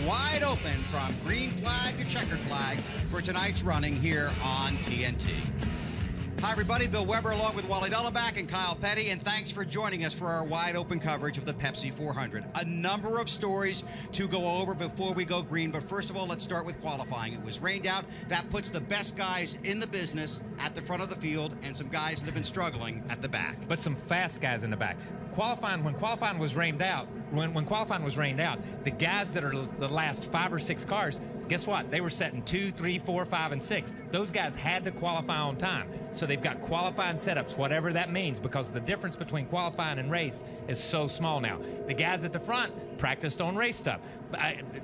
wide open from green flag to checkered flag for tonight's running here on TNT. Hi, everybody. Bill Weber along with Wally Dellenbach and Kyle Petty, and thanks for joining us for our wide-open coverage of the Pepsi 400. A number of stories to go over before we go green, but first of all, let's start with qualifying. It was rained out. That puts the best guys in the business at the front of the field and some guys that have been struggling at the back. But some fast guys in the back. When qualifying was rained out, the guys that are the last 5 or 6 cars, guess what? They were setting 2, 3, 4, 5, and 6. Those guys had to qualify on time. So they've got qualifying setups, whatever that means, because the difference between qualifying and race is so small now. The guys at the front practiced on race stuff.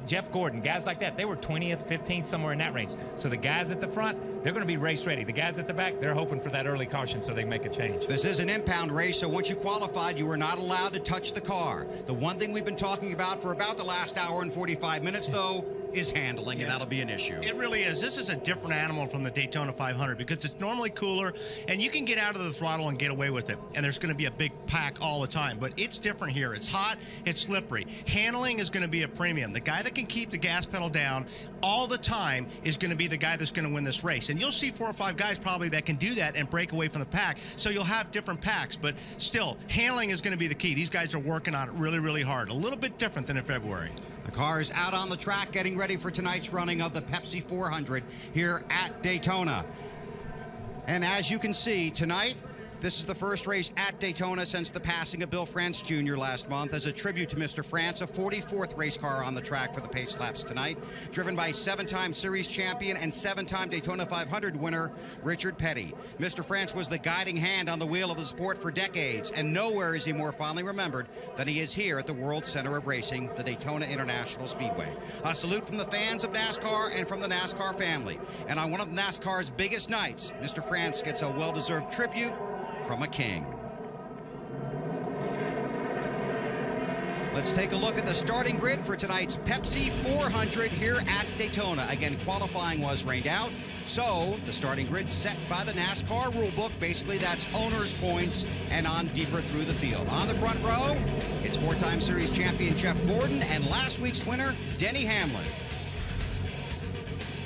Jeff Gordon, guys like that, they were 20th, 15th, somewhere in that range. So the guys at the front, they're going to be race ready. The guys at the back, they're hoping for that early caution so they make a change. This is an impound race, so once you qualified, you were not allowed to touch the car. The one thing we've been talking about for about the last hour and 45 minutes, though, is handling, and that'll be an issue. It really is. This is a different animal from the Daytona 500 because it's normally cooler, and you can get out of the throttle and get away with it, and there's going to be a big pack all the time, but it's different here. It's hot, it's slippery. Handling is going to be a premium. The guy that can keep the gas pedal down all the time is going to be the guy that's going to win this race, and you'll see 4 or 5 guys probably that can do that and break away from the pack, so you'll have different packs, but still, handling is going to be the key. These guys are working on it really, really hard. A little bit different than in February. The car is out on the track getting ready for tonight's running of the Pepsi 400 here at Daytona. And as you can see tonight, this is the first race at Daytona since the passing of Bill France Jr. last month. As a tribute to Mr. France, a 44th race car on the track for the pace laps tonight, driven by 7-time series champion and 7-time Daytona 500 winner Richard Petty. Mr. France was the guiding hand on the wheel of the sport for decades, and nowhere is he more fondly remembered than he is here at the World Center of Racing, the Daytona International Speedway. A salute from the fans of NASCAR and from the NASCAR family. And on one of NASCAR's biggest nights, Mr. France gets a well-deserved tribute from a king. Let's take a look at the starting grid for tonight's Pepsi 400 here at Daytona. Again, qualifying was rained out, so the starting grid set by the NASCAR rulebook. Basically, that's owner's points and on deeper through the field. On the front row, it's 4-time series champion Jeff Gordon and last week's winner, Denny Hamlin.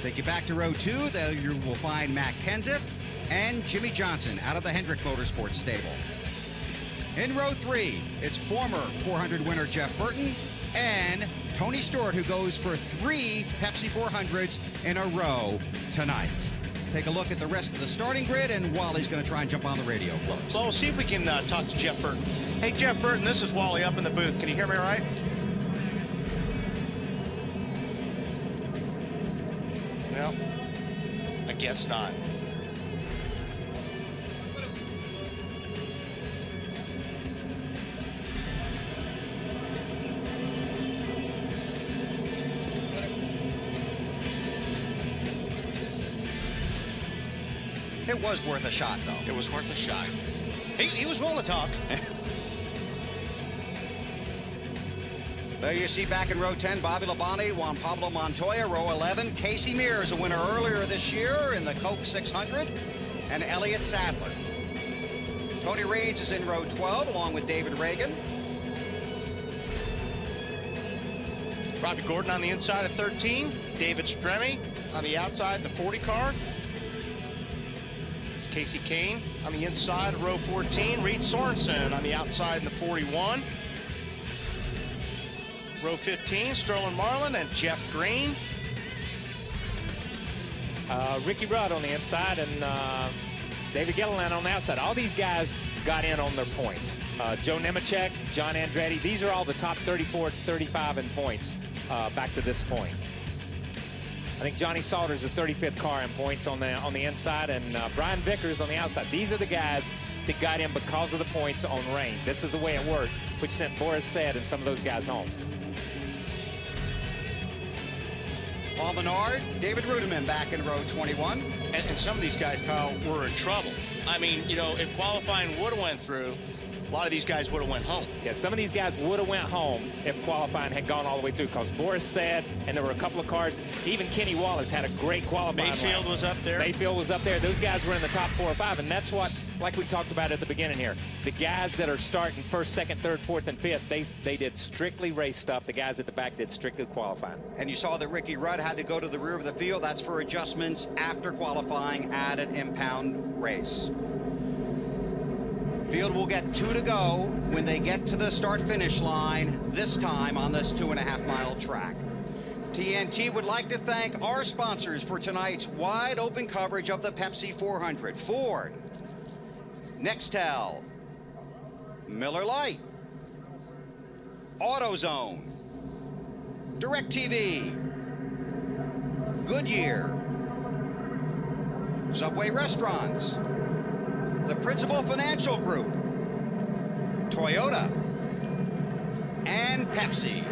Take you back to row 2, there you will find Matt Kenseth and Jimmy Johnson out of the Hendrick Motorsports stable. In row 3, it's former 400 winner Jeff Burton and Tony Stewart, who goes for 3 Pepsi 400s in a row tonight. Take a look at the rest of the starting grid, and Wally's going to try and jump on the radio for us. So we'll see if we can talk to Jeff Burton. Hey, Jeff Burton, this is Wally up in the booth. Can you hear me all right? Well, I guess not. It was worth a shot, though. It was worth a shot. He was willing to talk. There you see back in row 10, Bobby Labonte, Juan Pablo Montoya. Row 11, Casey Mears, a winner earlier this year in the Coke 600, and Elliott Sadler. Tony Reeds is in row 12, along with David Reagan. Robbie Gordon on the inside of 13. David Stremme on the outside in the 40 car. Casey Kane on the inside of row 14. Reed Sorensen on the outside in the 41. Row 15, Sterling Marlin and Jeff Green. Ricky Rudd on the inside and David Gilliland on the outside. All these guys got in on their points. Joe Nemechek, John Andretti, these are all the top 34, 35 in points back to this point. I think Johnny Salter's the 35th car in points on the inside, and Brian Vickers on the outside. These are the guys that got in because of the points on rain. This is the way it worked, which sent Boris Said and some of those guys home. Paul Menard, David Rudiman back in row 21. And some of these guys, Kyle, were in trouble. I mean, you know, if qualifying would have went through, lot of these guys would have went home. Yeah, some of these guys would have went home if qualifying had gone all the way through, because Boris said, and there were a couple of cars, even Kenny Wallace had a great qualifying Mayfield lap. was up there. Mayfield was up there. Those guys were in the top 4 or 5, and that's what, like we talked about at the beginning here, the guys that are starting first, second, third, fourth, and fifth, they did strictly race stuff. The guys at the back did strictly qualifying. And you saw that Ricky Rudd had to go to the rear of the field. That's for adjustments after qualifying at an impound race. Field will get 2 to go when they get to the start-finish line, this time on this 2.5-mile track. TNT would like to thank our sponsors for tonight's wide-open coverage of the Pepsi 400. Ford, Nextel, Miller Lite, AutoZone, DirecTV, Goodyear, Subway Restaurants, the Principal Financial Group, Toyota, and Pepsi.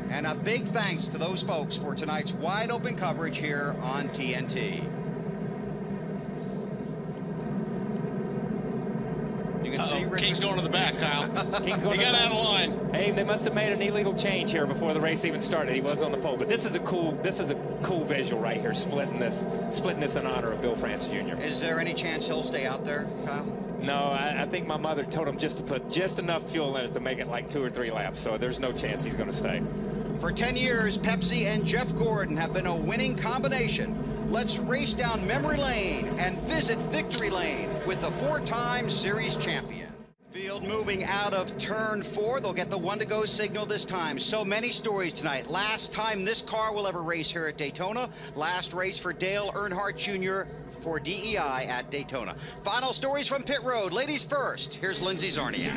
And a big thanks to those folks for tonight's wide open coverage here on TNT. You can see Richard. King's going to the back, Kyle. King's going he to got the out of line. Hey, they must have made an illegal change here before the race even started. He was on the pole, but this is a cool visual right here, splitting this in honor of Bill France Jr. Is there any chance he'll stay out there, Kyle? No, I think my mother told him just to put just enough fuel in it to make it like 2 or 3 laps, so there's no chance he's going to stay. For 10 years, Pepsi and Jeff Gordon have been a winning combination. Let's race down memory lane and visit victory lane with the 4-time series champion. Field moving out of turn 4. They'll get the 1 to go signal this time. So many stories tonight. Last time this car will ever race here at Daytona. Last race for Dale Earnhardt Jr. for DEI at Daytona. Final stories from pit road. Ladies first. Here's Lindsay Zarniak.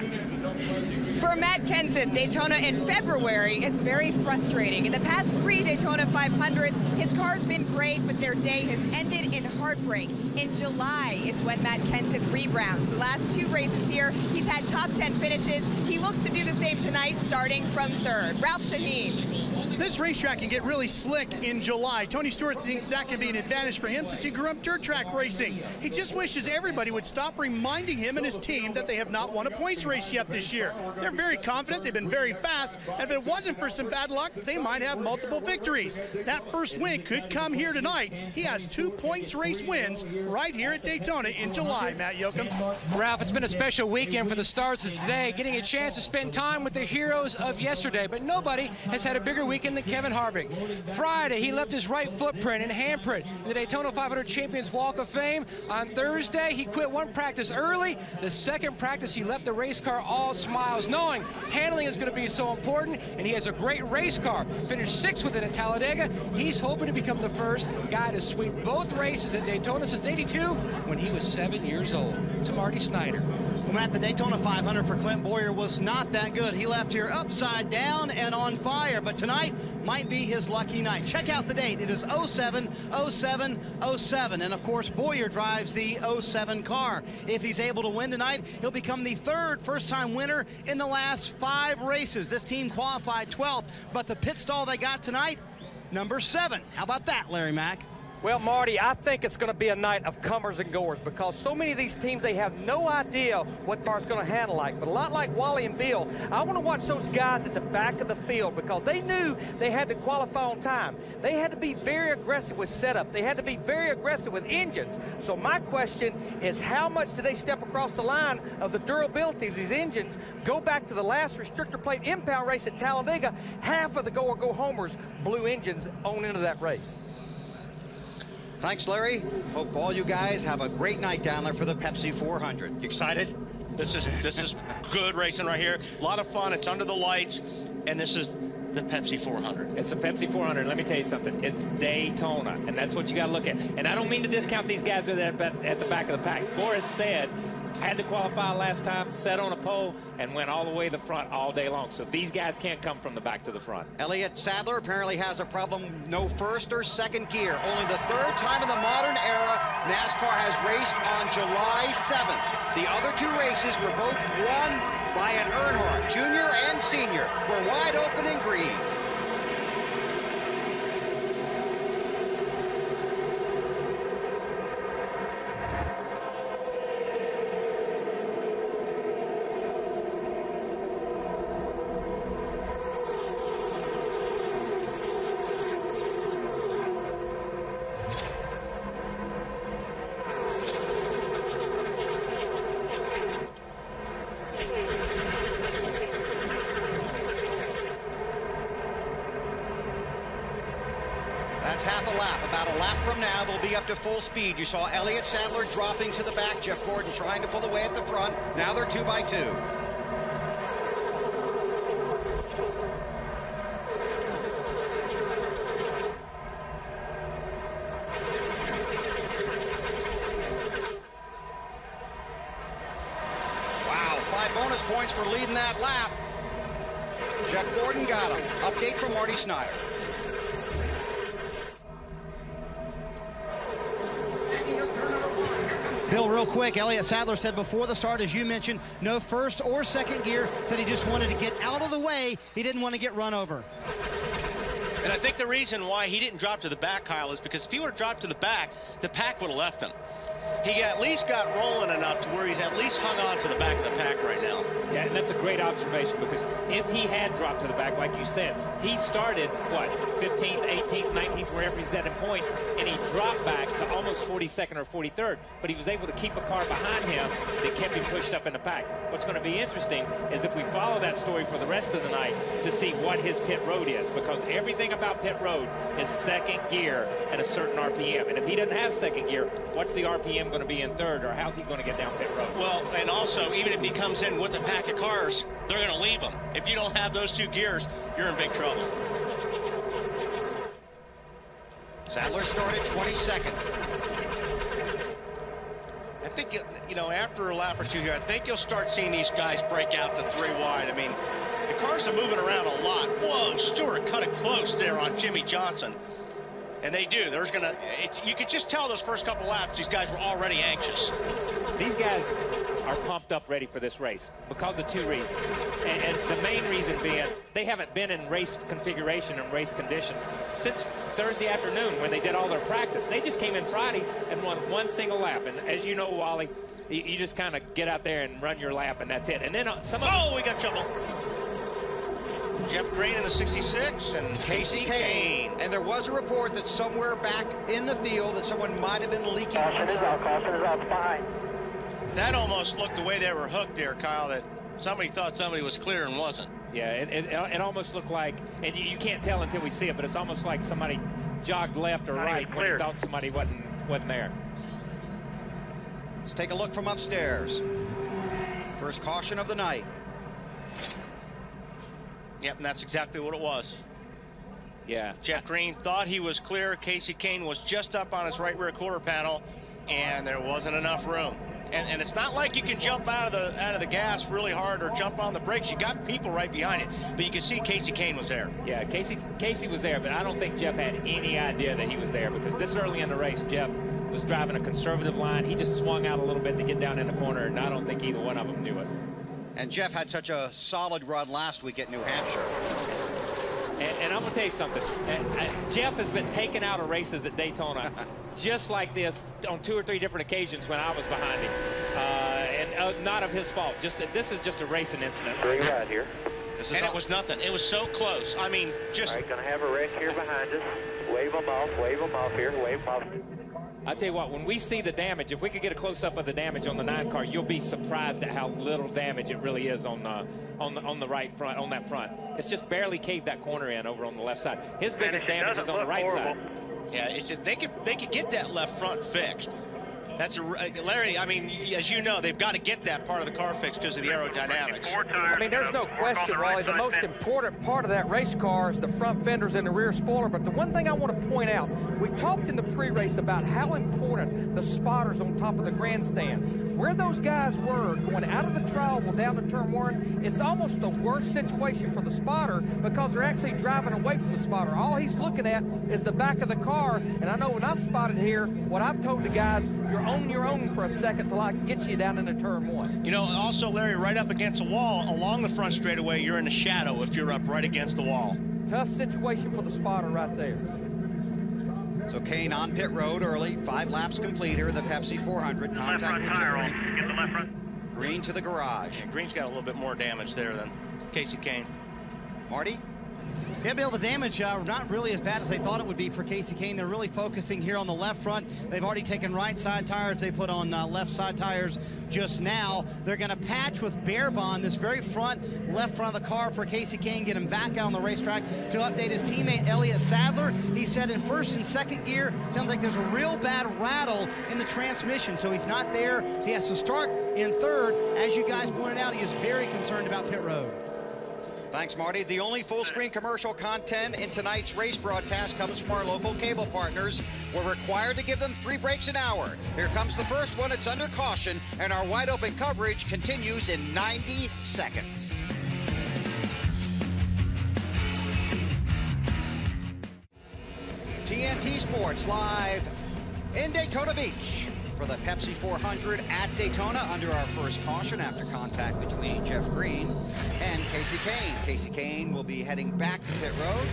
For Matt Kenseth, Daytona in February is very frustrating. In the past 3 Daytona 500s, his car's been great, but their day has ended in heartbreak. In July is when Matt Kenseth rebounds. The last 2 races here, he's had top 10 finishes. He looks to do the same tonight, starting from 3rd. Ralph Shaheen. This racetrack can get really slick in July. Tony Stewart thinks that can be an advantage for him since he grew up dirt track racing. He just wishes everybody would stop reminding him and his team that they have not won a points race yet this year. They're very confident, they've been very fast, and if it wasn't for some bad luck, they might have multiple victories. That first win could come here tonight. He has 2 points race wins right here at Daytona in July, Matt Yoakum. Ralph, it's been a special weekend for the stars of today, getting a chance to spend time with the heroes of yesterday, but nobody has had a bigger weekend than Kevin Harvick. Friday, he left his right footprint and handprint in the Daytona 500 Champions Walk of Fame. On Thursday, he quit 1 practice early. The 2nd practice, he left the race car all smiles, knowing handling is going to be so important, and he has a great race car. Finished 6th with it at Talladega. He's hoping to become the first guy to sweep both races at Daytona since '82 when he was 7 years old. To Marty Snyder. Well, Matt, the Daytona 500 for Clint Bowyer was not that good. He left here upside down and on fire, but tonight might be his lucky night. Check out the date. It is 07-07-07, and of course Bowyer drives the 07 car. If he's able to win tonight, he'll become the 3rd first-time winner in the last 5 races. This team qualified 12th, but the pit stall they got tonight, number 7. How about that, Larry Mack? Well, Marty, I think it's going to be a night of comers and goers because so many of these teams, they have no idea what the car's going to handle like. But a lot like Wally and Bill, I want to watch those guys at the back of the field because they knew they had to qualify on time. They had to be very aggressive with setup. They had to be very aggressive with engines. So my question is, how much do they step across the line of the durability of these engines? Go back to the last restrictor plate impound race at Talladega. Half of the go-or-go-homers blew engines on into that race. Thanks, Larry. Hope all you guys have a great night down there for the Pepsi 400. You excited? This is good racing right here. A lot of fun. It's under the lights, and this is the Pepsi 400. It's the Pepsi 400. Let me tell you something. It's Daytona, and that's what you got to look at. And I don't mean to discount these guys that are at the back of the pack. Boris said had to qualify last time, set on a pole, and went all the way to the front all day long. So these guys can't come from the back to the front. Elliott Sadler apparently has a problem, no 1st or 2nd gear. Only the 3rd time in the modern era NASCAR has raced on July 7th. The other 2 races were both won by an Earnhardt, junior and senior. We're wide open in green. That's half a lap. About a lap from now, they'll be up to full speed. You saw Elliott Sadler dropping to the back, Jeff Gordon trying to pull away at the front. Now they're 2 by 2. Wow, 5 bonus points for leading that lap. Jeff Gordon got him. Update from Marty Snyder. Bill, real quick, Elliott Sadler said before the start, as you mentioned, no first or second gear, said he just wanted to get out of the way. He didn't want to get run over. And I think the reason why he didn't drop to the back, Kyle, is because if he would have dropped to the back, the pack would have left him. He at least got rolling enough to where he's at least hung on to the back of the pack right now. Yeah, and that's a great observation, because if he had dropped to the back, like you said, he started, what, 15th, 18th, 19th, wherever he's at in points, and he dropped back to almost 42nd or 43rd, but he was able to keep a car behind him that kept him pushed up in the pack. What's going to be interesting is if we follow that story for the rest of the night to see what his pit road is, because everything about pit road is second gear at a certain RPM, and if he doesn't have second gear, what's the RPM going to be in third, or how's he going to get down pit road? Well, and also, even if he comes in with a pack of cars, they're going to leave him. If you don't have those 2 gears, you're in big trouble. Sadler started 22nd. I think, you know, after a lap or 2 here, I think you'll start seeing these guys break out to 3 wide. I mean, the cars are moving around a lot. Whoa, Stewart cut it close there on Jimmy Johnson. And they do. There's going to, you could just tell those first couple laps, these guys were already anxious. These guys are pumped up ready for this race because of 2 reasons. And the main reason being they haven't been in race configuration and race conditions since Thursday afternoon when they did all their practice. They just came in Friday and won 1 single lap. And as you know, Wally, you just kind of get out there and run your lap, and that's it. And then some of we got trouble. Jeff Green in the 66 and Casey Kane. And there was a report that somewhere back in the field that someone might have been leaking. Caution is out, behind. That almost looked the way they were hooked there, Kyle, that somebody thought somebody was clear and wasn't. Yeah, it almost looked like, and you can't tell until we see it, but it's almost like somebody jogged left or right when you thought somebody wasn't there. Let's take a look from upstairs. First caution of the night. Yep, and that's exactly what it was. Yeah. Jeff Green thought he was clear. Casey Kane was just up on his right rear quarter panel, and there wasn't enough room. And it's not like you can jump out of the gas really hard or jump on the brakes. You got people right behind it, but you can see Casey Kane was there. Yeah, Casey was there, but I don't think Jeff had any idea that he was there, because this early in the race, Jeff was driving a conservative line. He just swung out a little bit to get down in the corner, and I don't think either one of them knew it. And Jeff had such a solid run last week at New Hampshire. And I'm going to tell you something. Jeff has been taken out of races at Daytona just like this on 2 or 3 different occasions when I was behind him. And not of his fault. This is just a racing incident. Bring it out here. And it was nothing. It was so close. I mean, just... All right, going to have a wreck here behind us. Wave them off here, wave them off. I tell you what, when we see the damage, if we could get a close-up of the damage on the 9 car, you'll be surprised at how little damage it really is on the right front, on that front. It's just barely caved that corner in over on the left side. His biggest damage is on the right side. Yeah, they could get that left front fixed. That's Larry, I mean, as you know, they've got to get that part of the car fixed because of the aerodynamics. I mean, there's no question, Wally, the most important part of that race car is the front fenders and the rear spoiler. But the one thing I want to point out, we talked in the pre-race about how important the spotters on top of the grandstands. Where those guys were going out of the trial down to turn 1, it's almost the worst situation for the spotter because they're actually driving away from the spotter. All he's looking at is the back of the car. And I know when I've spotted here, what I've told the guys, you're on your own for a second till I can get you down into turn 1. You know, also, Larry, right up against a wall along the front straightaway, you're in the shadow if you're up right against the wall. Tough situation for the spotter right there. So Kane on pit road early, 5 laps complete here, the Pepsi 400. Contact with Jeff Green. Green to the garage. Yeah, Green's got a little bit more damage there than Casey Kane. Marty? Yeah, Bill, the damage not really as bad as they thought it would be for Kasey Kahne. They're really focusing here on the left front. They've already taken right side tires. They put on left side tires just now. They're going to patch with Bear Bond this very left front of the car for Kasey Kahne, get him back out on the racetrack to update his teammate Elliott Sadler. He said in first and second gear, sounds like there's a real bad rattle in the transmission, so he's not there. So he has to start in third. As you guys pointed out, he is very concerned about pit road. Thanks, Marty. The only full-screen commercial content in tonight's race broadcast comes from our local cable partners. We're required to give them 3 breaks an hour. Here comes the first one. It's under caution, and our wide-open coverage continues in 90 seconds. TNT Sports live in Daytona Beach for the Pepsi 400 at Daytona under our first caution after contact between Jeff Green and Kasey Kahne. Kasey Kahne will be heading back to pit road.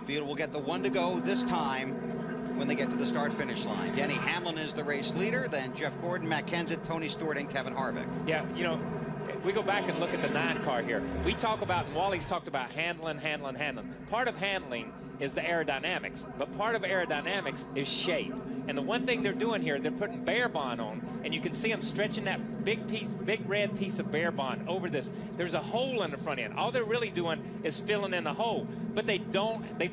Field will get the 1 to go this time when they get to the start-finish line. Denny Hamlin is the race leader, then Jeff Gordon, Matt Kenseth, Tony Stewart, and Kevin Harvick. Yeah, you know, we go back and look at the 9 car here. We talk about, and Wally's talked about handling. Part of handling is the aerodynamics, but part of aerodynamics is shape. And the one thing they're doing here, they're putting Bear Bond on, and you can see them stretching that big red piece of Bear Bond over this. There's a hole in the front end. All they're really doing is filling in the hole, but they've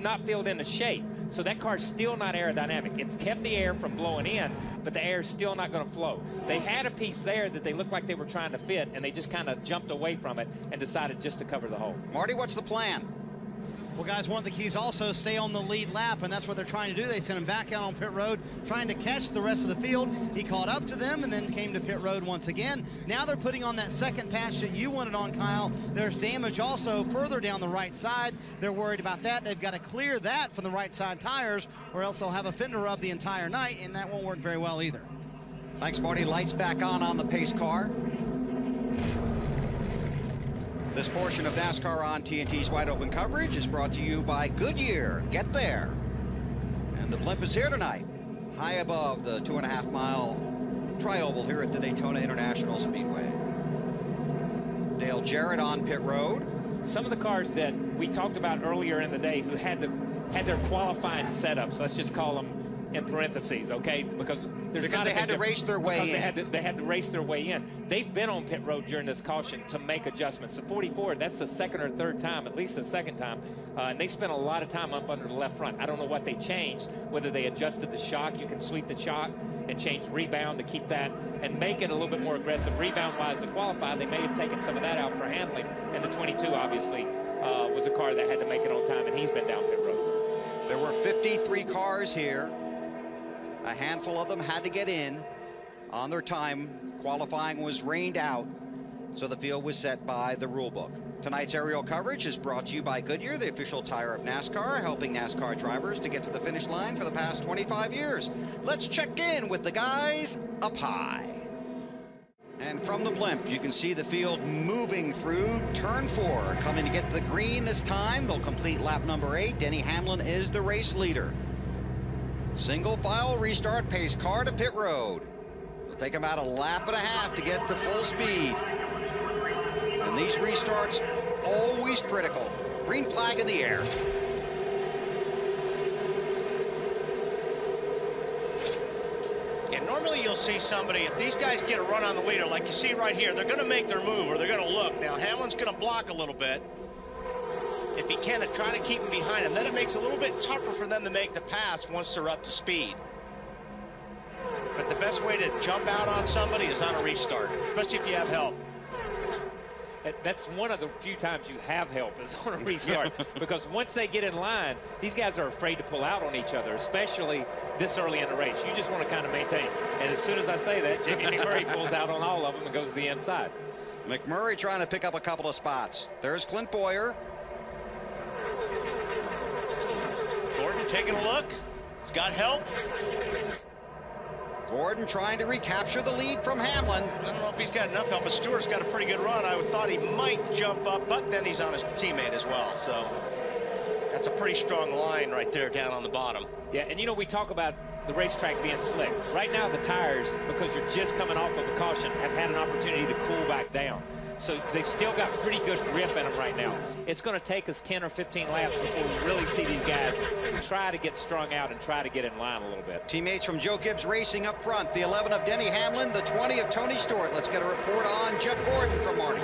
not filled in the shape. So that car's still not aerodynamic. It's kept the air from blowing in, but the air is still not going to flow. They had a piece there that they looked like they were trying to fit, and they just kind of jumped away from it and decided just to cover the hole. Marty, what's the plan? Well, guys, one of the keys also stay on the lead lap, and that's what they're trying to do. They sent him back out on pit road, trying to catch the rest of the field. He caught up to them and then came to pit road once again. Now they're putting on that second patch that you wanted on, Kyle. There's damage also further down the right side. They're worried about that. They've got to clear that from the right side tires, or else they'll have a fender rub the entire night, and that won't work very well either. Thanks, Marty. Lights back on the pace car. This portion of NASCAR on TNT's wide open coverage is brought to you by Goodyear. Get there. And the blimp is here tonight, high above the 2.5-mile trioval here at the Daytona International Speedway. Dale Jarrett on pit road. Some of the cars that we talked about earlier in the day who had their qualifying setups, let's just call them in parentheses, okay? Because they had to race their way in. They had to race their way in. They've been on pit road during this caution to make adjustments. The 44, that's the second or third time, at least the second time, and they spent a lot of time up under the left front. I don't know what they changed, whether they adjusted the shock. You can sweep the shock and change rebound to keep that and make it a little bit more aggressive. Rebound-wise to qualify, they may have taken some of that out for handling. And the 22, obviously, was a car that had to make it on time, and he's been down pit road. There were 53 cars here. A handful of them had to get in on their time. Qualifying was rained out, so the field was set by the rule book. Tonight's aerial coverage is brought to you by Goodyear, the official tire of NASCAR, helping NASCAR drivers to get to the finish line for the past 25 years. Let's check in with the guys up high. And from the blimp, you can see the field moving through turn 4. Coming to get to the green this time, they'll complete lap number 8. Denny Hamlin is the race leader. Single file restart, pace car to pit road. It'll take them about a lap and a half to get to full speed. And these restarts, always critical. Green flag in the air. Yeah, normally you'll see somebody, if these guys get a run on the leader, like you see right here, they're going to make their move or they're going to look. Now, Hamlin's going to block a little bit. If he can, to try to keep him behind him. Then it makes it a little bit tougher for them to make the pass once they're up to speed. But the best way to jump out on somebody is on a restart, especially if you have help. That's one of the few times you have help is on a restart. Because once they get in line, these guys are afraid to pull out on each other, especially this early in the race. You just want to kind of maintain. And as soon as I say that, Jimmy McMurray pulls out on all of them and goes to the inside. McMurray trying to pick up a couple of spots. There's Clint Bowyer. Gordon taking a look. He's got help. Gordon trying to recapture the lead from Hamlin. I don't know if he's got enough help, but Stewart's got a pretty good run. I thought he might jump up, but then he's on his teammate as well. So that's a pretty strong line right there down on the bottom. Yeah, and you know, we talk about the racetrack being slick. Right now, the tires, because you're just coming off of a caution, have had an opportunity to cool back down. So they've still got pretty good grip in them right now. It's going to take us 10 or 15 laps before we really see these guys try to get strung out and try to get in line a little bit. Teammates from Joe Gibbs Racing up front. The 11 of Denny Hamlin, the 20 of Tony Stewart. Let's get a report on Jeff Gordon from Marty.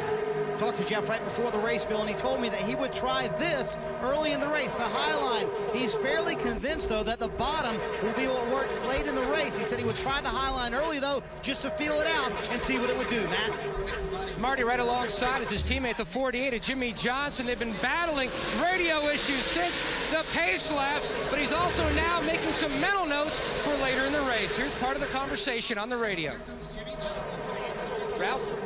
Talked to Jeff right before the race, Bill, and he told me that he would try this early in the race, the high line. He's fairly convinced, though, that the bottom will be what works late in the race. He said he would try the high line early, though, just to feel it out and see what it would do, Matt. Marty right alongside is his teammate, the 48 of Jimmy Johnson. They've been battling radio issues since the pace laps, but he's also now making some mental notes for later in the race. Here's part of the conversation on the radio. Ralph?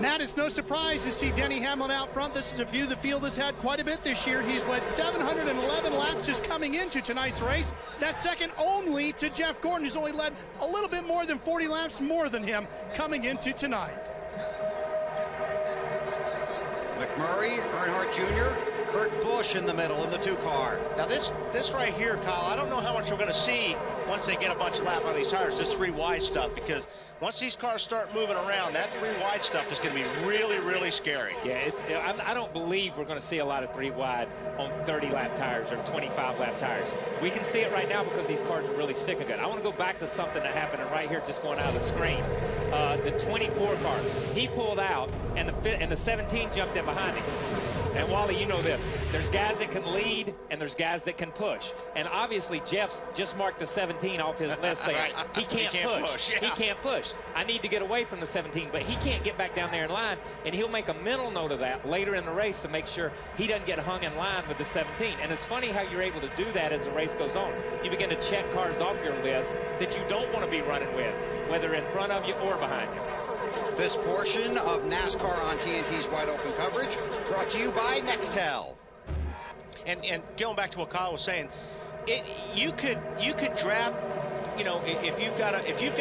Matt, it's no surprise to see Denny Hamlin out front. This is a view the field has had quite a bit this year. He's led 711 laps just coming into tonight's race. That's second only to Jeff Gordon, who's only led a little bit more than 40 laps more than him coming into tonight. McMurray, Earnhardt Jr., Kurt Busch in the middle in the 2-car. Now this right here, Kyle, I don't know how much we're going to see once they get a bunch of lap on these tires, this 3-wide stuff, because once these cars start moving around, that 3-wide stuff is going to be really, really scary. Yeah, I don't believe we're going to see a lot of 3-wide on 30-lap tires or 25-lap tires. We can see it right now because these cars are really sticking good. I want to go back to something that happened right here, just going out of the screen. The 24 car, he pulled out, and the 17 jumped in behind him. And Wally, you know this. There's guys that can lead, and there's guys that can push. And obviously, Jeff's just marked the 17 off his list, saying he can't push. He can't push. I need to get away from the 17, but he can't get back down there in line, and he'll make a mental note of that later in the race to make sure he doesn't get hung in line with the 17. And it's funny how you're able to do that as the race goes on. You begin to check cars off your list that you don't want to be running with, whether in front of you or behind you. This portion of NASCAR on TNT's Wide Open coverage brought to you by Nextel. And going back to what Kyle was saying, you could draft, you know, if you've got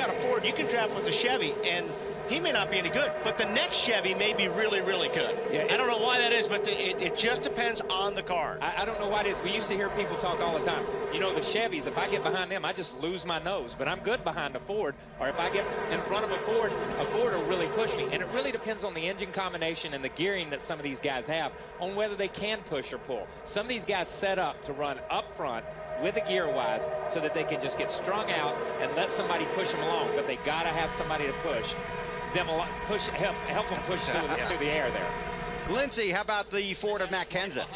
a Ford, you can draft with the Chevy, and he may not be any good, but the next Chevy may be really, really good. Yeah, I don't know why that is, but it just depends on the car. I don't know why it is. We used to hear people talk all the time. You know, the Chevys, if I get behind them, I just lose my nose. But I'm good behind a Ford. Or if I get in front of a Ford will really push me. And it really depends on the engine combination and the gearing that some of these guys have on whether they can push or pull. Some of these guys set up to run up front with the gear-wise so that they can just get strung out and let somebody push them along. But they got to have somebody to push them, help them push through the air there. Lindsay, how about the Ford of Matt Kenseth?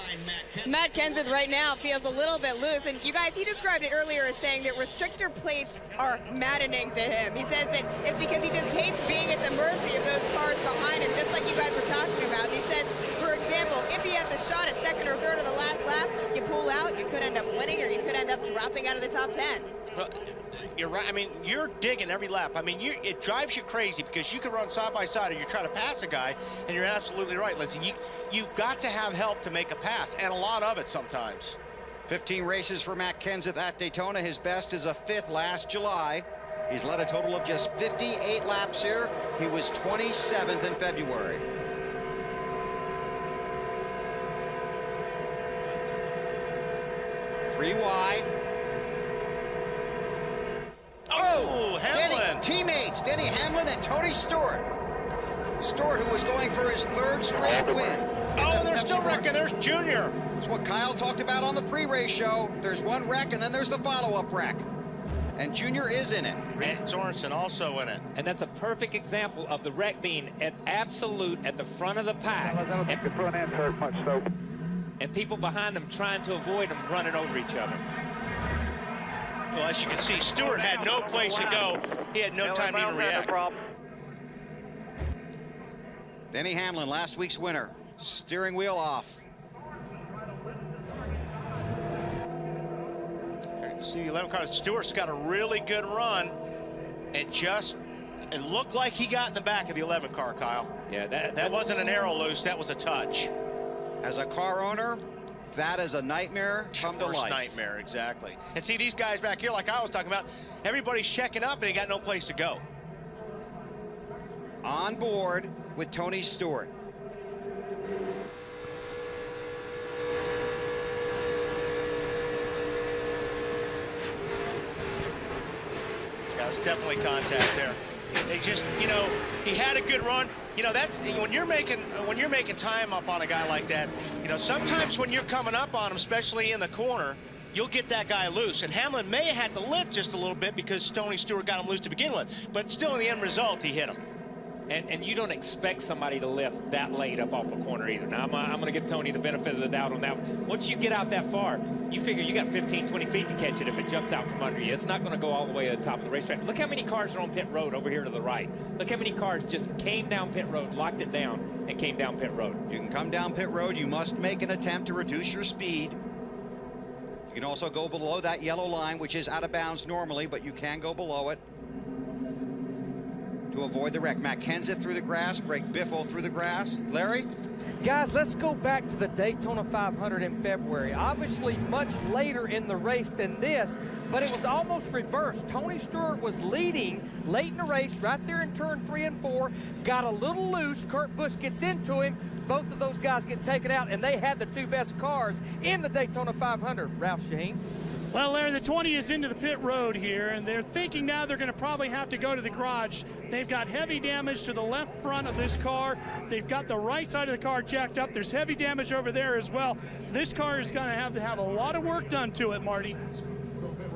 Matt Kenseth right now feels a little bit loose. And you guys, he described it earlier as saying that restrictor plates are maddening to him. He says that it's because he just hates being at the mercy of those cars behind him, just like you guys were talking about. And he says, for example, if he has a shot at second or third of the last lap, you pull out, you could end up winning, or you could end up dropping out of the top 10. Well, you're right. I mean, you're digging every lap. I mean, it drives you crazy because you can run side by side and you're trying to pass a guy, and you're absolutely right, Lindsay. You've got to have help to make a pass, and a lot of it sometimes. 15 races for Matt Kenseth at Daytona. His best is a 5th last July. He's led a total of just 58 laps here. He was 27th in February. Three wide. Oh, Hamlin. Teammates, Denny Hamlin and Tony Stewart. Stewart, who was going for his 3rd straight win. Oh, they're still wrecking. There's Junior. That's what Kyle talked about on the pre-race show. There's one wreck, and then there's the follow-up wreck. And Junior is in it. Reed Sorensen also in it. And that's a perfect example of the wreck being at the front of the pack. The front end hurt much, so. And people behind them trying to avoid them running over each other. Well, as you can see, Stewart had no place to go. He had no time to even react. Denny Hamlin, last week's winner. Steering wheel off. See the 11 car. Stewart's got a really good run, and it looked like he got in the back of the 11 car, Kyle. Yeah, that wasn't an arrow loose. That was a touch. As a car owner, that is a nightmare come to life. Nightmare, exactly. And see these guys back here, like I was talking about, everybody's checking up and they got no place to go. On board with Tony Stewart. Yeah, there's definitely contact there. They just, you know, he had a good run. You know, that's when you're making time up on a guy like that. You know, sometimes when you're coming up on him, especially in the corner, you'll get that guy loose. And Hamlin may have had to lift just a little bit because Tony Stewart got him loose to begin with. But still, in the end result, he hit him. And you don't expect somebody to lift that late up off a corner either. Now, I'm going to give Tony the benefit of the doubt on that one. Once you get out that far, you figure you got 15, 20 feet to catch it if it jumps out from under you. It's not going to go all the way to the top of the racetrack. Look how many cars are on pit road over here to the right. Look how many cars just came down pit road, locked it down, and came down pit road. You can come down pit road. You must make an attempt to reduce your speed. You can also go below that yellow line, which is out of bounds normally, but you can go below it to avoid the wreck. Matt Kenseth through the grass, Greg Biffle through the grass. Larry? Guys, let's go back to the Daytona 500 in February. Obviously much later in the race than this, but it was almost reversed. Tony Stewart was leading late in the race, right there in turn 3 and 4, got a little loose. Kurt Busch gets into him. Both of those guys get taken out, and they had the 2 best cars in the Daytona 500. Ralph Shaheen. Well, Larry, the 20 is into the pit road here, and they're thinking now they're going to probably have to go to the garage. They've got heavy damage to the left front of this car. They've got the right side of the car jacked up. There's heavy damage over there as well. This car is going to have a lot of work done to it, Marty.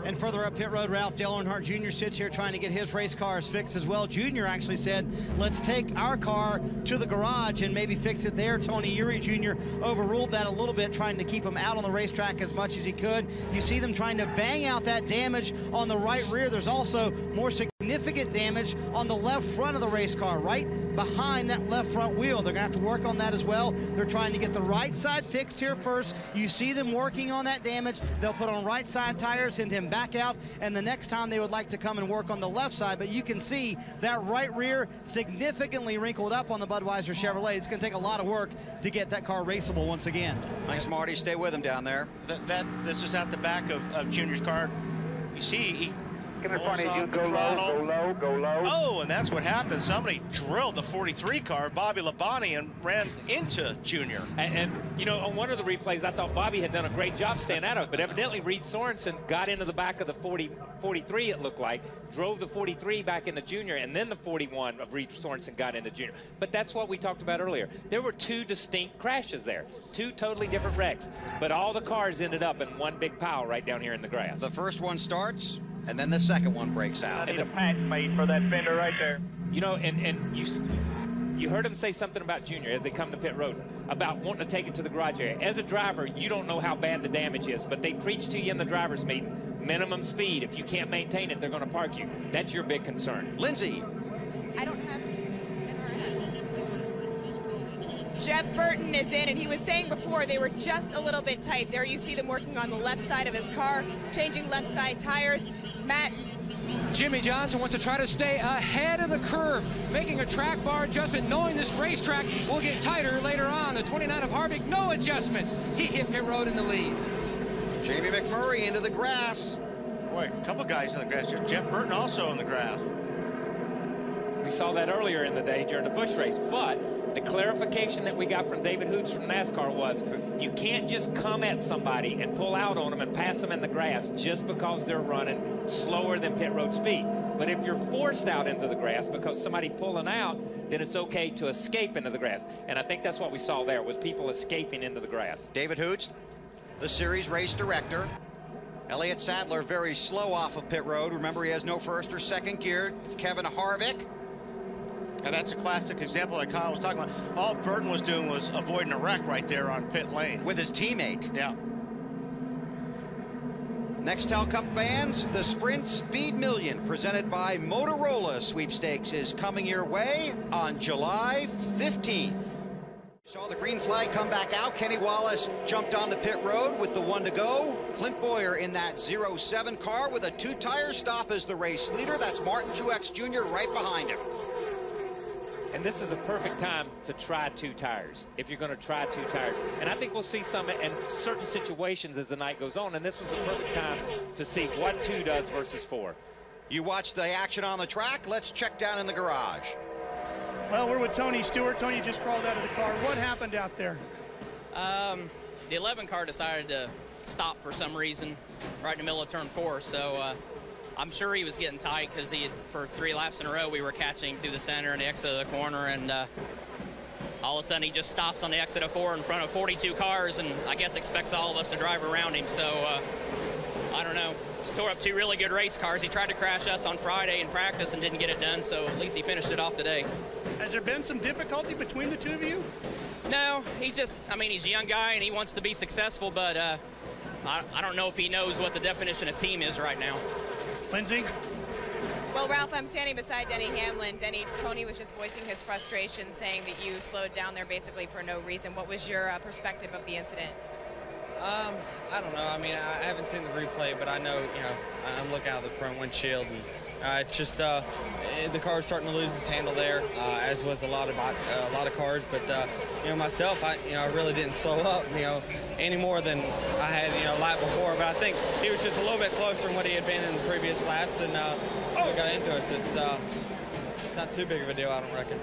And further up pit road, Ralph Dale Earnhardt Jr. sits here trying to get his race cars fixed as well. Jr. actually said, let's take our car to the garage and maybe fix it there. Tony Eury Jr. overruled that a little bit, trying to keep him out on the racetrack as much as he could. You see them trying to bang out that damage on the right rear. There's also more significant damage on the left front of the race car, right behind that left front wheel. They're going to have to work on that as well. They're trying to get the right side fixed here first. You see them working on that damage. They'll put on right side tires, send him back out, and the next time they would like to come and work on the left side. But you can see that right rear significantly wrinkled up on the Budweiser Chevrolet. It's going to take a lot of work to get that car raceable once again. Thanks, Marty. Stay with him down there. This is at the back of Junior's car. You see, he Come in front of you, go low, go low, go low. Oh, and that's what happened. Somebody drilled the 43 car, Bobby Labonte, and ran into Junior. And you know, on one of the replays, I thought Bobby had done a great job staying out of it, but evidently Reed Sorensen got into the back of the 43, it looked like, drove the 43 back into Junior, and then the 41 of Reed Sorensen got into Junior. But that's what we talked about earlier. There were 2 distinct crashes there, 2 totally different wrecks, but all the cars ended up in one big pile right down here in the grass. The first one starts, and then the second one breaks out. I need a patch made for that fender right there. You know, and you heard him say something about Junior as they come to pit road about wanting to take it to the garage area. As a driver, you don't know how bad the damage is, but they preach to you in the driver's meeting, minimum speed. If you can't maintain it, they're going to park you. That's your big concern. Lindsay. I don't have Jeff Burton is in, and he was saying before they were just a little bit tight. There you see them working on the left side of his car, changing left side tires. Matt. Jimmie Johnson wants to try to stay ahead of the curve, making a track bar adjustment, knowing this racetrack will get tighter later on. The 29 of Harvick, no adjustments. He hit pit road in the lead. Jamie McMurray into the grass. Boy, a couple guys in the grass here. Jeff Burton also in the grass. We saw that earlier in the day during the Busch race, but the clarification that we got from David Hoots from NASCAR was you can't just come at somebody and pull out on them and pass them in the grass just because they're running slower than pit road speed. But if you're forced out into the grass because somebody pulling out, then it's okay to escape into the grass. And I think that's what we saw there, was people escaping into the grass. David Hoots, the series race director. Elliott Sadler very slow off of pit road. Remember, he has no first or second gear. It's Kevin Harvick. And that's a classic example like Kyle was talking about. All Burton was doing was avoiding a wreck right there on pit lane. With his teammate. Yeah. Nextel Cup fans, the Sprint Speed Million presented by Motorola Sweepstakes is coming your way on July 15th. Saw the green flag come back out. Kenny Wallace jumped onto pit road with the 1 to go. Clint Boyer in that 07 car with a 2-tire stop as the race leader. That's Martin Truex Jr. right behind him. And this is a perfect time to try 2 tires, if you're going to try 2 tires. And I think we'll see some in certain situations as the night goes on, and this was the perfect time to see what 2 does versus 4. You watched the action on the track. Let's check down in the garage. Well, we're with Tony Stewart. Tony just crawled out of the car. What happened out there? The 11 car decided to stop for some reason right in the middle of turn 4, so I'm sure he was getting tight because for 3 laps in a row, we were catching through the center and the exit of the corner, and all of a sudden he just stops on the exit of 4 in front of 42 cars, and I guess expects all of us to drive around him. So I don't know. Just tore up 2 really good race cars. He tried to crash us on Friday in practice and didn't get it done, so at least he finished it off today. Has there been some difficulty between the 2 of you? No, he's a young guy and he wants to be successful, but I don't know if he knows what the definition of team is right now. Lindsay? Well, Ralph, I'm standing beside Denny Hamlin. Denny, Tony was just voicing his frustration, saying that you slowed down there basically for no reason. What was your perspective of the incident? I don't know. I mean, I haven't seen the replay, but I know, I'm looking out the front windshield, and it's just the car was starting to lose its handle there, as was a lot of cars. But myself, I really didn't slow up, any more than I had, lap before. But I think he was just a little bit closer than what he had been in the previous laps, and we got into us. It's not too big of a deal, I don't reckon.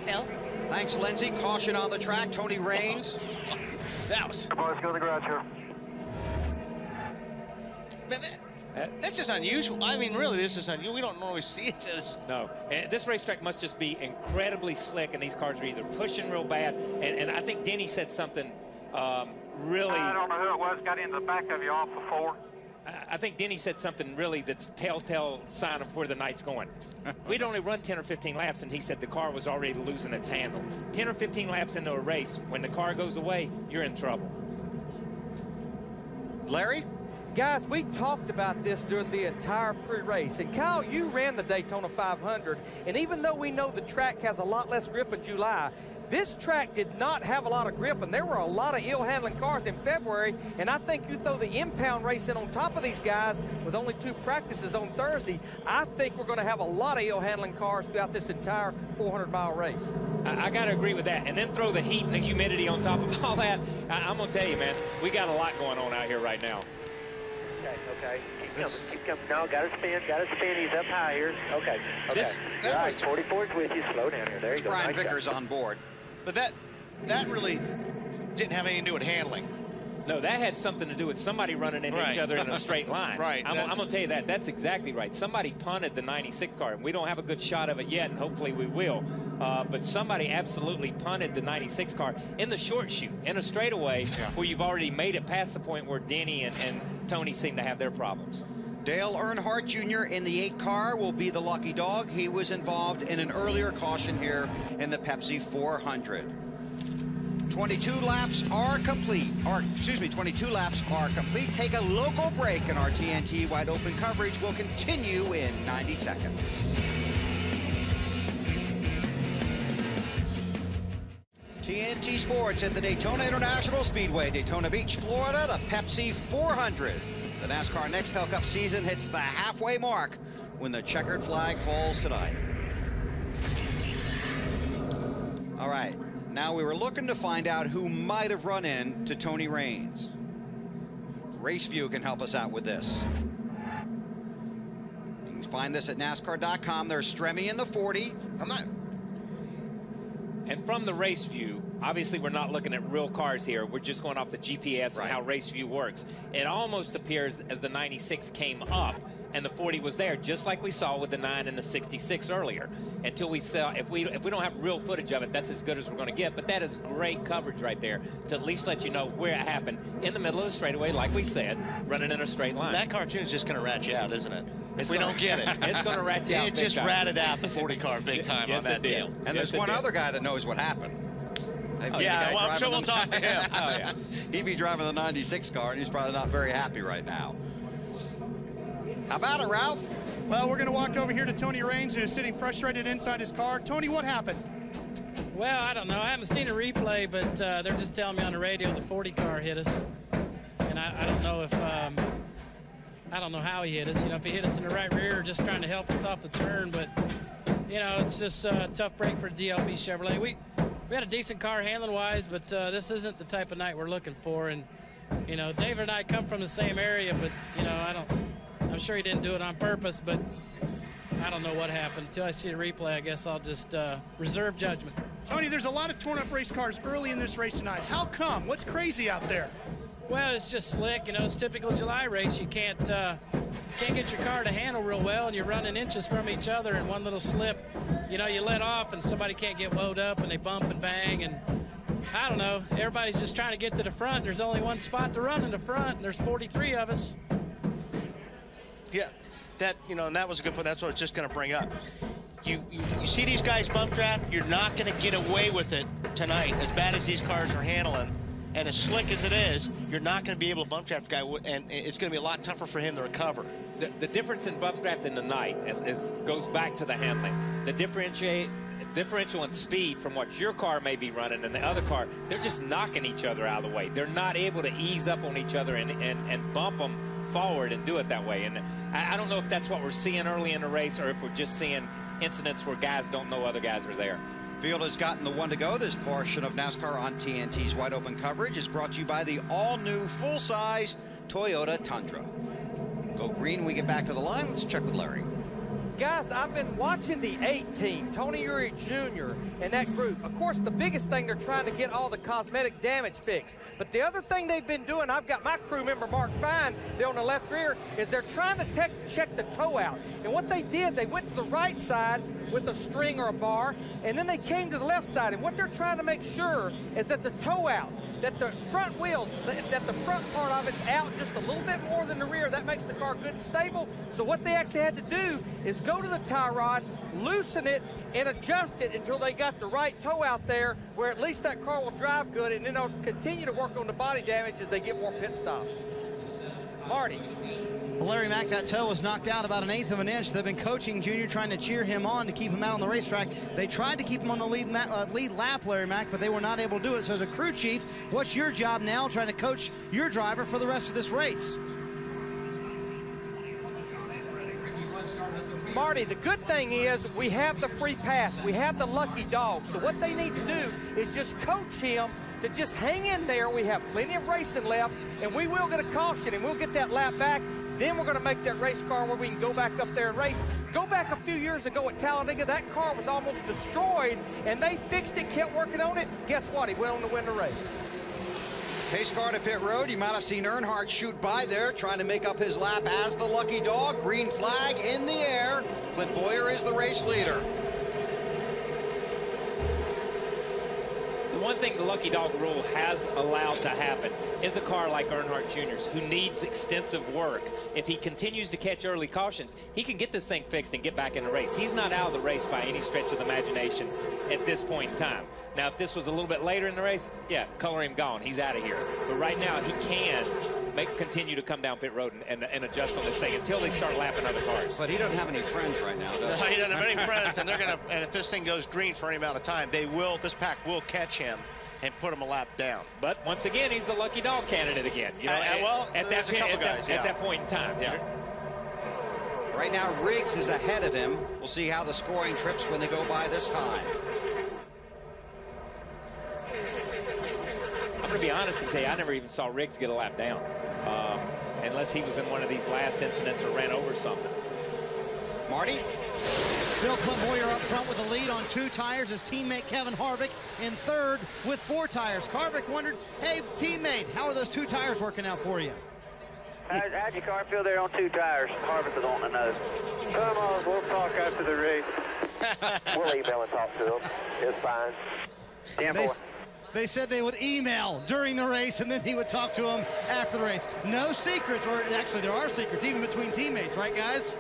Bill? Thanks, Lindsay. Caution on the track. Tony Raines. That was. Come on, let's go to the garage here. But that's just unusual. I mean, really, this is unusual. We don't normally see this. No, and this racetrack must just be incredibly slick, and these cars are either pushing real bad, and I think Denny said something really... I don't know who it was, got into the back of you off the 4. I think Denny said something really that's telltale sign of where the night's going. We'd only run 10 or 15 laps, and he said the car was already losing its handle. 10 or 15 laps into a race, when the car goes away, you're in trouble. Larry? Guys, we talked about this during the entire pre-race, and Kyle, you ran the Daytona 500, and even though we know the track has a lot less grip in July, this track did not have a lot of grip, and there were a lot of ill-handling cars in February, and I think you throw the impound race in on top of these guys with only 2 practices on Thursday, I think we're going to have a lot of ill-handling cars throughout this entire 400-mile race. I got to agree with that, and then throw the heat and the humidity on top of all that. I'm going to tell you, man, we got a lot going on out here right now. Okay. Keep coming. No, got to spin. He's up high here. Okay. All right, 44's with you. Slow down here. There you go. Brian nice Vickers job. on board. But that really didn't have anything to do with handling. No, that had something to do with somebody running into each other in a straight line. Right. I'm going to tell you that. That's exactly right. Somebody punted the 96 car. We don't have a good shot of it yet, and hopefully we will. But somebody absolutely punted the 96 car in the short chute, in a straightaway, where you've already made it past the point where Denny and Tony seem to have their problems. Dale Earnhardt Jr. in the 8 car will be the lucky dog. He was involved in an earlier caution here in the Pepsi 400. 22 laps are complete. 22 laps are complete. Take a local break, and our TNT wide open coverage will continue in 90 seconds. TNT Sports at the Daytona International Speedway, Daytona Beach, Florida, the Pepsi 400. The NASCAR Nextel Cup season hits the halfway mark when the checkered flag falls tonight. All right, now we were looking to find out who might have run into Tony Raines. RaceView can help us out with this. You can find this at NASCAR.com. There's Stremme in the 40. And from the race view, obviously we're not looking at real cars here. We're just going off the GPS and how race view works. It almost appears as the 96 came up and the 40 was there, just like we saw with the 9 and the 66 earlier. Until we saw, if we don't have real footage of it, that's as good as we're going to get. But that is great coverage right there to at least let you know where it happened in the middle of the straightaway, like we said, running in a straight line. That cartoon's just going to rat you out, isn't it? If we don't get it. It's going to rat you out. It just ratted out the 40 car big time on that deal. And there's one other guy that knows what happened. Yeah, well, I'm sure we'll talk to him. Oh, yeah. He'd be driving the 96 car, and he's probably not very happy right now. How about it, Ralph? Well, we're going to walk over here to Tony Raines, who's sitting frustrated inside his car. Tony, what happened? Well, I don't know. I haven't seen a replay, but they're just telling me on the radio the 40 car hit us. And I don't know if... I don't know how he hit us. You know, if he hit us in the right rear, just trying to help us off the turn. But, you know, it's just a tough break for DLB Chevrolet. We had a decent car handling-wise, but this isn't the type of night we're looking for. And, you know, David and I come from the same area, but, you know, I'm sure he didn't do it on purpose, but I don't know what happened. Until I see the replay, I guess I'll just reserve judgment. Tony, there's a lot of torn-up race cars early in this race tonight. How come? What's crazy out there? Well, it's just slick. You know, it's typical July race. You can't can't get your car to handle real well, and you're running inches from each other, and one little slip, you know, you let off, and somebody can't get woed up, and they bump and bang, and I don't know. Everybody's just trying to get to the front. And there's only one spot to run in the front, and there's 43 of us. Yeah, that, you know, and that was a good point. That's what I was just going to bring up. You see these guys bump draft, you're not going to get away with it tonight. As bad as these cars are handling, and as slick as it is, you're not going to be able to bump draft a guy, and it's going to be a lot tougher for him to recover. The difference in bump draft in the night goes back to the handling. The differential in speed from what your car may be running and the other car, they're just knocking each other out of the way. They're not able to ease up on each other and bump them forward and do it that way. And I don't know if that's what we're seeing early in the race or if we're just seeing incidents where guys don't know other guys are there. Field has gotten the one to go. This portion of NASCAR on TNT's Wide Open coverage is brought to you by the all-new full-size Toyota Tundra. Go green when we get back to the line. Let's check with Larry. Guys, I've been watching the 8 team, Tony Eury Jr. and that group. Of course, the biggest thing, they're trying to get all the cosmetic damage fixed. But the other thing they've been doing, I've got my crew member, Mark Fine, there on the left rear, is they're trying to check the toe out. And what they did, they went to the right side with a string or a bar, and then they came to the left side. And what they're trying to make sure is that the toe out, that the front wheels, that the front part of it's out just a little bit more than the rear. That makes the car good and stable. So what they actually had to do is go to the tie rod, loosen it, and adjust it until they got the right toe out there where at least that car will drive good, and then they'll continue to work on the body damage as they get more pit stops. Marty. Well, Larry Mack, that toe was knocked out about 1/8 of an inch. They've been coaching Junior, trying to cheer him on to keep him out on the racetrack. They tried to keep him on the lead lap, Larry Mack, but they were not able to do it. So as a crew chief, what's your job now trying to coach your driver for the rest of this race? Marty, the good thing is we have the free pass. We have the lucky dog. So what they need to do is just coach him to just hang in there. We have plenty of racing left, and we will get a caution, and we'll get that lap back. Then we're going to make that race car where we can go back up there and race. Go back a few years ago at Talladega, that car was almost destroyed, and they fixed it, kept working on it. Guess what? He went on to win the race. Pace car to pit road. You might have seen Earnhardt shoot by there, trying to make up his lap as the lucky dog. Green flag in the air. Clint Bowyer is the race leader. The one thing the lucky dog rule has allowed to happen is a car like Earnhardt Jr.'s, who needs extensive work. If he continues to catch early cautions, he can get this thing fixed and get back in the race. He's not out of the race by any stretch of the imagination at this point in time. Now, if this was a little bit later in the race, yeah, color him gone. He's out of here. But right now, he can continue to come down pit road and adjust on this thing until they start lapping other cars. But he doesn't have any friends right now, does he? He doesn't have any friends, and and if this thing goes green for any amount of time, this pack will catch him and put him a lap down. But once again, he's the lucky dog candidate again. You know, at that point in time. Yeah. Right now, Riggs is ahead of him. We'll see how the scoring trips when they go by this time. I'm going to be honest and tell you, I never even saw Riggs get a lap down, unless he was in one of these last incidents or ran over something. Marty? Bill Clint Bowyer up front with the lead on 2 tires. His teammate Kevin Harvick in third with 4 tires. Harvick wondered, hey, teammate, how are those 2 tires working out for you? How'd your car feel there on 2 tires? Harvick was wanting to know. Come on, we'll talk after the race. We'll email and talk to him. It's fine. 10-4. They said they would email during the race, and then he would talk to him after the race. No secrets, or actually there are secrets, even between teammates, right, guys?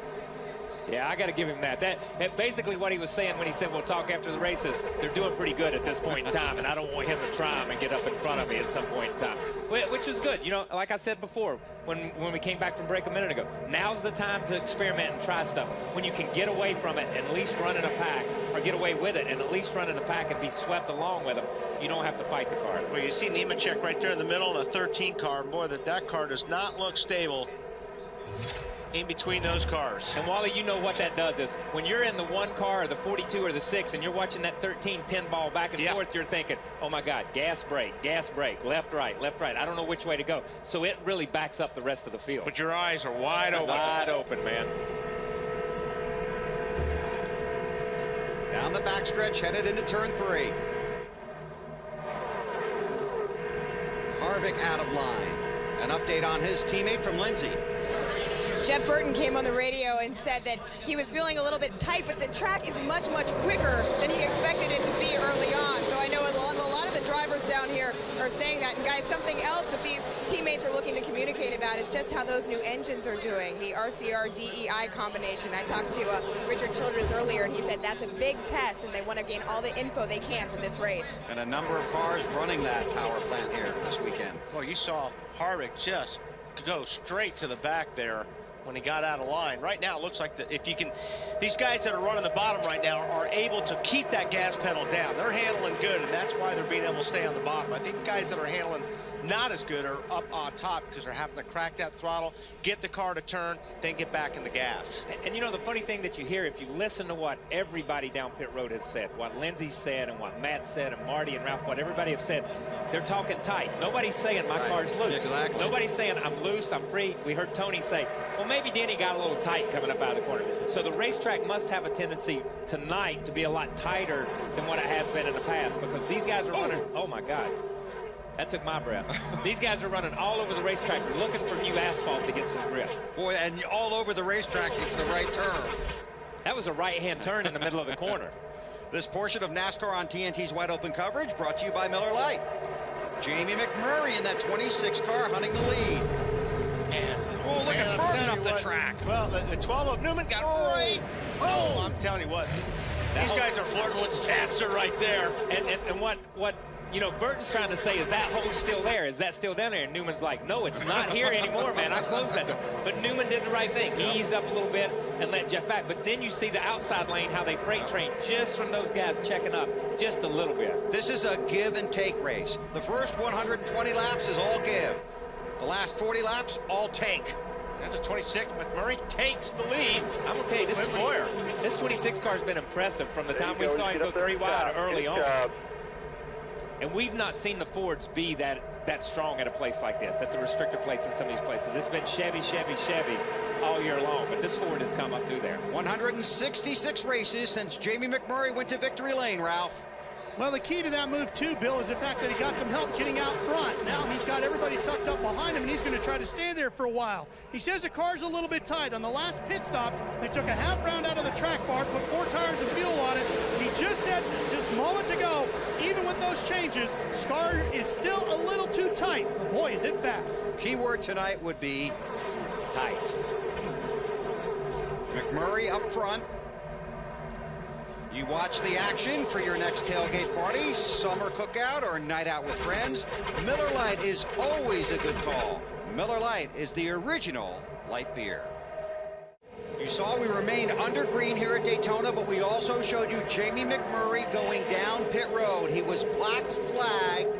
Yeah, I got to give him that. That basically what he was saying when he said we'll talk after the races. They're doing pretty good at this point in time, and I don't want him to try him and get up in front of me at some point in time, which is good. You know, like I said before, when we came back from break a minute ago, now's the time to experiment and try stuff. When you can get away from it and at least run in a pack, or get away with it and at least run in a pack and be swept along with them, you don't have to fight the car. Well, you see Nemechek right there in the middle in a 13 car. Boy, that car does not look stable in between those cars. And Wally, you know what that does is when you're in the 1 car or the 42 or the 6 and you're watching that 13 pinball back and forth, you're thinking, oh my God, gas brake, left, right. I don't know which way to go. So it really backs up the rest of the field. But your eyes are wide open. Wide open, man. Down the backstretch, headed into turn 3. Harvick out of line. An update on his teammate from Lindsay. Jeff Burton came on the radio and said that he was feeling a little bit tight, but the track is much, much quicker than he expected it to be early on. So I know a lot of the drivers down here are saying that. And guys, something else that these teammates are looking to communicate about is just how those new engines are doing, the RCR DEI combination. I talked to Richard Childress earlier, and he said that's a big test, and they want to gain all the info they can from this race. And a number of cars running that power plant here this weekend. Well, you saw Harvick just go straight to the back there when he got out of line. Right now, it looks like these guys that are running the bottom right now are able to keep that gas pedal down. They're handling good, and that's why they're being able to stay on the bottom. I think the guys that are handling not as good are up on top because they're having to crack that throttle, get the car to turn, then get back in the gas. And you know, the funny thing that you hear, if you listen to what everybody down pit road has said, what Lindsay said and what Matt said and Marty and Ralph, what everybody have said, they're talking tight. Nobody's saying my car's loose. Exactly. Nobody's saying I'm loose, I'm free. We heard Tony say, well, maybe Denny got a little tight coming up out of the corner. So the racetrack must have a tendency tonight to be a lot tighter than what it has been in the past, because these guys are running, oh my God. That took my breath. These guys are running all over the racetrack looking for new asphalt to get some grip. Boy, and all over the racetrack, it's the right turn. That was a right-hand turn in the middle of the corner. This portion of NASCAR on TNT's Wide Open Coverage brought to you by Miller Lite. Jamie McMurray in that 26 car hunting the lead. And oh, look at Burton up the track. Well, the 12 of Newman got right. Oh, I'm telling you what. These guys are flirting with disaster right there. And what you know, Burton's trying to say, is that hole still there? Is that still down there? And Newman's like, no, it's not here anymore, man. I closed that. But Newman did the right thing. He eased up a little bit and let Jeff back. But then you see the outside lane, how they freight train just from those guys checking up just a little bit. This is a give and take race. The first 120 laps is all give. The last 40 laps, all take. And the 26, McMurray takes the lead. I'm going to tell you, this 26 car has been impressive from the time we saw him go 3 wide early on. And we've not seen the Fords be that strong at a place like this, at the restrictor plates in some of these places. It's been Chevy, Chevy, Chevy all year long, but this Ford has come up through there. 166 races since Jamie McMurray went to victory lane, Ralph. Well, the key to that move, too, Bill, is the fact that he got some help getting out front. Now he's got everybody tucked up behind him, and he's going to try to stay there for a while. He says the car's a little bit tight. On the last pit stop, they took a half round out of the track bar, put 4 tires of fuel on it. He just said, just a moment ago, even with those changes, Scar is still a little too tight. Boy, is it fast. Key word tonight would be tight. McMurray up front. You watch the action for your next tailgate party, summer cookout, or night out with friends. Miller Lite is always a good call. Miller Lite is the original light beer. You saw we remained under green here at Daytona, but we also showed you Jamie McMurray going down pit road. He was black flagged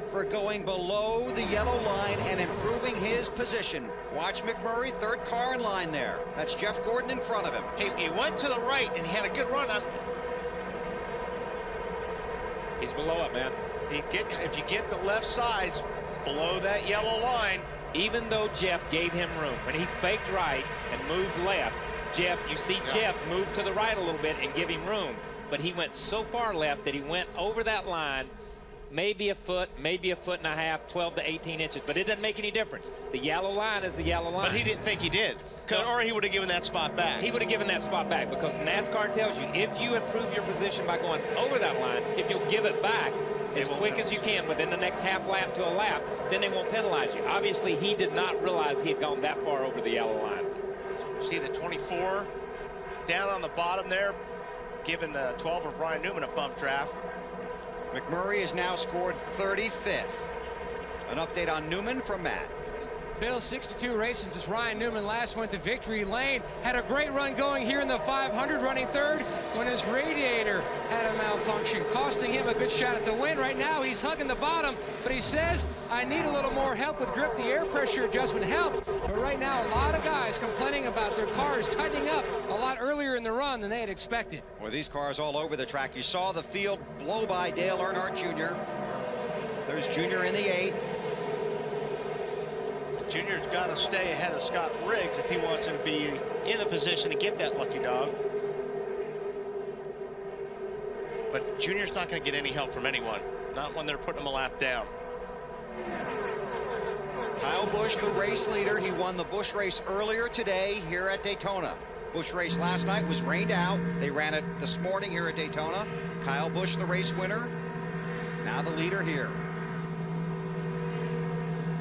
for going below the yellow line and improving his position. Watch McMurray, 3rd car in line there. That's Jeff Gordon in front of him. He went to the right, and he had a good run on. He's below it, man. If you get the left sides below that yellow line. Even though Jeff gave him room, when he faked right and moved left, you see Jeff move to the right a little bit and give him room. But he went so far left that he went over that line, maybe a foot, maybe a foot and a half, 12 to 18 inches. But it doesn't make any difference. The yellow line is the yellow line. But he didn't think he did. Or he would have given that spot back. He would have given that spot back, because NASCAR tells you if you improve your position by going over that line, if you'll give it back as quick as you can within the next half lap to a lap, then they won't penalize you. Obviously, he did not realize he had gone that far over the yellow line. See the 24 down on the bottom there, giving the 12 of Brian Newman a bump draft. McMurray has now scored 35th. An update on Newman from Matt. Bill, 62 races since Ryan Newman last went to victory lane. Had a great run going here in the 500, running 3rd when his radiator had a malfunction, costing him a good shot at the win. Right now, he's hugging the bottom, but he says, I need a little more help with grip. The air pressure adjustment helped, but right now, a lot of guys complaining about their cars tightening up a lot earlier in the run than they had expected. Well, these cars all over the track. You saw the field blow by Dale Earnhardt Jr. There's Jr. in the 8. Junior's got to stay ahead of Scott Riggs if he wants him to be in the position to get that lucky dog. But Junior's not going to get any help from anyone, not when they're putting him a lap down. Kyle Busch, the race leader. He won the Busch race earlier today here at Daytona. Busch race last night was rained out. They ran it this morning here at Daytona. Kyle Busch, the race winner. Now the leader here.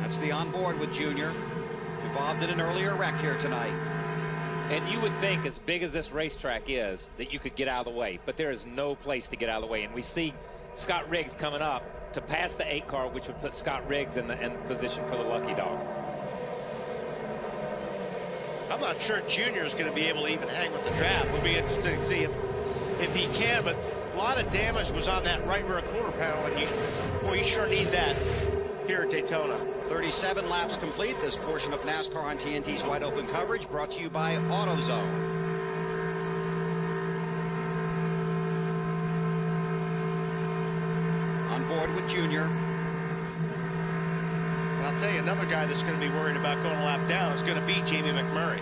That's the onboard with Junior. Involved in an earlier wreck here tonight. And you would think, as big as this racetrack is, that you could get out of the way. But there is no place to get out of the way. And we see Scott Riggs coming up to pass the 8 car, which would put Scott Riggs in the position for the lucky dog. I'm not sure Junior is going to be able to even hang with the draft. We'll be interested to see if he can. But a lot of damage was on that right rear quarter panel, and you sure need that here at Daytona. 37 laps complete. This portion of NASCAR on TNT's Wide Open coverage brought to you by AutoZone. On board with Junior. And I'll tell you, another guy that's going to be worried about going a lap down is going to be Jamie McMurray.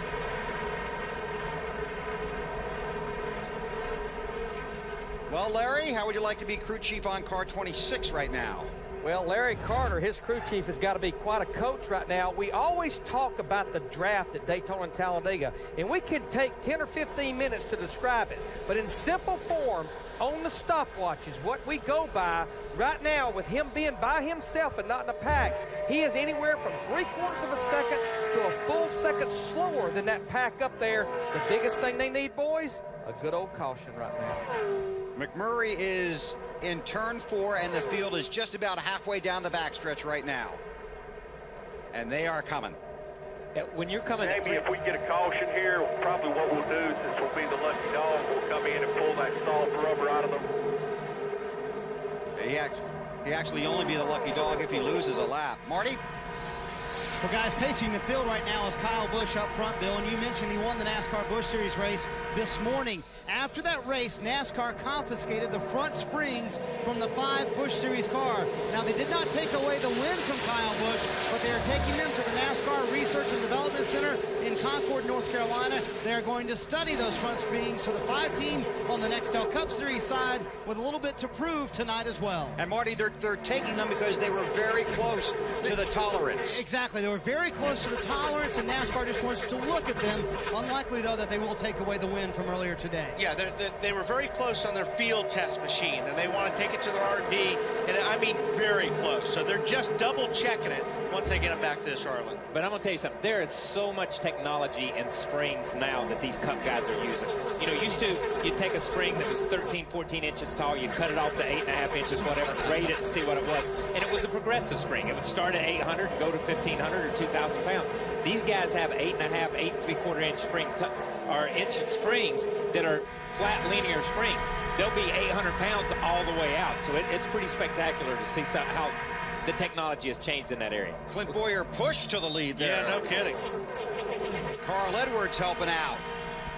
Well, Larry, how would you like to be crew chief on car 26 right now? Well, Larry Carter, his crew chief, has got to be quite a coach right now. We always talk about the draft at Daytona and Talladega, and we can take 10 or 15 minutes to describe it. But in simple form, on the stopwatch is what we go by right now. With him being by himself and not in a pack, he is anywhere from 3/4 of a second to a full second slower than that pack up there. The biggest thing they need, boys, a good old caution right now. McMurray is in turn 4, and the field is just about halfway down the backstretch right now. And they are coming. When you're coming, maybe if we get a caution here, probably what we'll do, since we'll be the lucky dog, we'll come in and pull that soft rubber out of them. He actually only be the lucky dog if he loses a lap. Marty? Well, guys, pacing the field right now is Kyle Busch up front, Bill, and you mentioned he won the NASCAR Busch Series race this morning. After that race, NASCAR confiscated the front springs from the 5 Busch Series car. Now, they did not take away the win from Kyle Busch, but they are taking them to the NASCAR Research and Development Center in Concord, North Carolina. They are going to study those front springs to the 5 team on the Nextel Cup Series side with a little bit to prove tonight as well. And Marty, they're taking them because they were very close to the tolerance. Exactly. They were very close to the tolerance, and NASCAR just wants to look at them. Unlikely, though, that they will take away the win from earlier today. Yeah, they were very close on their field test machine, and they want to take it to their R&D, and I mean very close. So they're just double-checking it once they get them back to Charlotte. But I'm going to tell you something. There is so much technology in springs now that these Cup guys are using. You know, used to, you'd take a spring that was 13, 14 inches tall, you cut it off to 8.5 inches, whatever, grade it and see what it was. And it was a progressive spring. It would start at 800 and go to 1,500 or 2,000 pounds. These guys have 8.5, 8.75 inch spring or inch springs that are flat linear springs. They'll be 800 pounds all the way out. So it's pretty spectacular to see how the technology has changed in that area. Clint Boyer pushed to the lead there. Yeah, no kidding. Carl Edwards helping out.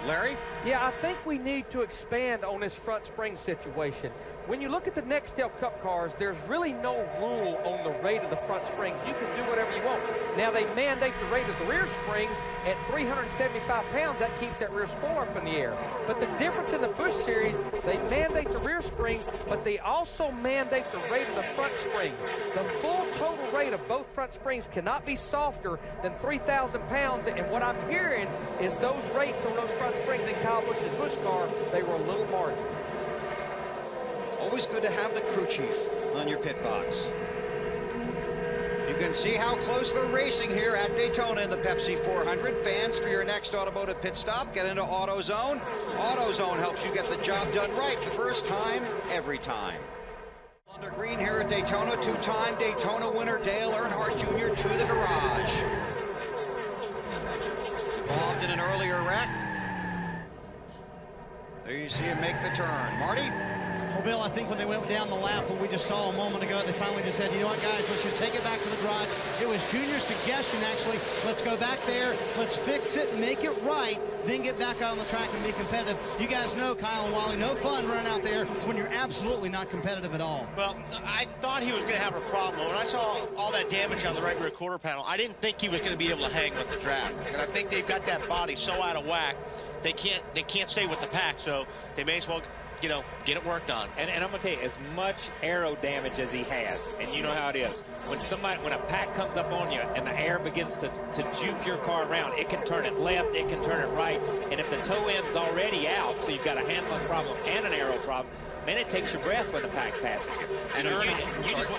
Larry? Yeah, I think we need to expand on this front spring situation. When you look at the Nextel Cup cars, there's really no rule on the rate of the front springs. You can do whatever you want. Now, they mandate the rate of the rear springs at 375 pounds. That keeps that rear spoiler up in the air. But the difference in the Busch Series, they mandate the rear springs, but they also mandate the rate of the front springs. The full total rate of both front springs cannot be softer than 3,000 pounds. And what I'm hearing is those rates on those front springs in Kyle Busch's Busch car, they were a little marginal. Always good to have the crew chief on your pit box. You can see how close they're racing here at Daytona in the Pepsi 400. Fans, for your next automotive pit stop, get into AutoZone. AutoZone helps you get the job done right the first time, every time. Under green here at Daytona, 2-time Daytona winner Dale Earnhardt Jr. to the garage. Involved in an earlier wreck. There you see him make the turn. Marty? Well, Bill, I think when they went down the lap, what we just saw a moment ago, they finally just said, you know what, guys, let's just take it back to the garage. It was Junior's suggestion, actually. Let's go back there, let's fix it, make it right, then get back out on the track and be competitive. You guys know, Kyle and Wally, no fun running out there when you're absolutely not competitive at all. Well, I thought he was going to have a problem. When I saw all that damage on the right rear quarter panel, I didn't think he was going to be able to hang with the draft. And I think they've got that body so out of whack, they can't stay with the pack, so they may as well you know, get it worked on. And I'm going to tell you, as much aero damage as he has, and you know how it is, when a pack comes up on you and the air begins to juke your car around, it can turn it left, it can turn it right, and if the toe end's already out, so you've got a handling problem and an aero problem, man, it takes your breath when the pack passes you. And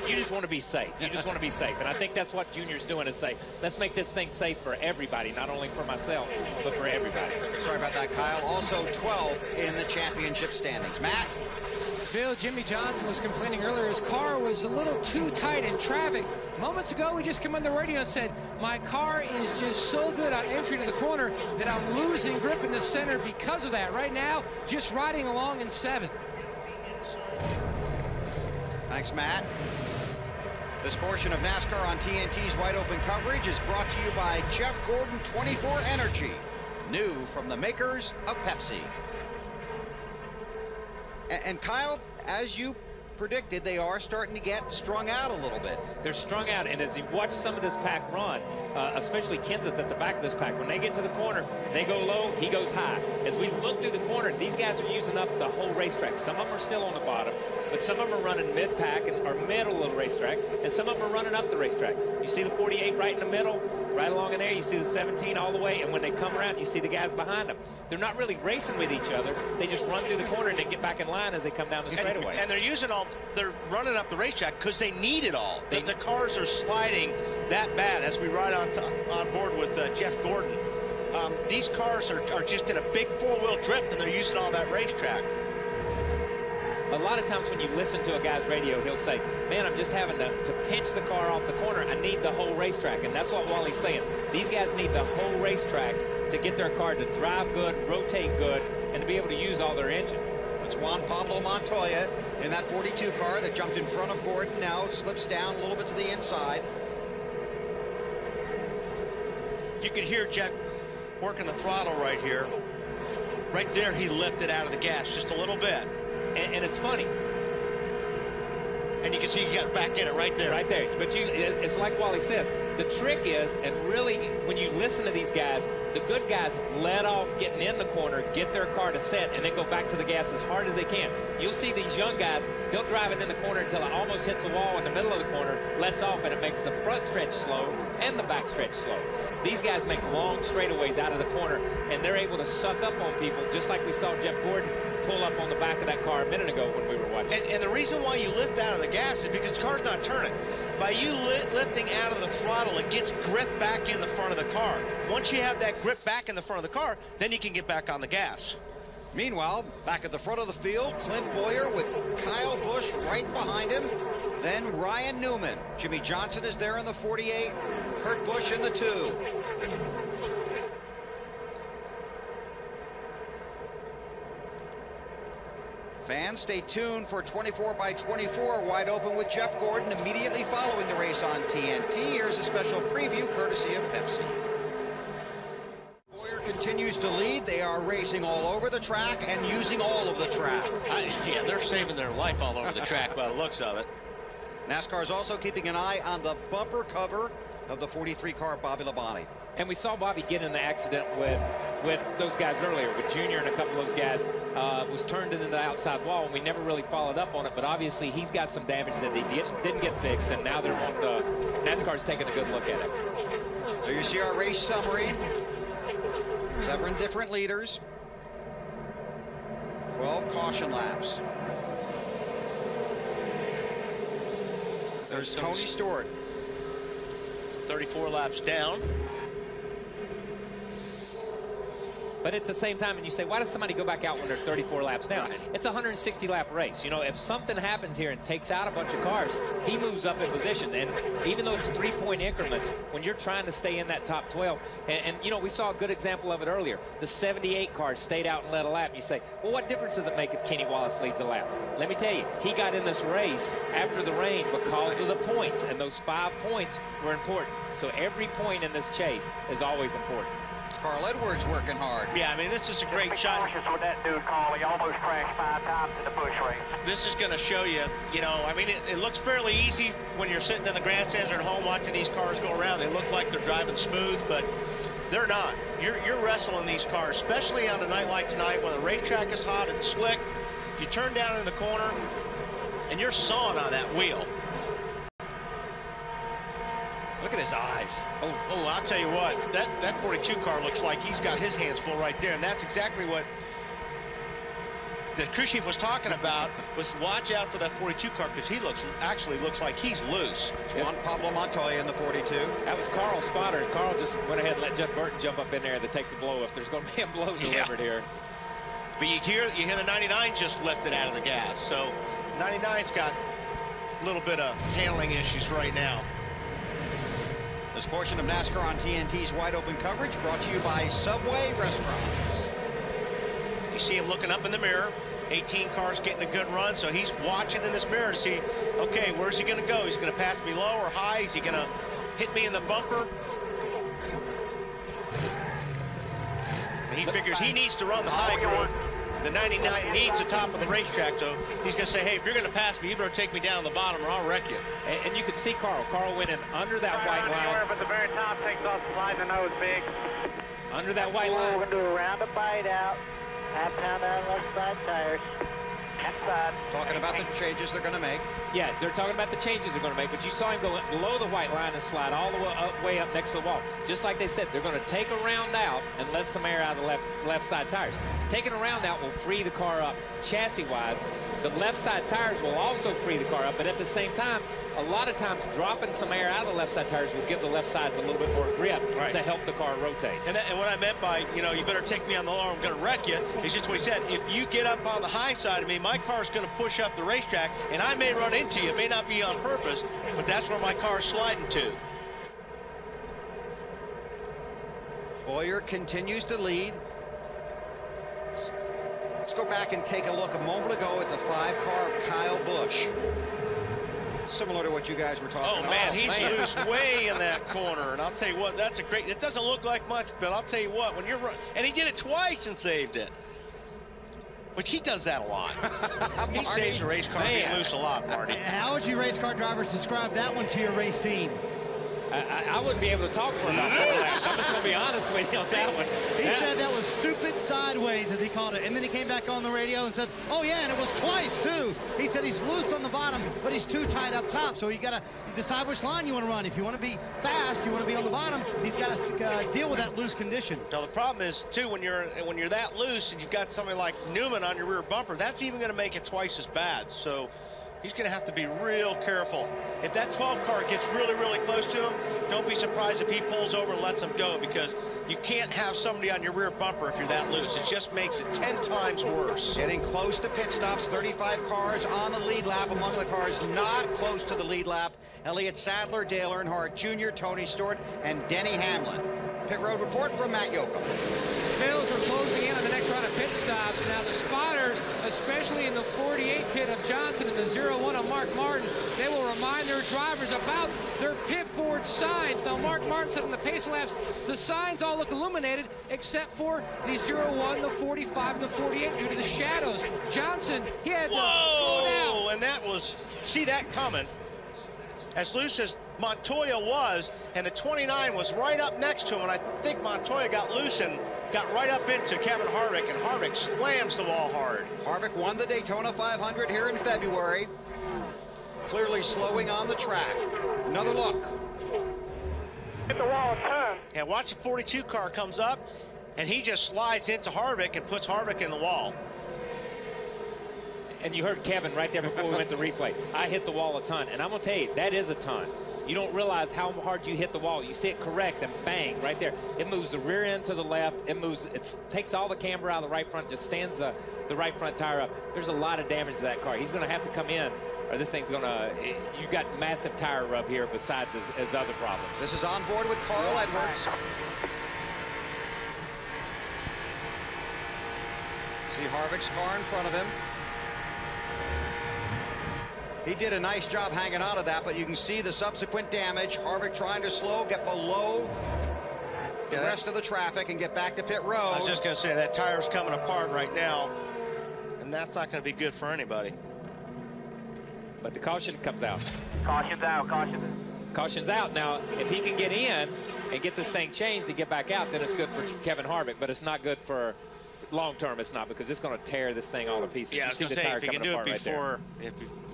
you just want to be safe. You just want to be safe. And I think that's what Junior's doing, is say, let's make this thing safe for everybody, not only for myself, but for everybody. Sorry about that, Kyle. Also 12th in the championship standings. Matt? Phil, Jimmie Johnson was complaining earlier his car was a little too tight in traffic. Moments ago, we just came on the radio and said, my car is just so good on entry to the corner that I'm losing grip in the center because of that. Right now, just riding along in 7th. Thanks, Matt. This portion of NASCAR on TNT's Wide Open coverage is brought to you by Jeff Gordon 24 Energy, new from the makers of Pepsi. And Kyle, as you predicted, they are starting to get strung out a little bit. They're strung out, and as you watch some of this pack run, especially Kenseth at the back of this pack, when they get to the corner, they go low, he goes high. As we look through the corner, these guys are using up the whole racetrack. Some of them are still on the bottom, but some of them are running mid-pack or middle of the racetrack, and some of them are running up the racetrack. You see the 48 right in the middle, right along in there. You see the 17 all the way, and when they come around, you see the guys behind them. They're not really racing with each other. They just run through the corner and then get back in line as they come down the straightaway. And they're running up the racetrack because they need it all. The cars are sliding that bad. As we ride on board with Jeff Gordon, these cars are just in a big four-wheel drift, and they're using all that racetrack. A lot of times when you listen to a guy's radio, he'll say, man, I'm just having to pinch the car off the corner. I need the whole racetrack. And that's what Wally's saying. These guys need the whole racetrack to get their car to drive good, rotate good, and to be able to use all their engine. It's Juan Pablo Montoya in that 42 car that jumped in front of Gordon, now slips down a little bit to the inside. You can hear Jack working the throttle right here. Right there, he lifted out of the gas just a little bit. And it's funny. And you can see he got back in it right there. Right there. But it's like Wally says, the trick is, and really when you listen to these guys, the good guys let off getting in the corner, get their car to set, and then go back to the gas as hard as they can. You'll see these young guys, they'll drive it in the corner until it almost hits the wall in the middle of the corner, lets off, and it makes the front stretch slow and the back stretch slow. These guys make long straightaways out of the corner, and they're able to suck up on people, just like we saw Jeff Gordon pull up on the back of that car a minute ago when we were watching. And the reason why you lift out of the gas is because the car's not turning. By you lifting out of the throttle, it gets grip back in the front of the car. Once you have that grip back in the front of the car, then you can get back on the gas. Meanwhile, back at the front of the field, Clint Bowyer with Kyle Busch right behind him. Then Ryan Newman. Jimmie Johnson is there in the 48. Kurt Busch in the 2. Fans, stay tuned for 24 by 24 Wide Open with Jeff Gordon immediately following the race on TNT. Here's a special preview courtesy of Pepsi. Bowyer continues to lead. They are racing all over the track and using all of the track. Yeah, they're saving their life all over the track by the looks of it. NASCAR is also keeping an eye on the bumper cover of the 43 car Bobby Labonte. And we saw Bobby get in the accident with those guys earlier, with Junior and a couple of those guys. Was turned into the outside wall, and we never really followed up on it. But obviously, he's got some damage that they didn't get fixed, and now they're NASCAR's taking a good look at it. So you see our race summary. 7 different leaders. 12 caution laps. There's Tony Stewart. 34 laps down. But at the same time, and you say, why does somebody go back out when they're 34 laps down? Right. It's a 160-lap race. You know, if something happens here and takes out a bunch of cars, he moves up in position. And even though it's 3-point increments, when you're trying to stay in that top 12, and you know, we saw a good example of it earlier. The 78 cars stayed out and led a lap. You say, well, what difference does it make if Kenny Wallace leads a lap? Let me tell you, he got in this race after the rain because of the points, and those 5 points were important. So every point in this chase is always important. Carl Edwards working hard. Yeah, I mean, this is a great shot. With that dude, Carl, he almost crashed 5 times in the Busch race. This is going to show you, you know, I mean, it looks fairly easy when you're sitting in the grandstands or at home watching these cars go around. They look like they're driving smooth, but they're not. You're wrestling these cars, especially on a night like tonight when the racetrack is hot and slick. you turn down in the corner, and you're sawing on that wheel. Look at his eyes. Oh, I'll tell you what, that 42 car looks like he's got his hands full right there, and that's exactly what the crew chief was talking about, was watch out for that 42 car, because he actually looks like he's loose. It's Juan Pablo Montoya in the 42. That was Carl's spotter, and Carl just went ahead and let Jeff Burton jump up in there to take the blow if there's going to be a blow delivered here. But you hear the 99 just lifted out of the gas, so 99's got a little bit of handling issues right now. This portion of NASCAR on TNT's Wide Open coverage brought to you by Subway Restaurants. You see him looking up in the mirror. 18 cars getting a good run, so he's watching in his mirror to see, okay, where's he going to go? He's going to pass me low or high? Is he going to hit me in the bumper? And he figures he needs to run the high ground. The 99 needs the top of the racetrack, so he's going to say, hey, if you're going to pass me, you better take me down the bottom or I'll wreck you. And you could see Carl. Carl went in under that white line. But the very top takes off, sliding the nose big. Under that white line. We're going to do a round of bite out. Half pound out left side tires. Inside. Talking about the changes they're going to make. Yeah, they're talking about the changes they're going to make, but you saw him go below the white line and slide all the way up next to the wall. Just like they said, they're going to take a round out and let some air out of the left side tires. Taking a round out will free the car up chassis-wise. The left side tires will also free the car up, but at the same time, a lot of times dropping some air out of the left side tires will give the left sides a little bit more grip to help the car rotate. And what I meant by, you better take me on the low, I'm going to wreck you, is just what he said. If you get up on the high side of me, my car's going to push up the racetrack, and I may run into you. It may not be on purpose, but that's where my car's sliding to. Bowyer continues to lead. Let's go back and take a look a moment ago at the 5-car of Kyle Busch. Similar to what you guys were talking about. Oh, man, he's loose way in that corner. And I'll tell you what, that's a great, it doesn't look like much, but I'll tell you what, when you're, and he did it twice and saved it. Which he does that a lot. He saves the race car being loose a lot, Marty. How would you race car drivers describe that one to your race team? I wouldn't be able to talk for about 4 laps. I'm just going to be honest with you on that one. He said that was stupid sideways, as he called it. And then he came back on the radio and said, oh, yeah, and it was twice, too. He said he's loose on the bottom, but he's too tight up top. So you got to decide which line you want to run. If you want to be fast, you want to be on the bottom, he's got to deal with that loose condition. Now, the problem is, too, when you're that loose and you've got somebody like Newman on your rear bumper, that's even going to make it twice as bad. So he's going to have to be real careful. If that 12 car gets really, really close to him, don't be surprised if he pulls over and lets him go, because you can't have somebody on your rear bumper if you're that loose. It just makes it 10 times worse. Getting close to pit stops, 35 cars on the lead lap. Among the cars not close to the lead lap, Elliott Sadler, Dale Earnhardt Jr., Tony Stewart, and Denny Hamlin. Pit road report from Matt Yoakum. Bills are closing in on the next round of pit stops. Now the spotters, especially in the 48 pit of Johnson and the 01 of Mark Martin, they will remind their drivers about their pit board signs. Now Mark Martin said in the pace laps, the signs all look illuminated except for the 01, the 45, and the 48 due to the shadows. Johnson, he had to slow down. And that was, see that coming. As loose as Montoya was, and the 29 was right up next to him, and I think Montoya got loose and got right up into Kevin Harvick, and Harvick slams the wall hard. Harvick won the Daytona 500 here in February. Clearly slowing on the track. Another look. Hit the wall a ton. And watch the 42 car comes up, and he just slides into Harvick and puts Harvick in the wall. And you heard Kevin right there before we went to replay. I hit the wall a ton, and I'm going to tell you, that is a ton. You don't realize how hard you hit the wall. You see it correct, and bang, right there. It moves the rear end to the left. It moves, it takes all the camber out of the right front, just stands the right front tire up. There's a lot of damage to that car. He's going to have to come in, or this thing's going to, you've got massive tire rub here besides his other problems. This is on board with Carl Edwards. See Harvick's car in front of him. He did a nice job hanging on to that, but you can see the subsequent damage. Harvick trying to slow, get below the rest of the traffic and get back to pit road. I was just going to say, that tire's coming apart right now, and that's not going to be good for anybody. But the caution comes out. Caution's out, Caution's out. Now, if he can get in and get this thing changed to get back out, then it's good for Kevin Harvick, but it's not good for long term, it's not, because it's going to tear this thing all to pieces. Yeah, you I was see going the to say, tire if you can coming do it apart right there.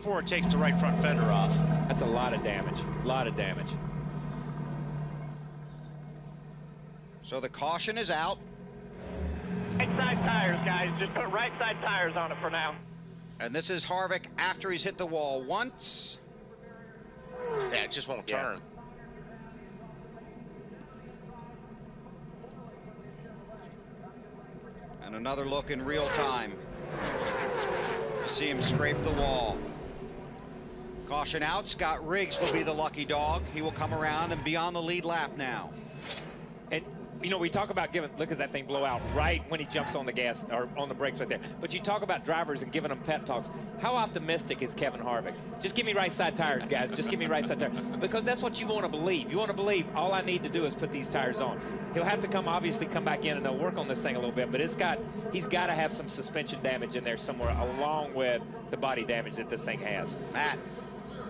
before it takes the right front fender off. That's a lot of damage. A lot of damage. So the caution is out. Right side tires, guys. Just put right side tires on it for now. And this is Harvick after he's hit the wall once. Yeah, it just won't turn. And another look in real time. You see him scrape the wall. Caution out. Scott Riggs will be the lucky dog. He will come around and be on the lead lap now. And, you know, we talk about look at that thing blow out right when he jumps on the gas or on the brakes right there. But you talk about drivers and giving them pep talks. How optimistic is Kevin Harvick? Just give me right side tires, guys. Just give me right side tires. Because that's what you want to believe. You want to believe all I need to do is put these tires on. He'll have to obviously come back in and they'll work on this thing a little bit, but he's got to have some suspension damage in there somewhere along with the body damage that this thing has. Matt.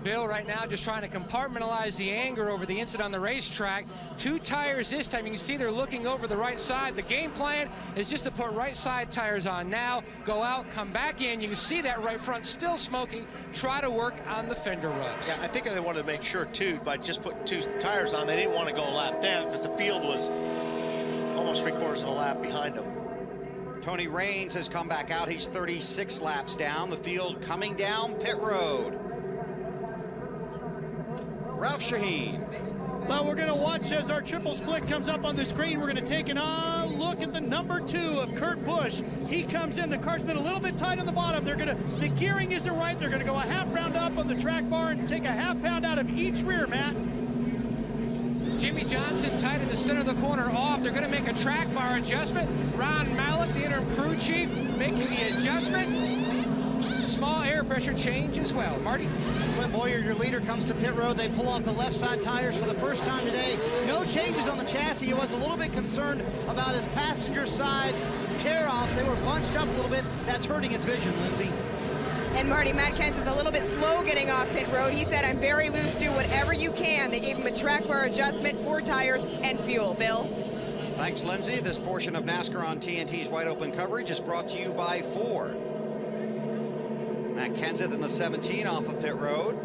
Bill right now just trying to compartmentalize the anger over the incident on the racetrack. 2 tires this time. You can see they're looking over the right side. The game plan is just to put right side tires on now, go out, come back in. You can see that right front still smoking. Try to work on the fender rubs. Yeah, I think they wanted to make sure, too, by just putting 2 tires on, they didn't want to go a lap down because the field was almost 3/4 of a lap behind them. Tony Raines has come back out. He's 36 laps down. The field coming down pit road. Ralph Shaheen. Well, we're going to watch as our triple split comes up on the screen. We're going to take a look at the number 2 of Kurt Busch. He comes in. The car's been a little bit tight on the bottom. The gearing isn't right. They're going to go a half round up on the track bar and take a half pound out of each rear, Matt. Jimmy Johnson tight in the center of the corner off. They're going to make a track bar adjustment. Ron Mallett, the interim crew chief, making the adjustment. Small air pressure change as well. Marty? Clint Boyer, your leader, comes to pit road. They pull off the left side tires for the first time today. No changes on the chassis. He was a little bit concerned about his passenger side tear-offs. They were bunched up a little bit. That's hurting his vision, Lindsay. And Marty, Matt Kenseth's a little bit slow getting off pit road. He said, I'm very loose, do whatever you can. They gave him a track bar adjustment, 4 tires, and fuel. Bill? Thanks, Lindsay. This portion of NASCAR on TNT's Wide Open coverage is brought to you by Ford. Matt Kenseth in the 17 off of pit road.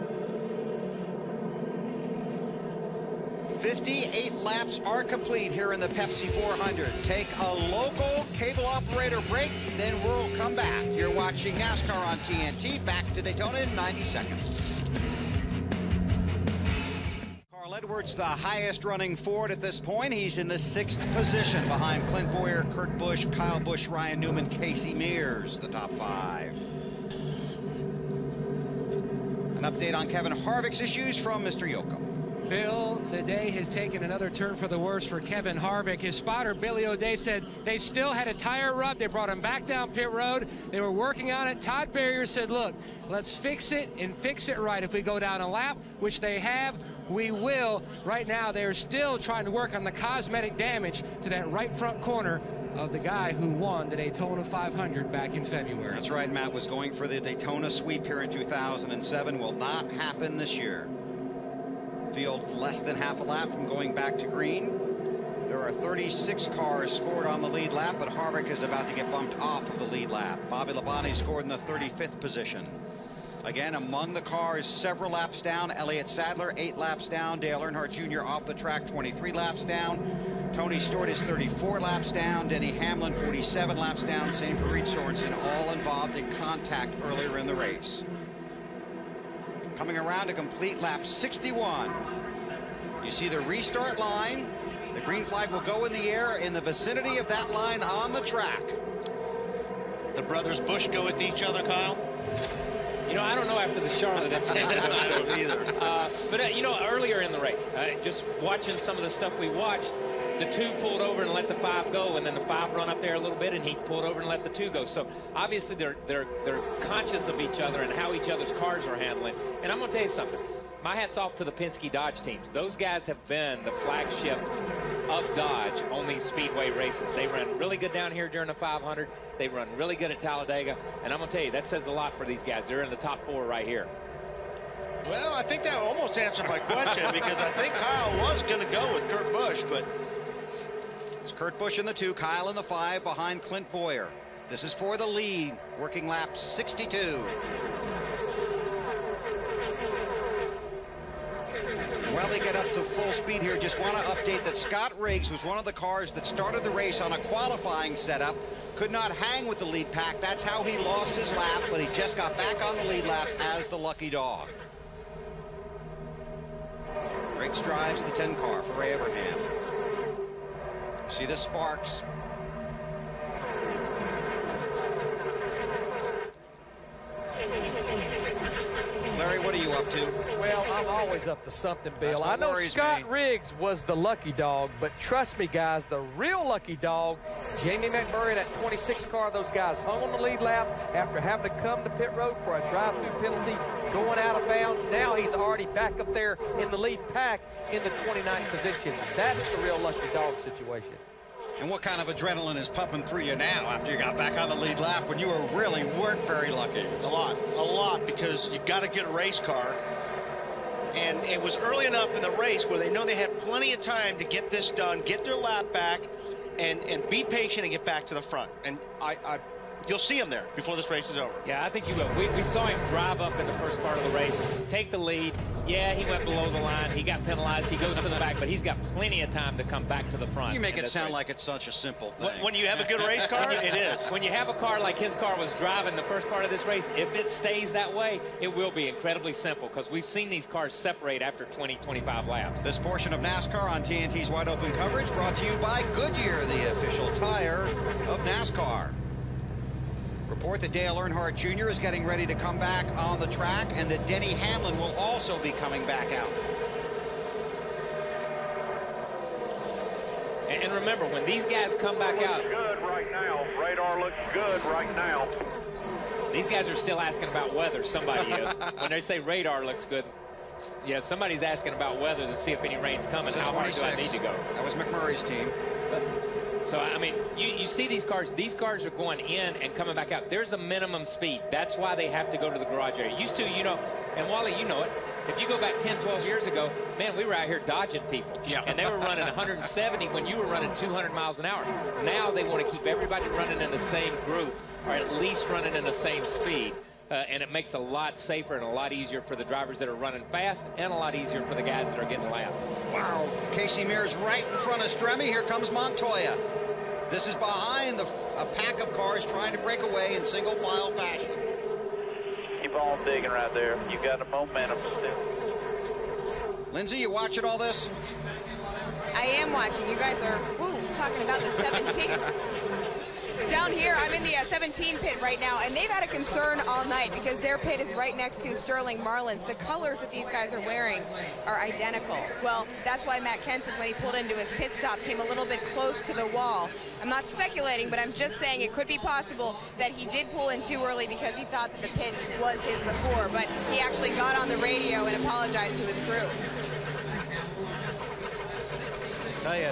58 laps are complete here in the Pepsi 400. Take a local cable operator break, then we'll come back. You're watching NASCAR on TNT. Back to Daytona in 90 seconds. Carl Edwards, the highest running Ford at this point. He's in the 6th position behind Clint Boyer, Kurt Busch, Kyle Busch, Ryan Newman, Casey Mears, the top 5. An update on Kevin Harvick's issues from Mr. Yoakum. Bill, the day has taken another turn for the worse for Kevin Harvick. His spotter, Billy O'Day, said they still had a tire rub. They brought him back down pit road. They were working on it. Todd Berrier said, look, let's fix it and fix it right. If we go down a lap, which they have, we will. Right now, they're still trying to work on the cosmetic damage to that right front corner of the guy who won the Daytona 500 back in February. That's right. Matt was going for the Daytona sweep here in 2007. Will not happen this year. Field less than half a lap from going back to green. There are 36 cars scored on the lead lap, but Harvick is about to get bumped off of the lead lap. Bobby Labonte scored in the 35th position. Again, among the cars, several laps down. Elliott Sadler, 8 laps down. Dale Earnhardt Jr. off the track, 23 laps down. Tony Stewart is 34 laps down. Denny Hamlin, 47 laps down. Same for Reed Sorensen, all involved in contact earlier in the race. Coming around to complete lap 61. You see the restart line. The green flag will go in the air in the vicinity of that line on the track. The brothers Busch go with each other, Kyle? You know, I don't know after the Charlotte incident. I don't either. But, you know, earlier in the race, just watching some of the stuff we watched, the 2 pulled over and let the 5 go, and then the 5 run up there a little bit, and he pulled over and let the 2 go. So obviously they're conscious of each other and how each other's cars are handling. And I'm going to tell you something. My hat's off to the Penske Dodge teams. Those guys have been the flagship of Dodge on these speedway races. They run really good down here during the 500. They run really good at Talladega. And I'm going to tell you, that says a lot for these guys. They're in the top 4 right here. Well, I think that almost answered my question because I think Kyle was going to go with Kurt Busch, but It's Kurt Busch in the 2, Kyle in the 5 behind Clint Boyer. This is for the lead, working lap 62. While they get up to full speed here, just want to update that Scott Riggs was one of the cars that started the race on a qualifying setup, could not hang with the lead pack. That's how he lost his lap, but he just got back on the lead lap as the lucky dog. Riggs drives the 10 car for Ray Abraham. See the sparks. Larry, what are you up to? Well, I'm always up to something, Bill. I know worries Scott me. Riggs was the lucky dog, but trust me, guys, the real lucky dog, Jamie McMurray, that 26 car, those guys hung on the lead lap after having to come to pit road for a drive-through penalty, going out of bounds. Now he's already back up there in the lead pack in the 29th position. That's the real lucky dog situation. And what kind of adrenaline is pumping through you now after you got back on the lead lap when you weren't very lucky? A lot, because you've got a good race car. And it was early enough in the race where they know they have plenty of time to get this done, get their lap back, and be patient and get back to the front. And you'll see him there before this race is over. Yeah, I think you will. We saw him drive up in the first part of the race, take the lead. Yeah, he went below the line. He got penalized. He goes to the back, but he's got plenty of time to come back to the front. You make it sound like it's such a simple thing. When you have a good race car, it is. When you have a car like his car was driving the first part of this race, if it stays that way, it will be incredibly simple because we've seen these cars separate after 20, 25 laps. This portion of NASCAR on TNT's Wide Open coverage brought to you by Goodyear, the official tire of NASCAR. Report that Dale Earnhardt Jr. is getting ready to come back on the track, and that Denny Hamlin will also be coming back out. And remember, when these guys come back out, Good right now. Radar looks good right now. these guys are still asking about weather. Somebody is. When they say radar looks good, yeah, somebody's asking about weather to see if any rain's coming. How hard do I need to go? That was McMurray's team. So, I mean, you see these cars are going in and coming back out. There's a minimum speed. That's why they have to go to the garage area. Used to, you know, and Wally, you know it, if you go back 10, 12 years ago, man, we were out here dodging people. Yeah. And they were running 170 when you were running 200 miles an hour. Now they want to keep everybody running in the same group, or at least running in the same speed. And it makes it a lot safer and a lot easier for the drivers that are running fast and a lot easier for the guys that are getting lapped. Wow, Casey Mears right in front of Stremme. Here comes Montoya. This is behind a pack of cars trying to break away in single file fashion. Keep on digging right there. You got a momentum still. Lindsay, you watching all this? I am watching. You guys are talking about the 17. Down here, I'm in the 17 pit right now, and they've had a concern all night because their pit is right next to Sterling Marlin's. The colors that these guys are wearing are identical. Well, that's why Matt Kenseth, when he pulled into his pit stop, came a little bit close to the wall. I'm not speculating, but I'm just saying it could be possible that he did pull in too early because he thought that the pit was his before, but he actually got on the radio and apologized to his crew. Tell you,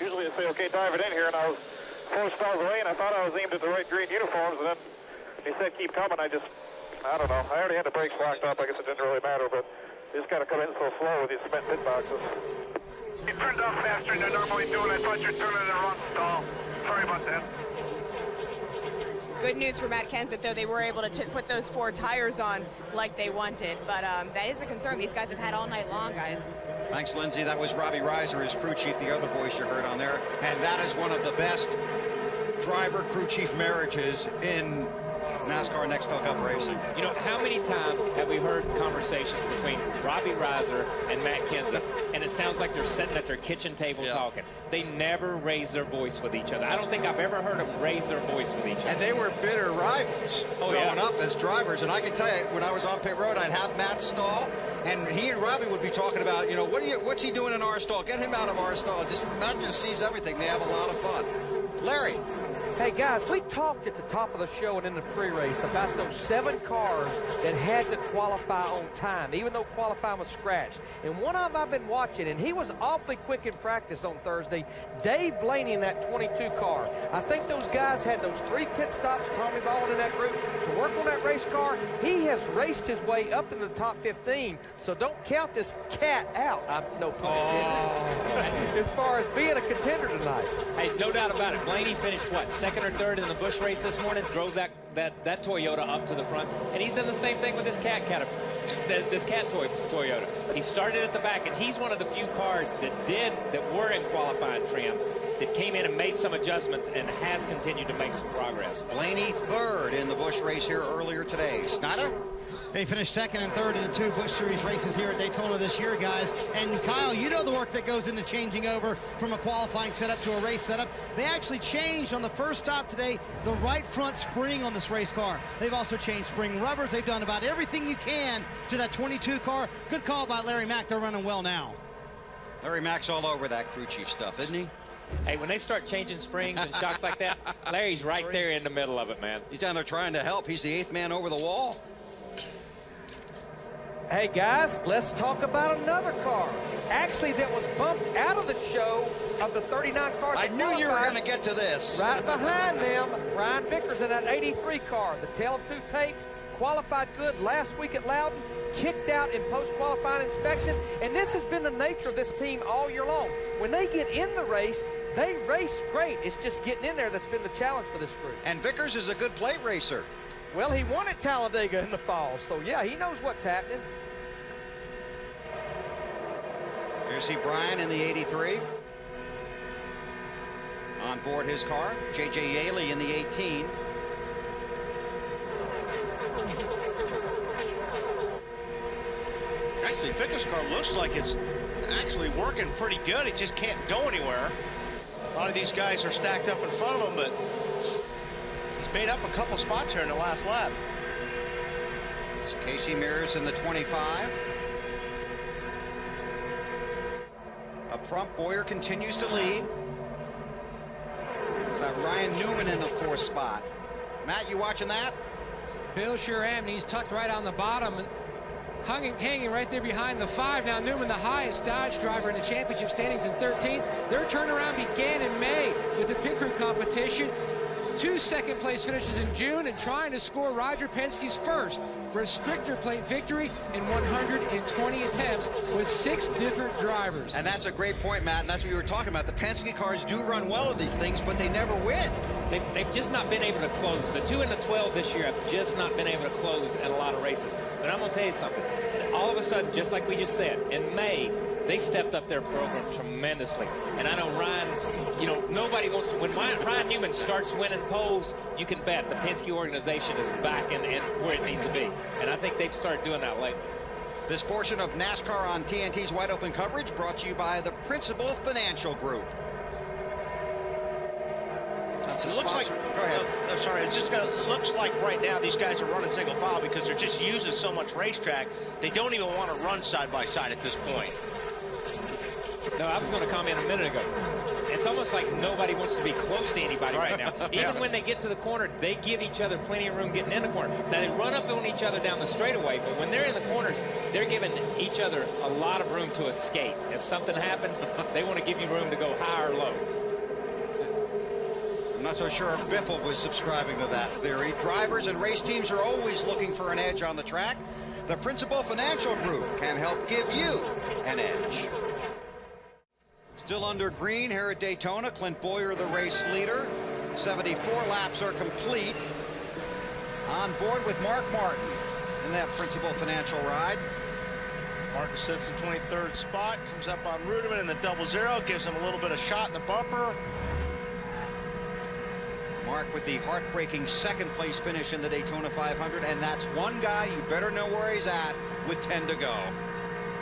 usually they say, okay, dive it in here, and I was 4 stalls away, and I thought I was aimed at the right green uniforms, and then he said, keep coming. I don't know. I already had the brakes locked up. I guess it didn't really matter, but you just got to come in so slow with these cement pit boxes. You turned off faster than you're normally doing. I thought you were turning in the wrong stall. Sorry about that. Good news for Matt Kenseth, though. They were able to put those 4 tires on like they wanted, but that is a concern these guys have had all night long, guys. Thanks, Lindsay. That was Robbie Reiser, his crew chief, the other voice you heard on there. And that is one of the best driver-crew chief marriages in NASCAR Next Hookup Racing. You know, how many times have we heard conversations between Robbie Reiser and Matt Kenseth, and it sounds like they're sitting at their kitchen table talking. They never raise their voice with each other. I don't think I've ever heard them raise their voice with each other. And they were bitter rivals growing up as drivers. And I can tell you, when I was on pit road, I'd have Matt stall, and he and Robbie would be talking about, you know, what's he doing in our stall? Get him out of our stall. Matt just sees everything. They have a lot of fun. Larry. Hey, guys, we talked at the top of the show and in the pre-race about those 7 cars that had to qualify on time, even though qualifying was scratched. And one of them I've been watching, and he was awfully quick in practice on Thursday, Dave Blaney in that 22 car. I think those guys had those 3 pit stops, Tommy Baldwin in that group, to work on that race car. He has raced his way up in the top 15, so don't count this cat out. No pun intended. as far as being a contender tonight. Hey, no doubt about it. Blaney finished, what, second or third in the Busch race this morning, drove that Toyota up to the front, and he's done the same thing with this Cat Toyota. He started at the back, and he's one of the few cars that were in qualifying trim that came in and made some adjustments and has continued to make some progress. Blaney third in the Busch race here earlier today. Snyder? They finished second and third in the 2 Busch Series races here at Daytona this year, guys. And Kyle, you know the work that goes into changing over from a qualifying setup to a race setup. They actually changed on the first stop today the right front spring on this race car. They've also changed spring rubbers. They've done about everything you can to that 22 car. Good call by Larry Mack. They're running well now. Larry Mack's all over that crew chief stuff, isn't he? Hey, when they start changing springs and shocks like that, Larry's right there in the middle of it, man. He's down there trying to help. He's the 8th man over the wall. Hey, guys, let's talk about another car. Actually, that was bumped out of the show of the 39 cars. I knew you were going to get to this. Right behind them, Ryan Vickers in that 83 car. The tale of 2 tapes, qualified good last week at Loudon, kicked out in post-qualifying inspection, and this has been the nature of this team all year long. When they get in the race, they race great. It's just getting in there that's been the challenge for this group. And Vickers is a good plate racer. Well, he won at Talladega in the fall, so yeah, he knows what's happening. Here's see Brian in the 83. On board his car. J.J. Yaley in the 18. Actually, Vickers' car looks like it's actually working pretty good. It just can't go anywhere. A lot of these guys are stacked up in front of him, but he's made up a couple spots here in the last lap. It's Casey Mears in the 25. Up front, Bowyer continues to lead. It's got Ryan Newman in the 4th spot. Matt, you watching that? Bill sure am, and he's tucked right on the bottom, hanging right there behind the 5. Now Newman, the highest Dodge driver in the championship standings in 13th. Their turnaround began in May with the pit crew competition. 2 second-place finishes in June and trying to score Roger Penske's first restrictor plate victory in 120 attempts with 6 different drivers. And that's a great point, Matt, and that's what you were talking about. The Penske cars do run well in these things, but they never win. They've just not been able to close. The 2 and the 12 this year have just not been able to close in a lot of races. But I'm going to tell you something. All of a sudden, just like we just said, in May, they stepped up their program tremendously. And I know Ryan, you know, nobody wants to, when Ryan Newman starts winning poles, you can bet the Penske organization is back in where it needs to be. And I think they've started doing that lately. This portion of NASCAR on TNT's Wide Open coverage brought to you by the Principal Financial Group. It looks like, go ahead. I'm sorry, it just looks like right now these guys are running single file because they're just using so much racetrack. They don't even want to run side by side at this point. No, I was going to comment a minute ago. It's almost like nobody wants to be close to anybody right now. Even when they get to the corner, they give each other plenty of room getting in the corner. Now, they run up on each other down the straightaway, but when they're in the corners, they're giving each other a lot of room to escape. If something happens, they want to give you room to go high or low. I'm not so sure if Biffle was subscribing to that theory. Drivers and race teams are always looking for an edge on the track. The Principal Financial Group can help give you an edge. Still under green here at Daytona. Clint Bowyer, the race leader. 74 laps are complete. On board with Mark Martin in that Principal Financial ride. Martin sits in 23rd spot, comes up on Ruderman in the 00, gives him a little bit of shot in the bumper. Mark with the heartbreaking 2nd place finish in the Daytona 500, and that's one guy you better know where he's at with 10 to go.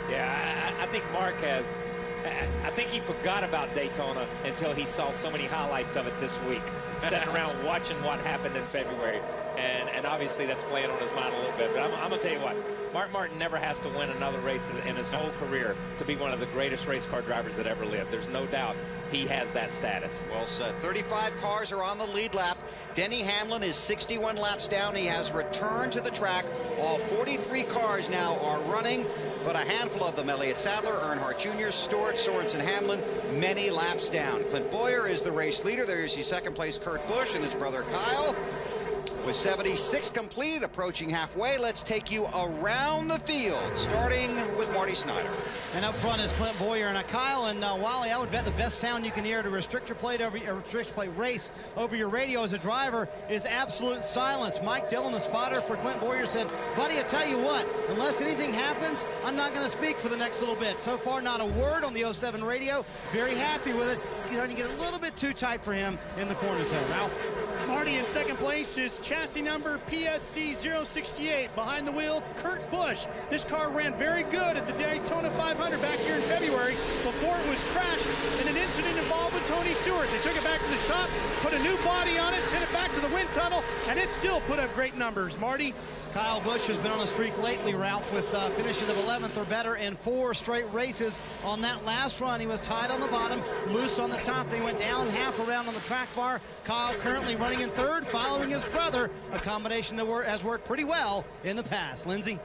Yeah, I think Mark has. I think he forgot about Daytona until he saw so many highlights of it this week, sitting around watching what happened in February. And obviously that's playing on his mind a little bit. But I'm going to tell you what, Mark Martin never has to win another race in his whole career to be one of the greatest race car drivers that ever lived. There's no doubt he has that status. Well said. 35 cars are on the lead lap. Denny Hamlin is 61 laps down. He has returned to the track. All 43 cars now are running, but a handful of them, Elliott Sadler, Earnhardt Jr., Stewart, Sorensen, Hamlin, many laps down. Clint Bowyer is the race leader. There you see 2nd place Kurt Busch and his brother Kyle. With 76 complete, approaching halfway, let's take you around the field, starting with Marty Snyder. And up front is Clint Boyer. And Kyle and Wally, I would bet the best sound you can hear to restrictor plate race over your radio as a driver is absolute silence. Mike Dillon, the spotter for Clint Boyer, said, buddy, I tell you what, unless anything happens, I'm not going to speak for the next little bit. So far, not a word on the 07 radio. Very happy with it. He's starting to get a little bit too tight for him in the corner zone. Ralph? Marty in second place is chassis number PSC 068. Behind the wheel, Kurt Busch. This car ran very good at the Daytona 500 back here in February before it was crashed in an incident involved with Tony Stewart. They took it back to the shop, put a new body on it, sent it back to the wind tunnel, and it still put up great numbers. Marty? Kyle Busch has been on a streak lately, Ralph, with finishes of 11th or better in 4 straight races. On that last run, he was tied on the bottom, loose on the top. They went down half around on the track bar. Kyle currently running in third, following his brother, a combination that has worked pretty well in the past. Lindsay?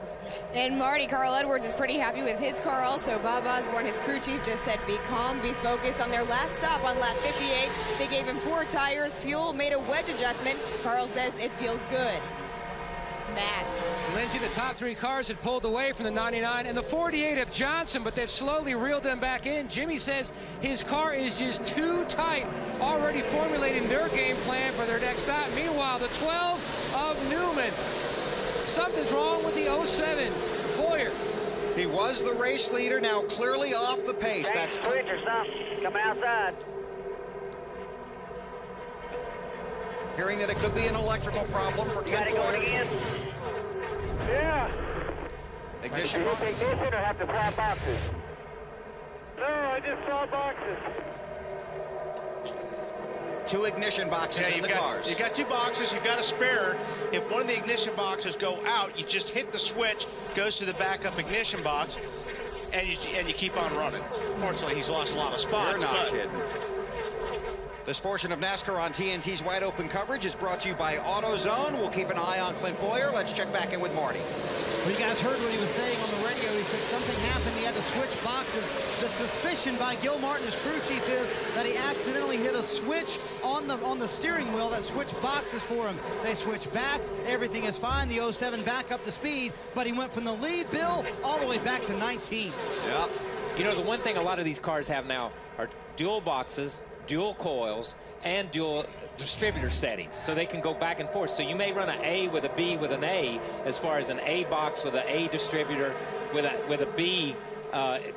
And Marty, Carl Edwards is pretty happy with his car also. Bob Osborne, his crew chief, just said be calm, be focused. On their last stop on lap 58, they gave him 4 tires, fuel, made a wedge adjustment. Carl says it feels good. Matt. Lindsay, the top 3 cars had pulled away from the 99 and the 48 of Johnson, but they've slowly reeled them back in. Jimmy says his car is just too tight, already formulating their game plan for their next stop. Meanwhile, the 12 of Newman. Something's wrong with the 07. Boyer. He was the race leader, now clearly off the pace. That's switch or something. Come outside. Hearing that it could be an electrical problem for Clint Boyer. Got it going again? Yeah. Ignition. Did you hit the ignition or have to swap boxes? No, I just saw boxes. 2 ignition boxes in the cars. You got 2 boxes. You've got a spare. If one of the ignition boxes go out, you just hit the switch, goes to the backup ignition box, and you keep on running. Fortunately, he's lost a lot of spots. You're not kidding. This portion of NASCAR on TNT's Wide Open coverage is brought to you by AutoZone. We'll keep an eye on Clint Boyer. Let's check back in with Marty. Well, you guys heard what he was saying on the radio. He said something happened. He had to switch boxes. The suspicion by Gil Martin, his crew chief, is that he accidentally hit a switch on the steering wheel that switched boxes for him. They switched back. Everything is fine. The 07 back up to speed, but he went from the lead, Bill, all the way back to 19. Yep. You know, the one thing a lot of these cars have now are dual boxes, dual coils, and dual distributor settings, so they can go back and forth. So you may run an A with a B with an A, as far as an A box with an A distributor with a B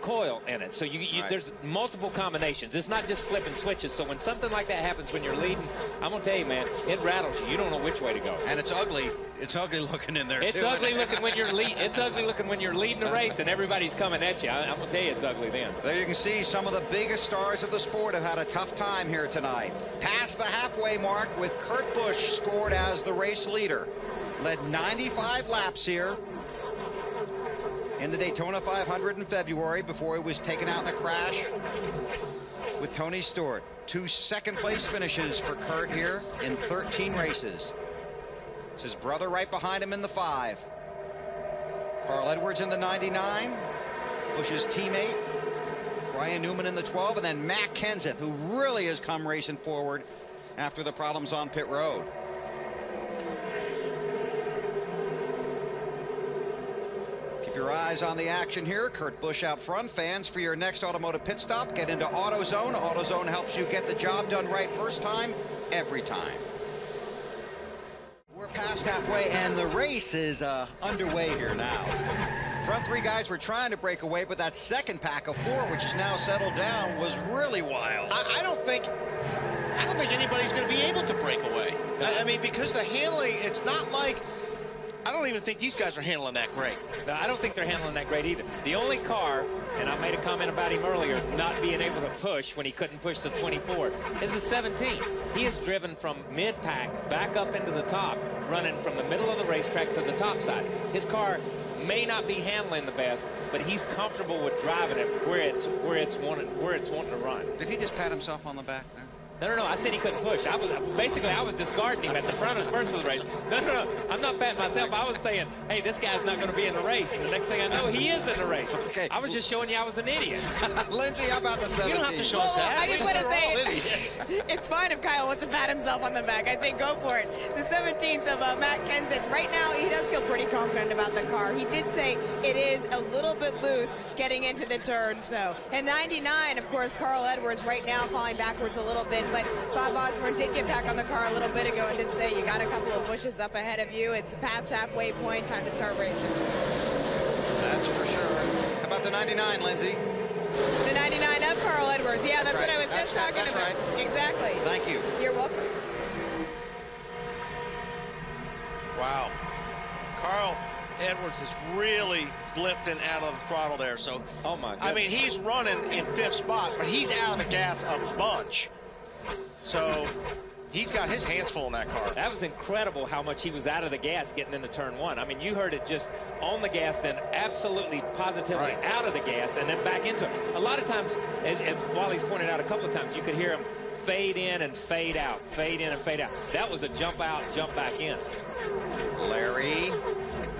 coil in it. So Right. there's multiple combinations. It's not just flipping switches. So when something like that happens when you're leading, I'm gonna tell you, man, it rattles you. You don't know which way to go. And it's ugly. It's ugly looking in there. It's too. ugly looking when you're It's ugly looking when you're leading the race and everybody's coming at you. I'm gonna tell you, it's ugly then. There you can see some of the biggest stars of the sport have had a tough time here tonight. Past the halfway mark with Kurt Busch scored as the race leader. Led 95 laps here in the Daytona 500 in February before he was taken out in a crash with Tony Stewart. 2 second-place finishes for Kurt here in 13 races. It's his brother right behind him in the 5. Carl Edwards in the 99. Busch's teammate, Brian Newman in the 12. And then Matt Kenseth, who really has come racing forward after the problems on pit road. Your eyes on the action here. Kurt Busch out front. Fans, for your next automotive pit stop, get into AutoZone. AutoZone helps you get the job done right first time, every time. We're past halfway, and the race is underway here now. Front 3 guys were trying to break away, but that second pack of 4, which is now settled down, was really wild. I don't think anybody's going to be able to break away. I mean, because the handling, it's not like, I don't even think these guys are handling that great. No, I don't think they're handling that great either. The only car, and I made a comment about him earlier, not being able to push when he couldn't push the 24, is the 17. He has driven from mid-pack back up into the top, running from the middle of the racetrack to the top side. His car may not be handling the best, but he's comfortable with driving it where it's wanting to run. Did he just pat himself on the back there? No. I said he couldn't push. I was discarding him at the front of the first of the race. No. I'm not patting myself. I was saying, hey, this guy's not going to be in the race. And the next thing I know, he is in the race. Okay. I was just showing you I was an idiot. Lindsay, how about the 17? You don't have to show us that. I just want to say, It's fine if Kyle wants to pat himself on the back. I say go for it. The 17th of Matt Kenseth. Right now, he does feel pretty confident about the car. He did say it is a little bit loose getting into the turns, though. And 99, of course, Carl Edwards right now falling backwards a little bit, but Bob Osborne did get back on the car a little bit ago and did say you got a couple of bushes up ahead of you. It's past halfway point, time to start racing. That's for sure. How about the 99, Lindsay? The 99 of Carl Edwards. Yeah, that's what I was just talking about. Right. Exactly. Thank you. You're welcome. Wow. Carl Edwards is really lifting out of the throttle there. So, oh my goodness. I mean, he's running in 5th spot, but he's out of the gas a bunch. So he's got his hands full in that car. That was incredible how much he was out of the gas getting into turn 1. I mean, you heard it just on the gas, then absolutely positively out of the gas, and then back into it. A lot of times, as Wally's pointed out a couple of times, you could hear him fade in and fade out, fade in and fade out. That was a jump out, jump back in. Larry.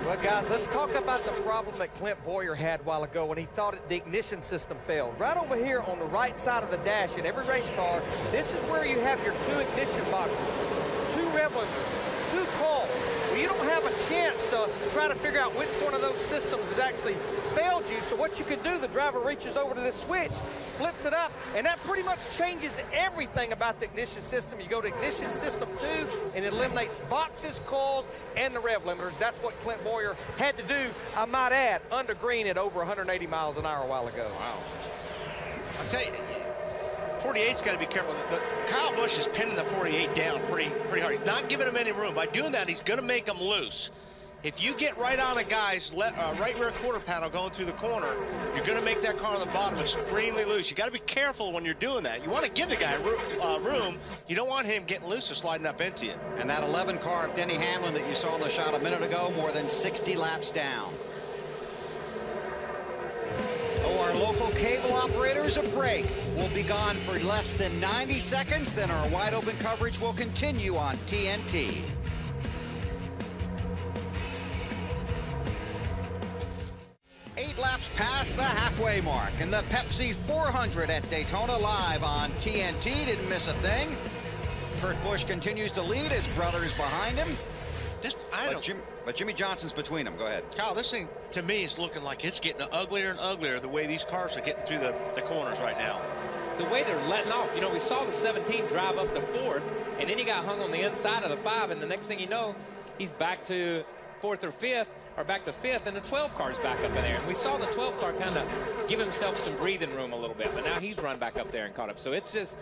Well, guys, let's talk about the problem that Clint Bowyer had a while ago when he thought the ignition system failed. Right over here on the right side of the dash in every race car, this is where you have your 2 ignition boxes, 2 rev limiters, 2 coils. Well, you don't have a chance to try to figure out which one of those systems has actually failed you. So what you can do, the driver reaches over to this switch, flips it up, and that pretty much changes everything about the ignition system. You go to ignition system 2, and it eliminates boxes, coils, and the rev limiters. That's what Clint Bowyer had to do, I might add, under green at over 180 miles an hour a while ago. Wow. I'll tell you, 48's got to be careful. Kyle Busch is pinning the 48 down pretty hard. He's not giving him any room. By doing that, he's going to make him loose. If you get right on a guy's right rear quarter panel going through the corner, you're going to make that car on the bottom extremely loose. You got to be careful when you're doing that. You want to give the guy room. You don't want him getting loose or sliding up into you. And that 11 car of Denny Hamlin that you saw in the shot a minute ago, more than 60 laps down. Oh, our local cable operators, a break. We'll be gone for less than 90 seconds. Then our wide open coverage will continue on TNT. Laps past the halfway mark, and the Pepsi 400 at Daytona live on TNT. Didn't miss a thing. Kurt Busch continues to lead. His brother's behind him. But Jimmy Johnson's between them. Go ahead. Kyle, this thing, to me, is looking like it's getting uglier and uglier the way these cars are getting through the corners right now. The way they're letting off. You know, we saw the 17 drive up to 4th, and then he got hung on the inside of the 5, and the next thing you know, he's back to 4th or 5th. Or back to 5th, and the 12 car's back up in there. And we saw the 12 car kind of give himself some breathing room a little bit, but now he's run back up there and caught up. So it's just,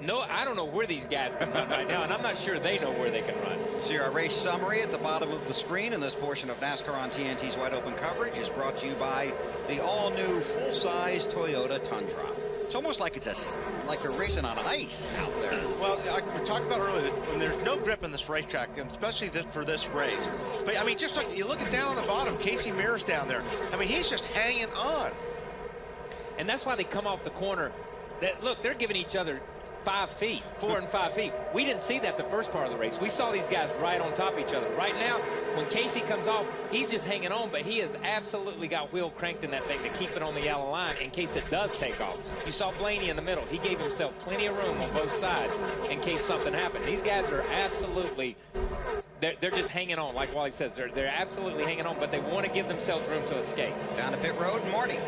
I don't know where these guys can run right now, and I'm not sure they know where they can run. See, our race summary at the bottom of the screen, and this portion of NASCAR on TNT's wide open coverage is brought to you by the all-new full-size Toyota Tundra. It's almost like like they're racing on ice out there. Well, like we talked about earlier, there's no grip in this racetrack, and especially for this race. But I mean, just look, you look down on the bottom, Casey Mears down there. I mean, he's just hanging on. And that's why they come off the corner. Look, they're giving each other 5 feet, 4 and 5 feet. We didn't see that the first part of the race. We saw these guys right on top of each other. Right now, when Casey comes off, he's just hanging on, but he has absolutely got wheel cranked in that thing to keep it on the yellow line in case it does take off. You saw Blaney in the middle. He gave himself plenty of room on both sides in case something happened. These guys are absolutely, they're just hanging on, like Wally says. They're absolutely hanging on, but they want to give themselves room to escape. Down to pit road, Marty.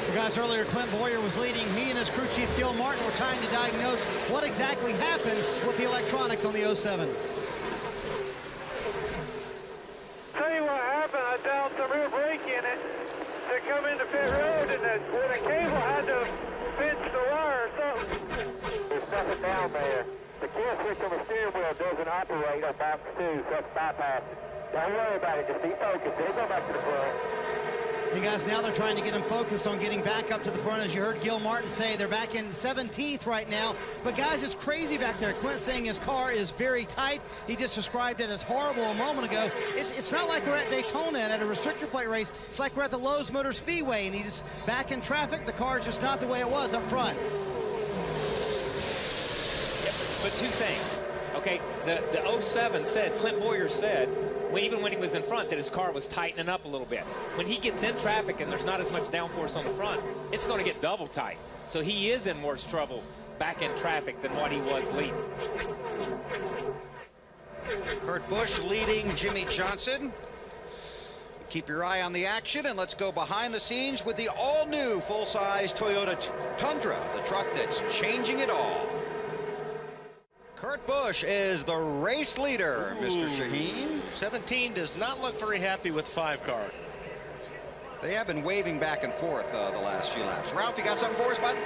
Well, guys, earlier Clint Bowyer was leading. He and his crew chief Gil Martin were trying to diagnose what exactly happened with the electronics on the 07. Tell you what happened, I dialed some rear brake in it to come into pit road, and when the cable had to pinch the wire or something. There's nothing down there. The kill switch on the steering wheel doesn't operate on box 2, so that's bypassed. Don't worry about it, just be focused. It'll go back to the front. You guys, now they're trying to get him focused on getting back up to the front. As you heard Gil Martin say, they're back in 17th right now. But guys, it's crazy back there. Clint saying his car is very tight. He just described it as horrible a moment ago. It's not like we're at Daytona and at a restrictor plate race. It's like we're at the Lowe's Motor Speedway, and he's back in traffic. The car is just not the way it was up front. But 2 things. Okay, the 07 said, Clint Bowyer said, even when he was in front, that his car was tightening up a little bit. When he gets in traffic and there's not as much downforce on the front, it's going to get double tight. So he is in worse trouble back in traffic than what he was leading. Kurt Busch leading Jimmie Johnson. Keep your eye on the action, and let's go behind the scenes with the all-new full-size Toyota Tundra, the truck that's changing it all. Kurt Busch is the race leader, Mr. Shaheen. 17 does not look very happy with the 5 car. They have been waving back and forth the last few laps. Ralph, you got something for us, bud?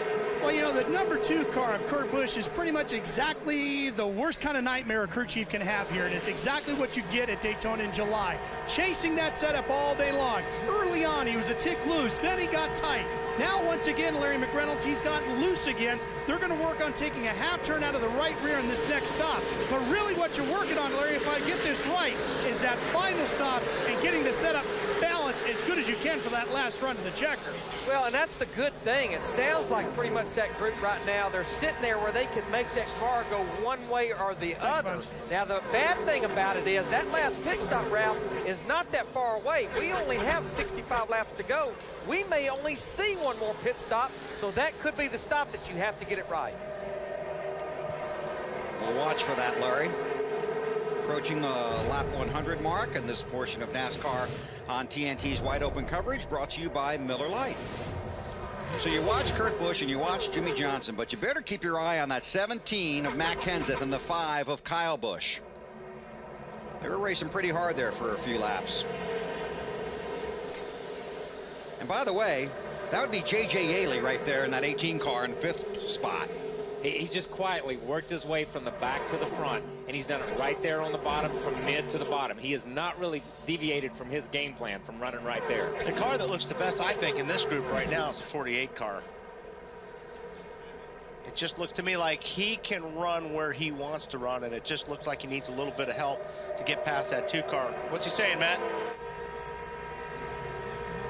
Well, you know, the number 2 car of Kurt Busch is pretty much exactly the worst kind of nightmare a crew chief can have here, and it's exactly what you get at Daytona in July. Chasing that setup all day long. Early on, he was a tick loose, then he got tight. Now, once again, Larry McReynolds, he's gotten loose again. They're going to work on taking a half turn out of the right rear in this next stop. But really what you're working on, Larry, if I get this right, is that final stop and getting the setup balanced as good as you can for that last run to the checker. Well, and that's the good thing. It sounds like pretty much that group right now, they're sitting there where they can make that car go one way or the other. Now, the bad thing about it is that last pit stop route is not that far away. We only have 65 laps to go. We may only see one more pit stop, so that could be the stop that you have to get it right. We'll watch for that, Larry. Approaching the lap 100 mark, and this portion of NASCAR on TNT's Wide Open coverage brought to you by Miller Lite. So you watch Kurt Busch and you watch Jimmie Johnson, but you better keep your eye on that 17 of Matt Kenseth and the 5 of Kyle Busch. They were racing pretty hard there for a few laps. And by the way, that would be J.J. Yaley right there in that 18 car in 5th spot. He's just quietly worked his way from the back to the front, and he's done it right there on the bottom, from mid to the bottom. He has not really deviated from his game plan from running right there. The car that looks the best, I think, in this group right now is the 48 car. It just looks to me like he can run where he wants to run, and it just looks like he needs a little bit of help to get past that 2 car. What's he saying, Matt?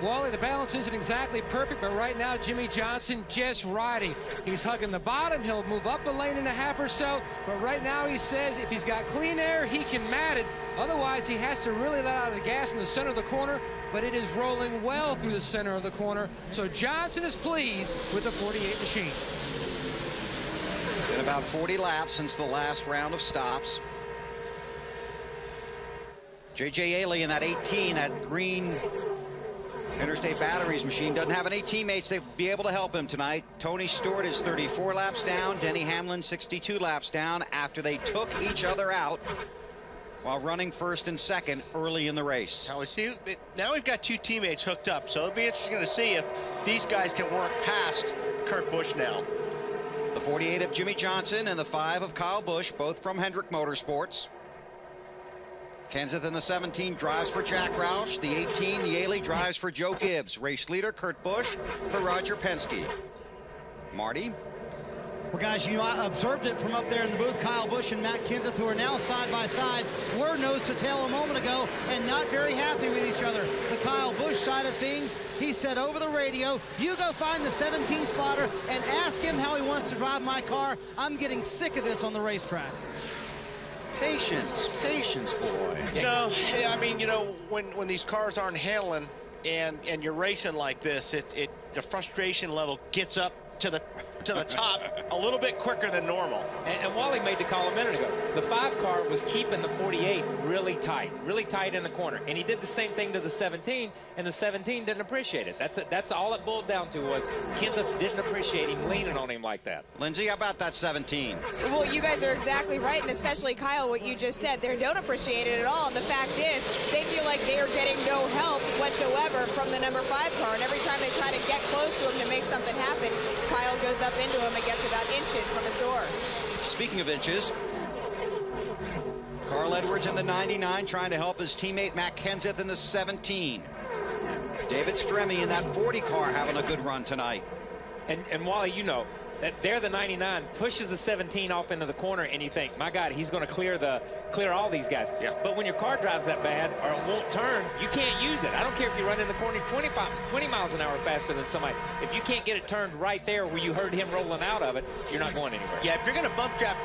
Wally, the balance isn't exactly perfect, but right now Jimmie Johnson just riding. He's hugging the bottom. He'll move up a lane and a half or so, but right now he says if he's got clean air, he can mat it. Otherwise, he has to really let out of the gas in the center of the corner, but it is rolling well through the center of the corner. So Johnson is pleased with the 48 machine. Been about 40 laps since the last round of stops. J.J. Yaley in that 18, that green Interstate Batteries machine, doesn't have any teammates that would be able to help him tonight. Tony Stewart is 34 laps down. Denny Hamlin 62 laps down after they took each other out while running first and second early in the race. Now we see, now we've got 2 teammates hooked up, so it'll be interesting to see if these guys can work past Kurt Busch now. The 48 of Jimmie Johnson and the 5 of Kyle Busch, both from Hendrick Motorsports. Kenseth in the 17 drives for Jack Roush. The 18, Yaley, drives for Joe Gibbs. Race leader Kurt Busch for Roger Penske. Marty? Well, guys, you know, I observed it from up there in the booth. Kyle Busch and Matt Kenseth, who are now side by side, were nose to tail a moment ago and not very happy with each other. The Kyle Busch side of things, he said over the radio, you go find the 17 spotter and ask him how he wants to drive my car. I'm getting sick of this on the racetrack. Patience, boy. You know, I mean, you know, when these cars aren't handling and you're racing like this, the frustration level gets up to the top a little bit quicker than normal. And Wally made the call a minute ago. The 5 car was keeping the 48 really tight in the corner. And he did the same thing to the 17, and the 17 didn't appreciate it. That's all it boiled down to, was Kenseth didn't appreciate him leaning on him like that. Lindsay, how about that 17? Well, you guys are exactly right, and especially Kyle, what you just said. They don't appreciate it at all. And the fact is, they feel like they are getting no help whatsoever from the number 5 car. And every time they try to get close to him to make something happen, Kyle goes up into him and gets about inches from his door. Speaking of inches, Carl Edwards in the 99 trying to help his teammate Matt Kenseth in the 17. David Stremme in that 40 car having a good run tonight. And Wally, you know, that there the 99 pushes the 17 off into the corner, and you think, my God, he's going to clear all these guys. Yeah. But when your car drives that bad or it won't turn, you can't use it. I don't care if you run in the corner 20 miles an hour faster than somebody. If you can't get it turned right there where you heard him rolling out of it, you're not going anywhere. Yeah, if you're going to bump trap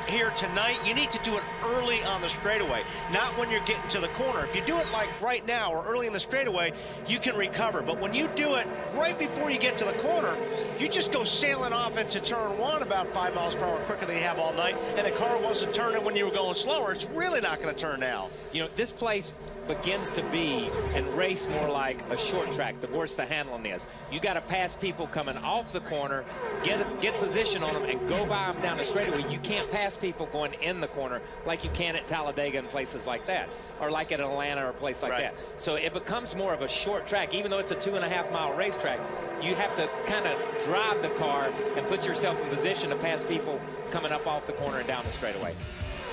here tonight, you need to do it early on the straightaway, not when you're getting to the corner. If you do it like right now or early in the straightaway, you can recover. But when you do it right before you get to the corner, you just go sailing off into turn 1 about 5 miles per hour quicker than you have all night, and the car wasn't turning when you were going slower. It's really not going to turn now. You know, this place begins to be and race more like a short track, the worse the handling is. You got to pass people coming off the corner, get position on them, and go by them down the straightaway. You can't pass people going in the corner like you can at Talladega and places like that, or like at Atlanta or a place like that. So it becomes more of a short track. Even though it's a 2.5-mile racetrack, you have to kind of drive the car and put yourself in position to pass people coming up off the corner and down the straightaway.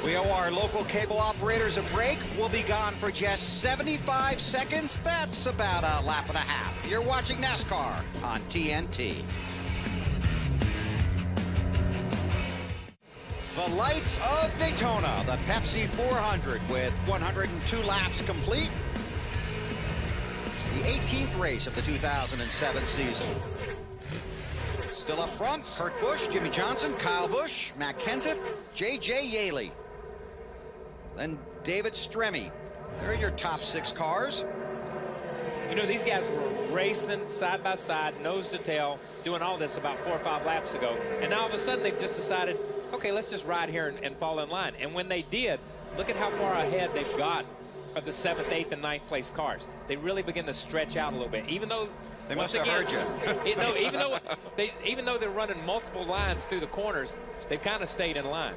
We owe our local cable operators a break. We'll be gone for just 75 seconds. That's about a lap and a half. You're watching NASCAR on TNT. The lights of Daytona, the Pepsi 400 with 102 laps complete. The 18th race of the 2007 season. Still up front, Kurt Busch, Jimmie Johnson, Kyle Busch, Matt Kenseth, J.J. Yeley. Then David Stremme. They're your top 6 cars. You know, these guys were racing side by side, nose to tail, doing all this about 4 or 5 laps ago. And now all of a sudden they've just decided, okay, let's just ride here and fall in line. And when they did, look at how far ahead they've got of the 7th, 8th, and 9th place cars. They really begin to stretch out a little bit, even though they must have heard you. No, even though they're running multiple lines through the corners, they've kind of stayed in line.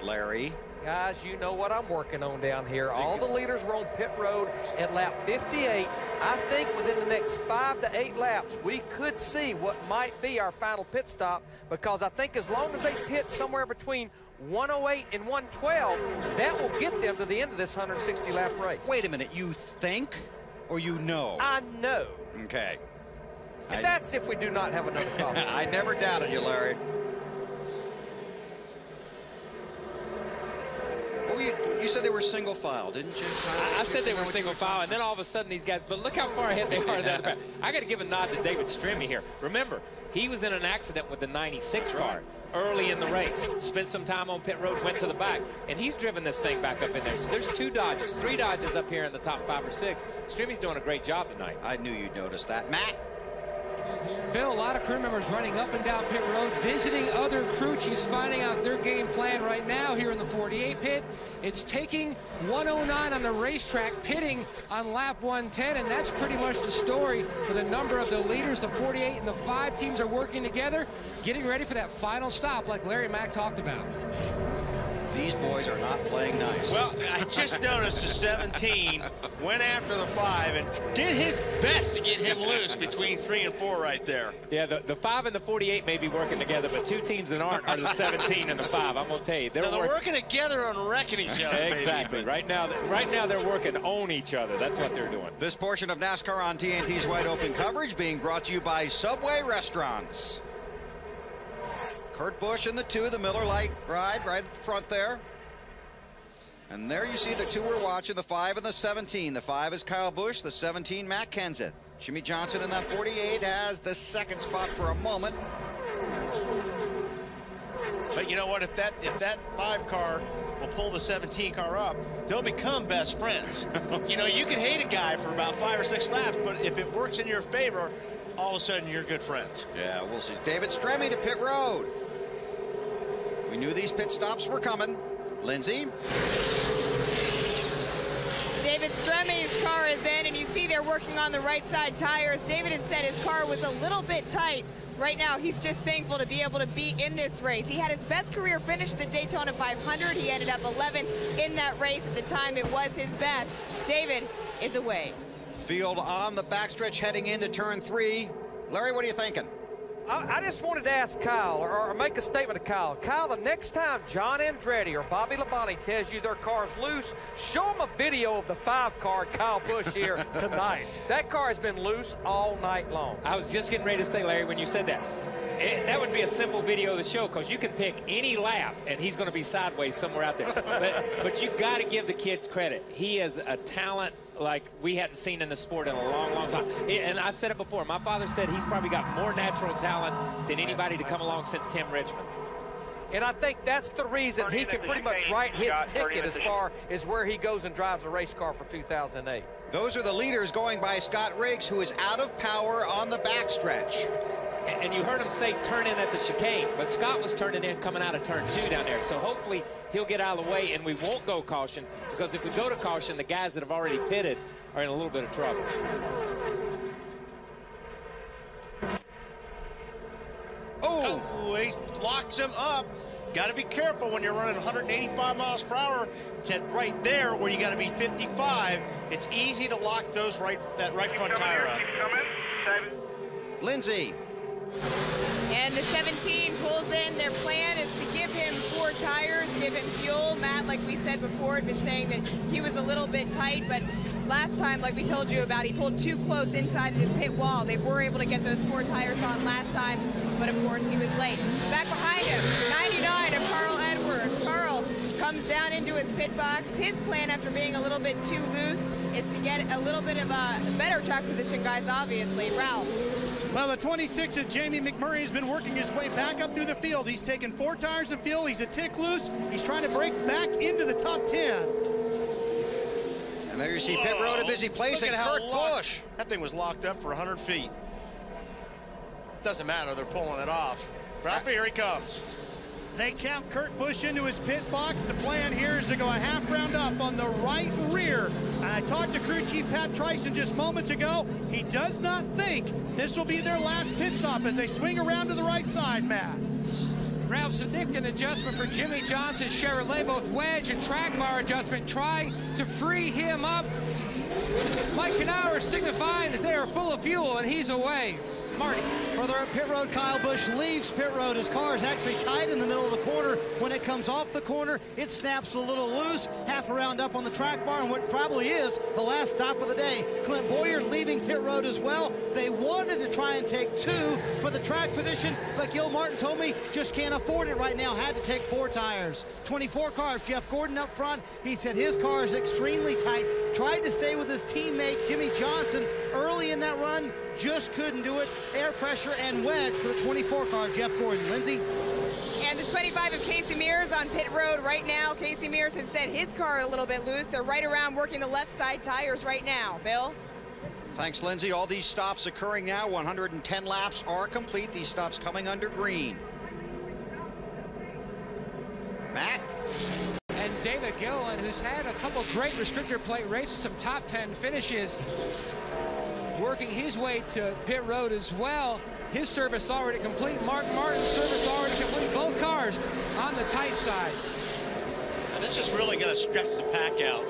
Larry. Guys, you know what I'm working on down here. All the leaders were on pit road at lap 58. I think within the next 5 to 8 laps, we could see what might be our final pit stop, because I think as long as they pit somewhere between 108 and 112, that will get them to the end of this 160-lap race. Wait a minute, you think or you know? I know. Okay. And that's if we do not have another problem. I never doubted you, Larry. You said they were single file, didn't you? I said they were single file, and then all of a sudden these guys, but look how far ahead they are. I got to give a nod to David Stremme here. Remember, he was in an accident with the 96 car early in the race. Spent some time on pit road, went to the back, and he's driven this thing back up in there. So there's 2 Dodges, 3 Dodges up here in the top 5 or 6. Stremme's doing a great job tonight. I knew you'd notice that. Matt? Bill, a lot of crew members running up and down pit road, visiting other crew chiefs, finding out their game plan right now here in the 48 pit. It's taking 109 on the racetrack, pitting on lap 110, and that's pretty much the story for the number of the leaders. The 48 and the 5 teams are working together, getting ready for that final stop like Larry Mack talked about. These boys are not playing nice. Well, I just noticed the 17 went after the 5 and did his best to get him loose between 3 and 4 right there. Yeah, the 5 and the 48 may be working together, but 2 teams that aren't are the 17 and the 5. I'm going to tell you. They're working together on wrecking each other. Exactly. Baby. Right now they're working on each other. That's what they're doing. This portion of NASCAR on TNT's Wide Open coverage being brought to you by Subway Restaurants. Kurt Busch in the 2, the Miller Lite ride right at the front there. And there you see the 2 we're watching, the 5 and the 17. The 5 is Kyle Busch, the 17, Matt Kenseth. Jimmie Johnson in that 48 has the 2nd spot for a moment. But you know what? If that 5 car will pull the 17 car up, they'll become best friends. You know, you can hate a guy for about 5 or 6 laps, but if it works in your favor, all of a sudden you're good friends. Yeah, we'll see. David Stremme to pit road. We knew these pit stops were coming. Lindsay. David Stremme's car is in, and you see they're working on the right side tires. David had said his car was a little bit tight. Right now, he's just thankful to be able to be in this race. He had his best career finish at the Daytona 500. He ended up 11th in that race. At the time, it was his best. David is away. Field on the backstretch heading into turn 3. Larry, what are you thinking? I just wanted to ask Kyle, or make a statement to Kyle. Kyle, the next time John Andretti or Bobby Labonte tells you their car's loose, show them a video of the 5 car Kyle Busch here tonight. That car has been loose all night long. I was just getting ready to say, Larry, when you said that, that would be a simple video to show, because you can pick any lap and he's going to be sideways somewhere out there. But you got to give the kid credit. He is a talent like we hadn't seen in the sport in a long, long time. And I said it before. My father said he's probably got more natural talent than anybody to come along since Tim Richmond. And I think that's the reason he can pretty much write his ticket as far as where he goes and drives a race car for 2008. Those are the leaders going by Scott Riggs, who is out of power on the backstretch. And you heard him say turn in at the chicane, but Scott was turning in coming out of turn 2 down there. So hopefully he'll get out of the way and we won't go caution, because if we go to caution, the guys that have already pitted are in a little bit of trouble. Oh, he locks him up. Got to be careful when you're running 185 miles per hour. Right there where you got to be 55. It's easy to lock that right front tire up. Lindsay. And the 17 pulls in. Their plan is to give him 4 tires, give him fuel. Matt, like we said before, had been saying that he was a little bit tight, but last time, like we told you about, he pulled too close inside of the pit wall. They were able to get those 4 tires on last time, but of course he was late. Back behind him, 99 of Carl Edwards. Carl comes down into his pit box. His plan, after being a little bit too loose, is to get a little bit of a better track position, guys, obviously. Ralph. Well, the 26 of Jamie McMurray has been working his way back up through the field. He's taken 4 tires of fuel. He's a tick loose. He's trying to break back into the top 10. And there you see pit road a busy place, and Kurt Busch. That thing was locked up for 100 feet. Doesn't matter, they're pulling it off. Rafa, here he comes. They count Kurt Busch into his pit box. The plan here is to go a half round up on the right rear. I talked to crew chief Pat Tryson just moments ago. He does not think this will be their last pit stop as they swing around to the right side, Matt. Ralph, significant adjustment for Jimmie Johnson's Chevrolet, both wedge and track bar adjustment, trying to free him up. Mike Knauer signifying that they are full of fuel, and he's away. Marty. Further up pit road, Kyle Busch leaves pit road. His car is actually tight in the middle of the corner. When it comes off the corner, it snaps a little loose, half a round up on the track bar, and what probably is the last stop of the day. Clint Bowyer leaving pit road as well. They wanted to try and take 2 for the track position, but Gil Martin told me just can't afford it right now. Had to take 4 tires. 24 cars, Jeff Gordon up front. He said his car is extremely tight. Tried to stay with his teammate Jimmie Johnson early in that run, just couldn't do it. Air pressure and wedge for the 24 car, Jeff Gordon. Lindsay? And the 25 of Casey Mears on pit road right now. Casey Mears has said his car a little bit loose. They're right around working the left side tires right now. Bill? Thanks, Lindsay. All these stops occurring now. 110 laps are complete. These stops coming under green. Matt? And David Gilliland, who's had a couple great restrictor plate races, some top 10 finishes, working his way to pit road as well. His service already complete. Mark Martin's service already complete. Both cars on the tight side. And this is really going to stretch the pack out,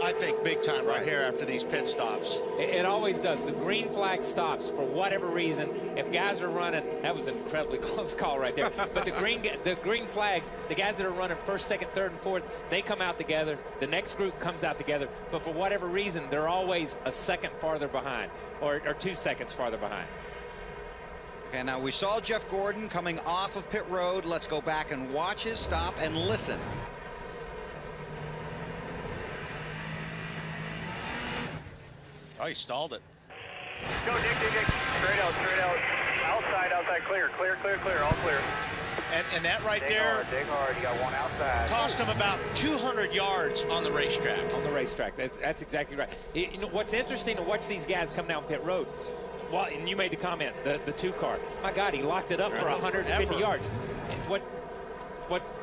I think, big time right here after these pit stops. It always does. The green flag stops for whatever reason. If guys are running, that was an incredibly close call right there. But the green flags, the guys that are running first, second, third, and fourth, they come out together. The next group comes out together. But for whatever reason, they're always a second farther behind, or 2 seconds farther behind. Okay, now we saw Jeff Gordon coming off of pit road. Let's go back and watch his stop and listen. Oh, he stalled it. Go, Dick. Straight out. Outside, clear, all clear. And that right dig there, hard, dig hard. You got one outside. cost him about 200 yards on the racetrack. On the racetrack, that's exactly right. You know, what's interesting to watch these guys come down pit road. Well, and you made the comment, the 2 car. My God, he locked it up for 150 yards. And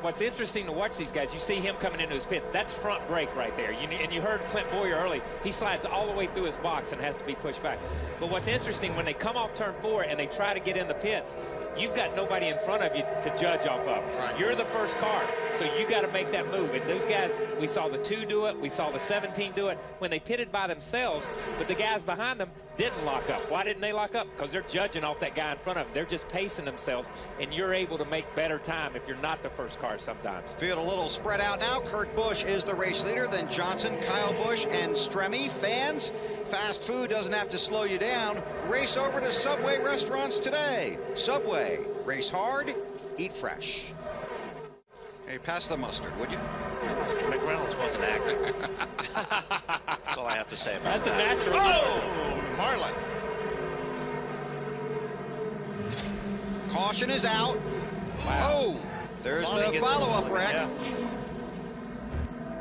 what's interesting to watch these guys, you see him coming into his pits. That's front brake right there. And you heard Clint Bowyer early. He slides all the way through his box and has to be pushed back. But what's interesting, when they come off turn 4 and they try to get in the pits, you've got nobody in front of you to judge off of. Right. You're the first car, so you got to make that move. And those guys, we saw the 2 do it. We saw the 17 do it when they pitted by themselves, but the guys behind them didn't lock up. Why didn't they lock up? Because they're judging off that guy in front of them. They're just pacing themselves, and you're able to make better time if you're not the first car sometimes. Field a little spread out now. Kurt Busch is the race leader, then Johnson, Kyle Busch, and Stremme. Fans, fast food doesn't have to slow you down. Race over to Subway restaurants today. Subway, race hard, eat fresh. Hey, pass the mustard, would you? McReynolds wasn't acting. That's all I have to say about That's that. a natural. Oh, Marlin. Caution is out. Wow. Oh, There's the follow-up wreck.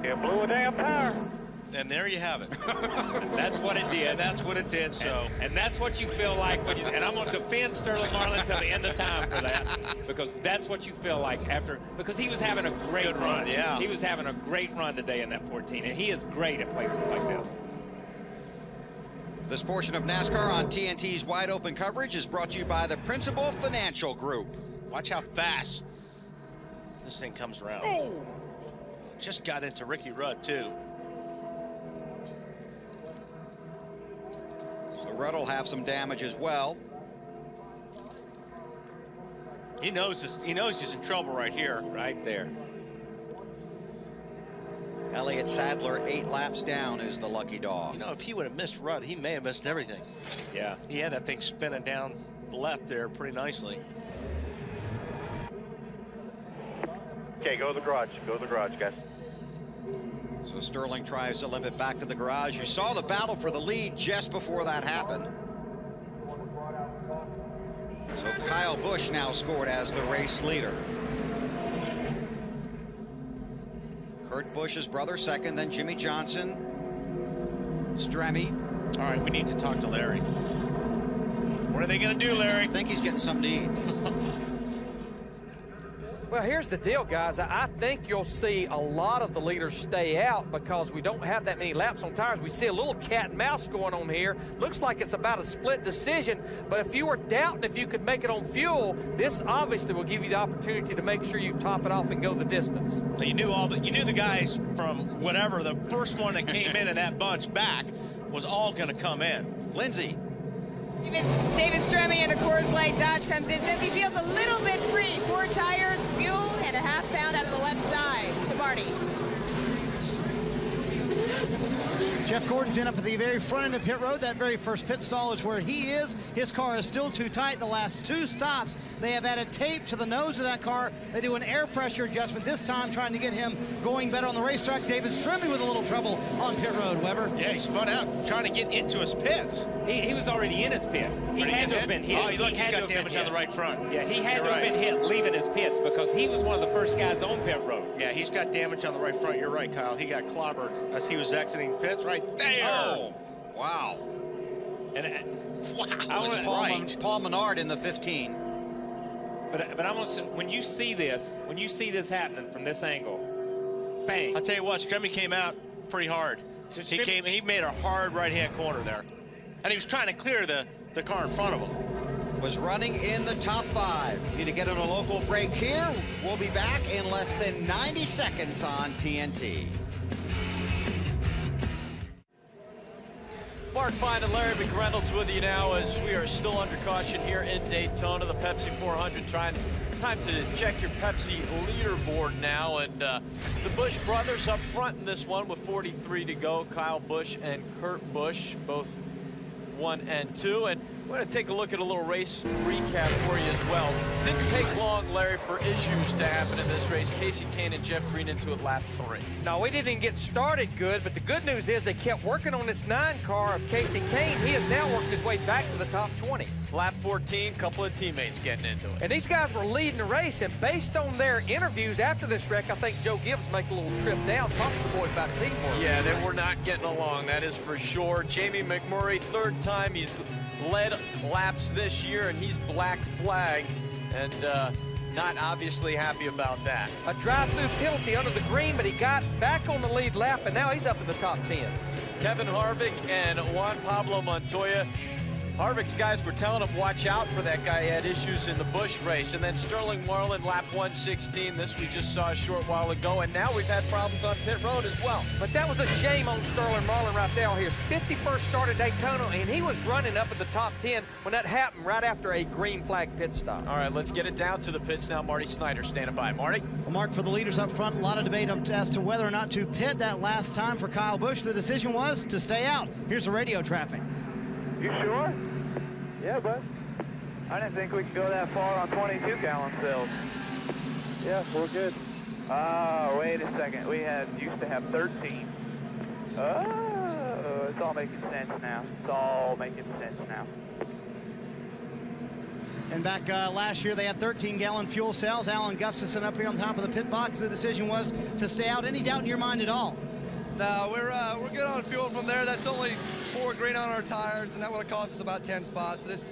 You blew a damn tire. And there you have it. That's what it did. And that's what it did. So, and that's what you feel like when you. And I'm going to defend Sterling Marlin until the end of time for that, because that's what you feel like after. Because he was having a great run. Yeah. He was having a great run today in that 14, and he is great at places like this. This portion of NASCAR on TNT's Wide Open coverage is brought to you by the Principal Financial Group. watch how fast this thing comes around. Oh. Just got into Ricky Rudd, too. So Rudd will have some damage as well. He knows this. He knows he's in trouble right here. Right there. Elliott Sadler 8 laps down is the lucky dog. You know, if he would have missed Rudd, he may have missed everything. Yeah. He had that thing spinning down the left there pretty nicely. Okay, go to the garage. Go to the garage, guys. So Sterling tries to limp it back to the garage. You saw the battle for the lead just before that happened. So Kyle Busch now scored as the race leader. Kurt Busch's brother second, then Jimmy Johnson, Stremme. All right, we need to talk to Larry. What are they going to do, Larry? I think he's getting something to eat. Well, here's the deal, guys. I think you'll see a lot of the leaders stay out because we don't have that many laps on tires. We see a little cat and mouse going on here. Looks like it's about a split decision, but if you were doubting if you could make it on fuel, this obviously will give you the opportunity to make sure you top it off and go the distance. You knew the guys from whatever, the first one that came in that bunch back was all going to come in. Lindsay. David Stremme in the Coors Light Dodge comes in, says he feels a little bit free. 4 tires, fuel, and a half pound out of the left side. To Marty. Jeff Gordon's in up at the very front end of pit road. That very first pit stall is where he is. His car is still too tight. The last 2 stops, they have added tape to the nose of that car. They do an air pressure adjustment this time, trying to get him going better on the racetrack. David Stremme with a little trouble on pit road, Weber. Yeah, he spun out trying to get into his pits. He was already in his pit. He had to have been hit. Oh, look, he's got damage on the right front. Yeah, he had to have been hit leaving his pits because he was one of the first guys on pit road. Yeah, he's got damage on the right front. You're right, Kyle. He got clobbered as he was exiting pits right there. Oh, wow. And wow. Paul Menard in the 15. But I'm gonna say, when you see this happening from this angle, bang. I'll tell you what, Stremme came out pretty hard. He made a hard right-hand corner there. And he was trying to clear the car in front of him. Was running in the top 5. Need to get on a local break here. We'll be back in less than 90 seconds on TNT. Mark Fine and Larry McReynolds with you now as we are still under caution here in Daytona. The Pepsi 400 time to check your Pepsi leaderboard now. And the Busch brothers up front in this one with 43 to go. Kyle Busch and Kurt Busch, both 1 and 2. And we're going to take a look at a little race recap for you as well. Didn't take long, Larry, for issues to happen in this race. Kasey Kahne and Jeff Green into it lap 3. No, we didn't get started good, but the good news is they kept working on this 9 car of Kasey Kahne. He has now worked his way back to the top 20. Lap 14, couple of teammates getting into it. And these guys were leading the race, and based on their interviews after this wreck, I think Joe Gibbs make a little trip down, talk to the boys about teamwork. Yeah, they were not getting along, that is for sure. Jamie McMurray, 3rd time he's led laps this year, and he's black flagged, and not obviously happy about that. A drive-through penalty under the green, but he got back on the lead lap, and now he's up in the top 10. Kevin Harvick and Juan Pablo Montoya. Harvick's guys were telling him watch out for that guy. He had issues in the Busch race. And then Sterling Marlin, lap 116. This we just saw a short while ago. And now we've had problems on pit road as well. But that was a shame on Sterling Marlin right there. His 51st start at Daytona, and he was running up in the top 10 when that happened right after a green flag pit stop. All right, let's get it down to the pits now. Marty Snyder standing by. Marty? Well, Mark, for the leaders up front, a lot of debate as to whether or not to pit that last time for Kyle Busch. The decision was to stay out. Here's the radio traffic. You sure? Yeah, bud. I didn't think we could go that far on 22-gallon cells. Yeah, we're good. Wait a second. We used to have 13. Oh, it's all making sense now. It's all making sense now. And back last year, they had 13-gallon fuel cells. Alan Gustafson up here on top of the pit box. The decision was to stay out. Any doubt in your mind at all? No, we're good on fuel from there. That's only 4 green on our tires, and that would have cost us about 10 spots. This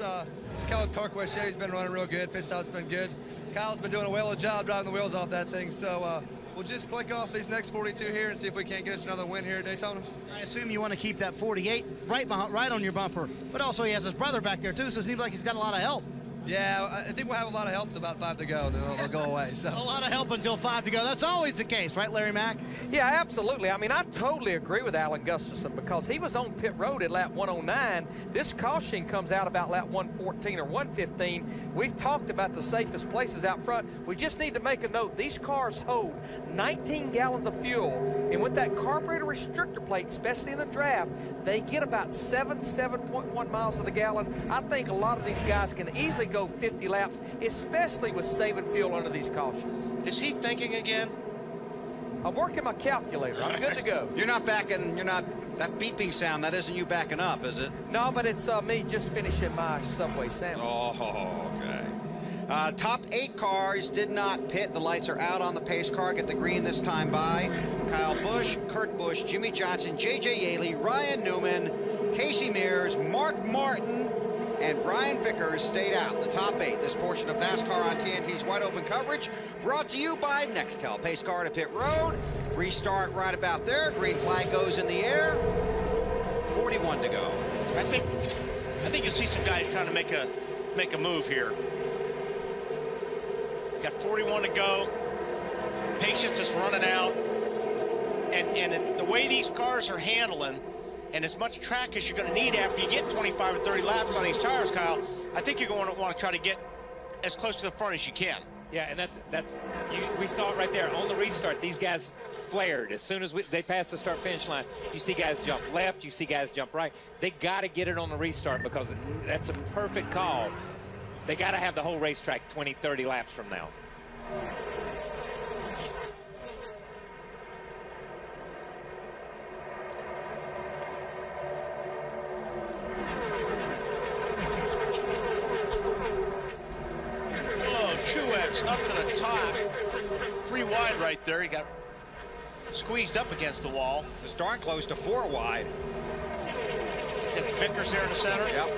Kelly's Carquest Chevy's been running real good. Pit stop's been good. Kyle's been doing a well of job driving the wheels off that thing. So we'll just click off these next 42 here and see if we can't get us another win here at Daytona. I assume you want to keep that 48 right on your bumper, but also he has his brother back there too, so it seems like he's got a lot of help. Yeah, I think we'll have a lot of help to about 5 to go, then they'll go away. So. A lot of help until 5 to go. That's always the case, right, Larry Mack? Yeah, absolutely. I mean, I totally agree with Alan Gustafson because he was on pit road at lap 109. This caution comes out about lap 114 or 115. We've talked about the safest places out front. We just need to make a note. These cars hold 19 gallons of fuel, and with that carburetor restrictor plate, especially in a draft, they get about 7.1 miles to the gallon. I think a lot of these guys can easily go 50 laps, especially with saving fuel under these cautions. Is he thinking again? I'm working my calculator. I'm good to go. You're not backing, that beeping sound, that isn't you backing up, is it? No, but it's me just finishing my Subway sandwich. Oh, okay. Top 8 cars did not pit. The lights are out on the pace car. Get the green this time by Kyle Busch, Kurt Busch, Jimmie Johnson, J.J. Yeley, Ryan Newman, Casey Mears, Mark Martin, and Brian Vickers stayed out. The top 8. This portion of NASCAR on TNT's Wide Open coverage brought to you by Nextel. Pace car to pit road. Restart right about there. Green flag goes in the air. 41 to go. I think you'll see some guys trying to make a move here. Got 41 to go. Patience is running out. And the way these cars are handling, and as much track as you're going to need after you get 25 or 30 laps on these tires, Kyle, I think you're going to want to try to get as close to the front as you can. Yeah, and we saw it right there on the restart. These guys flared as soon as they passed the start-finish line. You see guys jump left, you see guys jump right. They got to get it on the restart because that's a perfect call. They got to have the whole racetrack 20, 30 laps from now. Up to the top, 3 wide right there. He got squeezed up against the wall. It was darn close to 4 wide. It's Vickers there in the center. Yep.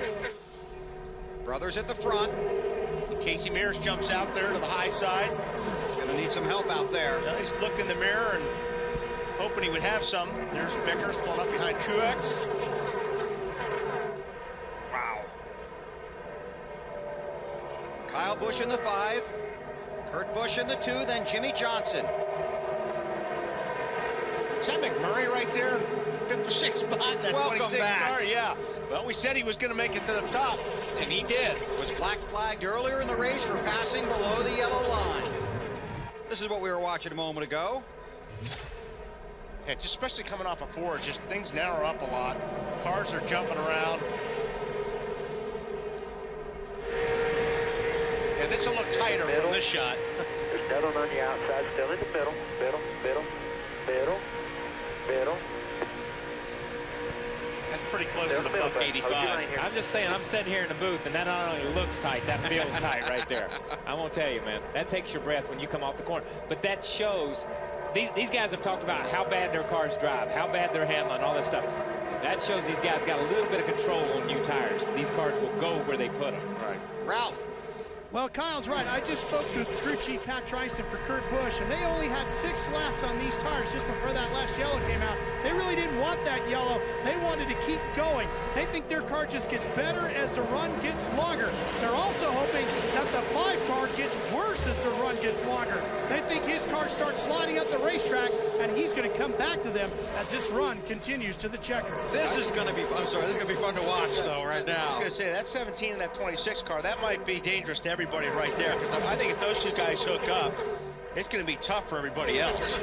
Brothers at the front. Casey Mears jumps out there to the high side. He's going to need some help out there. Yeah, he's looking in the mirror and hoping he would have some. There's Vickers pulling up behind Truex. Wow. Kyle Busch in the 5. Kurt Busch in the 2, then Jimmie Johnson. Is that McMurray right there? 5th or 6th spot. That Welcome back. Car? Yeah. Well, we said he was going to make it to the top, and he did. Was black flagged earlier in the race for passing below the yellow line. This is what we were watching a moment ago. Yeah, just especially coming off a Ford, just things narrow up a lot. Cars are jumping around. Yeah, this will look tighter from this shot. There's Dillon on the outside, still in the middle. Middle. That's pretty close to the buck 85. I'm just saying, I'm sitting here in the booth, and that not only looks tight, that feels tight right there. I won't tell you, man. That takes your breath when you come off the corner. But that shows, these guys have talked about how bad their cars drive, how bad they're handling, all this stuff. That shows these guys got a little bit of control on new tires. These cars will go where they put them. Right. Ralph. Well, Kyle's right. I just spoke to crew chief Pat Tryson for Kurt Busch, and they only had 6 laps on these tires just before that last yellow came out. They really didn't want that yellow. They wanted to keep going. They think their car just gets better as the run gets longer. They're also hoping that the 5 car gets worse as the run gets longer. They think his car starts sliding up the racetrack, and he's going to come back to them as this run continues to the checker. This is going to be fun. I'm sorry, this is going to be fun to watch, though, right now. I was going to say, that 17 and that 26 car, that might be dangerous to everybody right there. Because I think if those 2 guys hook up, it's going to be tough for everybody else.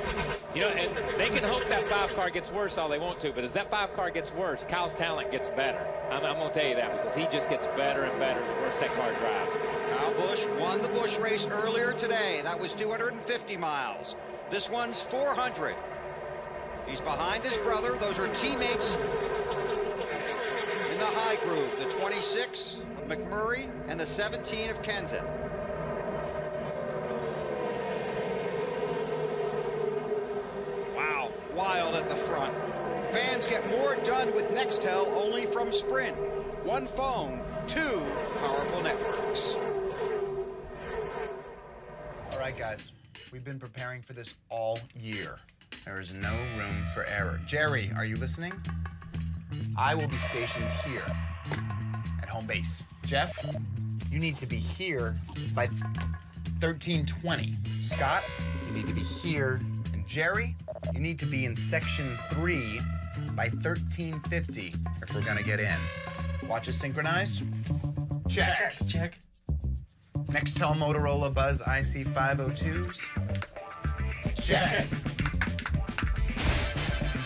You know, and they can hope that 5 car gets worse all they want to, but as that 5 car gets worse, Kyle's talent gets better. I'm going to tell you that because he just gets better and better the worse that car drives. Kyle Busch won the Busch race earlier today. That was 250 miles. This one's 400. He's behind his brother. Those are teammates in the high groove. The 26 McMurray, and the 17 of Kenseth. Wow, wild at the front. Fans get more done with Nextel only from Sprint. One phone, two powerful networks. All right, guys, we've been preparing for this all year. There is no room for error. Jerry, are you listening? I will be stationed here at home base. Jeff, you need to be here by 13:20. Scott, you need to be here. And Jerry, you need to be in section 3 by 13:50 if we're gonna get in. Watches synchronized? Check. Check. Nextel Motorola Buzz IC502s? Check.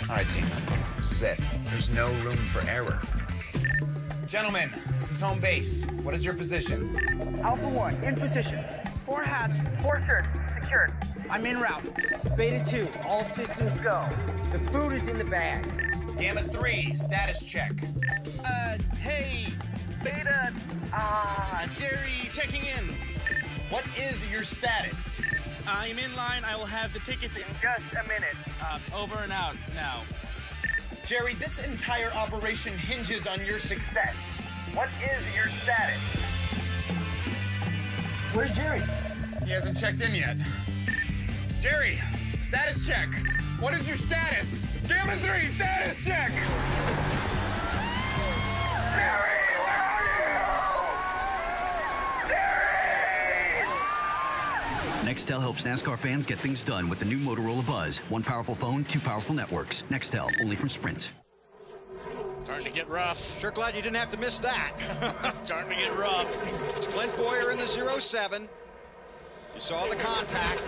All right, team. This is it. There's no room for error. Gentlemen, this is home base. What is your position? Alpha 1, in position. 4 hats, 4 shirts, secured. I'm en route. Beta 2, all systems go. The food is in the bag. Gamma 3, status check. Hey, Beta, Jerry checking in. What is your status? I'm in line. I will have the tickets in just a minute. Over and out now. Jerry, this entire operation hinges on your success. What is your status? Where's Jerry? He hasn't checked in yet. Jerry, status check. What is your status? Gamma 3, status check! Jerry, where are you? Nextel helps NASCAR fans get things done with the new Motorola Buzz. One powerful phone, two powerful networks. Nextel, only from Sprint. Starting to get rough. Sure glad you didn't have to miss that. Starting to get rough. It's Clint Boyer in the 07. You saw the contact.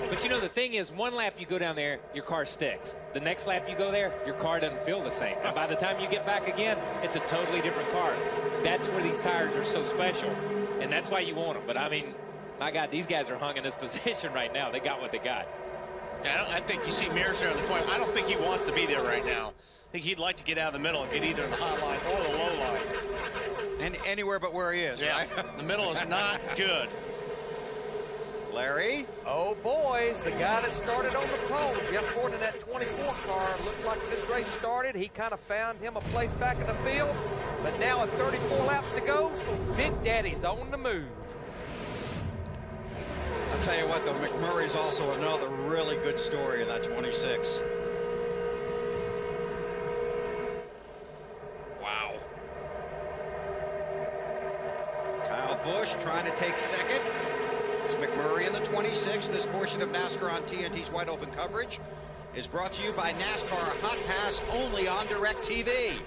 But you know, the thing is, one lap you go down there, your car sticks. The next lap you go there, your car doesn't feel the same. And by the time you get back again, it's a totally different car. That's where these tires are so special, and that's why you want them. But I mean, my God, these guys are hung in this position right now. They got what they got. Yeah, I think you see Mears there on the point. I don't think he wants to be there right now. I think he'd like to get out of the middle and get either the high line or the low line. And anywhere but where he is, yeah, right? The middle is not good. Larry? Oh, boys, the guy that started on the pole, Jeff Gordon in that 24 car, looked like this race started. He kind of found him a place back in the field, but now with 34 laps to go, Big Daddy's on the move. I'll tell you what, though, McMurray's also another really good story in that 26. Wow. Kyle Busch trying to take second. McMurray in the 26. This portion of NASCAR on TNT's Wide Open coverage is brought to you by NASCAR Hot Pass, only on DirecTV.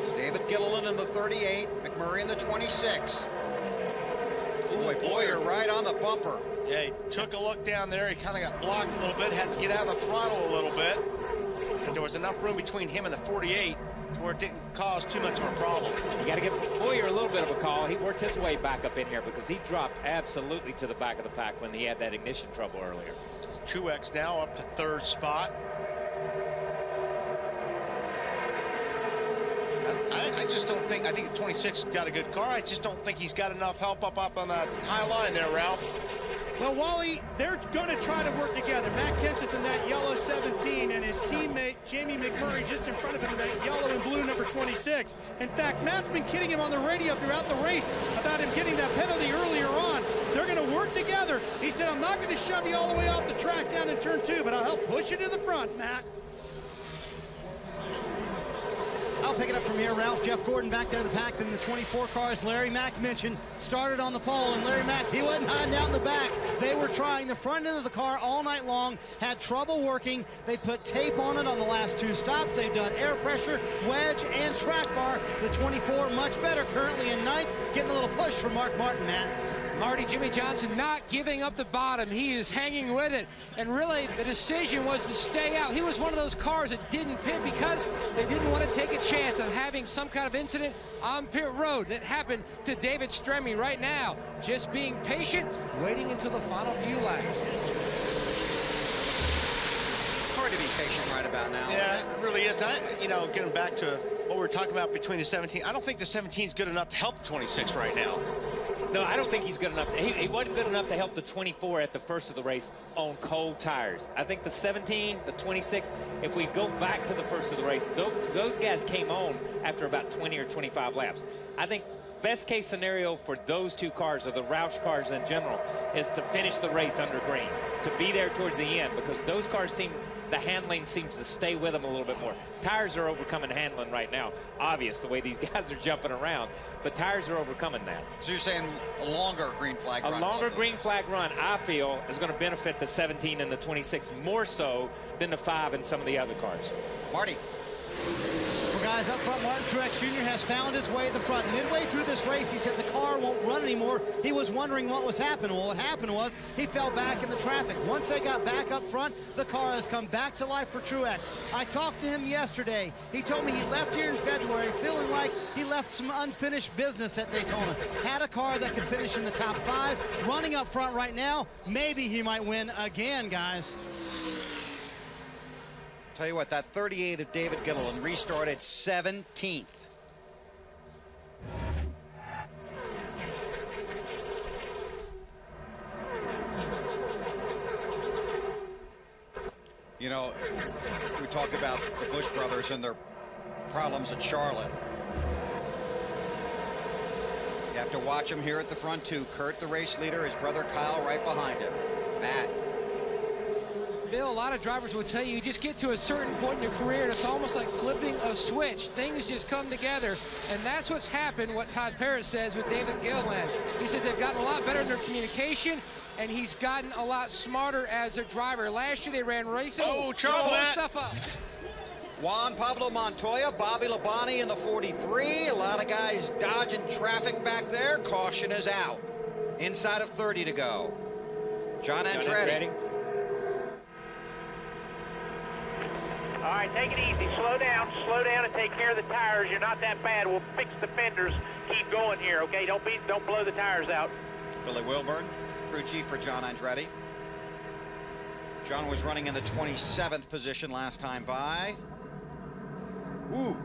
It's David Gilliland in the 38, McMurray in the 26. Boy, Boyer right on the bumper. Yeah, he took a look down there. He kind of got blocked a little bit, had to get out of the throttle a little bit. But there was enough room between him and the 48 where it didn't cause too much of a problem. You got to give Boyer a little bit of a call. He worked his way back up in here because he dropped absolutely to the back of the pack when he had that ignition trouble earlier. Truex now up to third spot. I just don't think, I think the 26 got a good car. I just don't think he's got enough help up on that high line there, Ralph. Well, Wally, they're going to try to work together. Matt Kenseth in that yellow 17 and his teammate Jamie McMurray just in front of him in that yellow and blue number 26. In fact, Matt's been kidding him on the radio throughout the race about him getting that penalty earlier on. They're going to work together. He said, I'm not going to shove you all the way off the track down in turn 2, but I'll help push you to the front, Matt. I'll pick it up from here, Ralph. Jeff Gordon back there in the pack in the 24 cars. Larry Mack mentioned started on the pole, and Larry Mack, he wasn't hiding out in the back. They were trying the front end of the car all night long, had trouble working. They put tape on it on the last 2 stops. They've done air pressure, wedge, and track bar. The 24 much better, currently in 9th, getting a little push from Mark Martin, Matt. Marty Jimmy Johnson not giving up the bottom. He is hanging with it. And really, the decision was to stay out. He was one of those cars that didn't pit because they didn't want to take a chance chance of having some kind of incident on pit road that happened to David Stremme right now. Just being patient, waiting until the final few laps. Hard to be patient right about now. Yeah, it really is. Getting back to what we were talking about between the 17, I don't think the 17 is good enough to help the 26 right now. No, I don't think he's good enough. He wasn't good enough to help the 24 at the first of the race on cold tires. I think the 17, the 26, if we go back to the first of the race, those guys came on after about 20 or 25 laps. I think best case scenario for those two cars, or the Roush cars in general, is to finish the race under green, to be there towards the end, because those cars the handling seems to stay with them a little bit more. Tires are overcoming handling right now. Obvious the way these guys are jumping around, but tires are overcoming that. So you're saying a longer green flag run? A longer green flag run, I feel, is going to benefit the 17 and the 26 more so than the 5 and some of the other cars. Marty. Well, guys, up front, Martin Truex Jr. has found his way to the front. Midway through this race, he said the car won't run anymore. He was wondering what was happening. Well, what happened was he fell back in the traffic. Once they got back up front, the car has come back to life for Truex. I talked to him yesterday. He told me he left here in February feeling like he left some unfinished business at Daytona. Had a car that could finish in the top 5. Running up front right now, maybe he might win again, guys. Tell you what, that 38 of David Gilliland restarted 17th. You know, we talk about the Busch brothers and their problems at Charlotte. You have to watch them here at the front, too. Kurt, the race leader, his brother Kyle right behind him. Matt. Bill, a lot of drivers will tell you just get to a certain point in your career and it's almost like flipping a switch. Things just come together, and that's what's happened, what Todd Parrott says with David Gilliland. He says they've gotten a lot better in their communication, and he's gotten a lot smarter as a driver. Last year they ran races. Oh, trouble stuff up. Juan Pablo Montoya, Bobby Labonte in the 43. A lot of guys dodging traffic back there. Caution is out. Inside of 30 to go. John Andretti. All right, take it easy. Slow down and take care of the tires. You're not that bad. We'll fix the fenders. Keep going here, okay? Don't blow the tires out. Billy Wilburn, crew chief for John Andretti. John was running in the 27th position last time by. Ooh.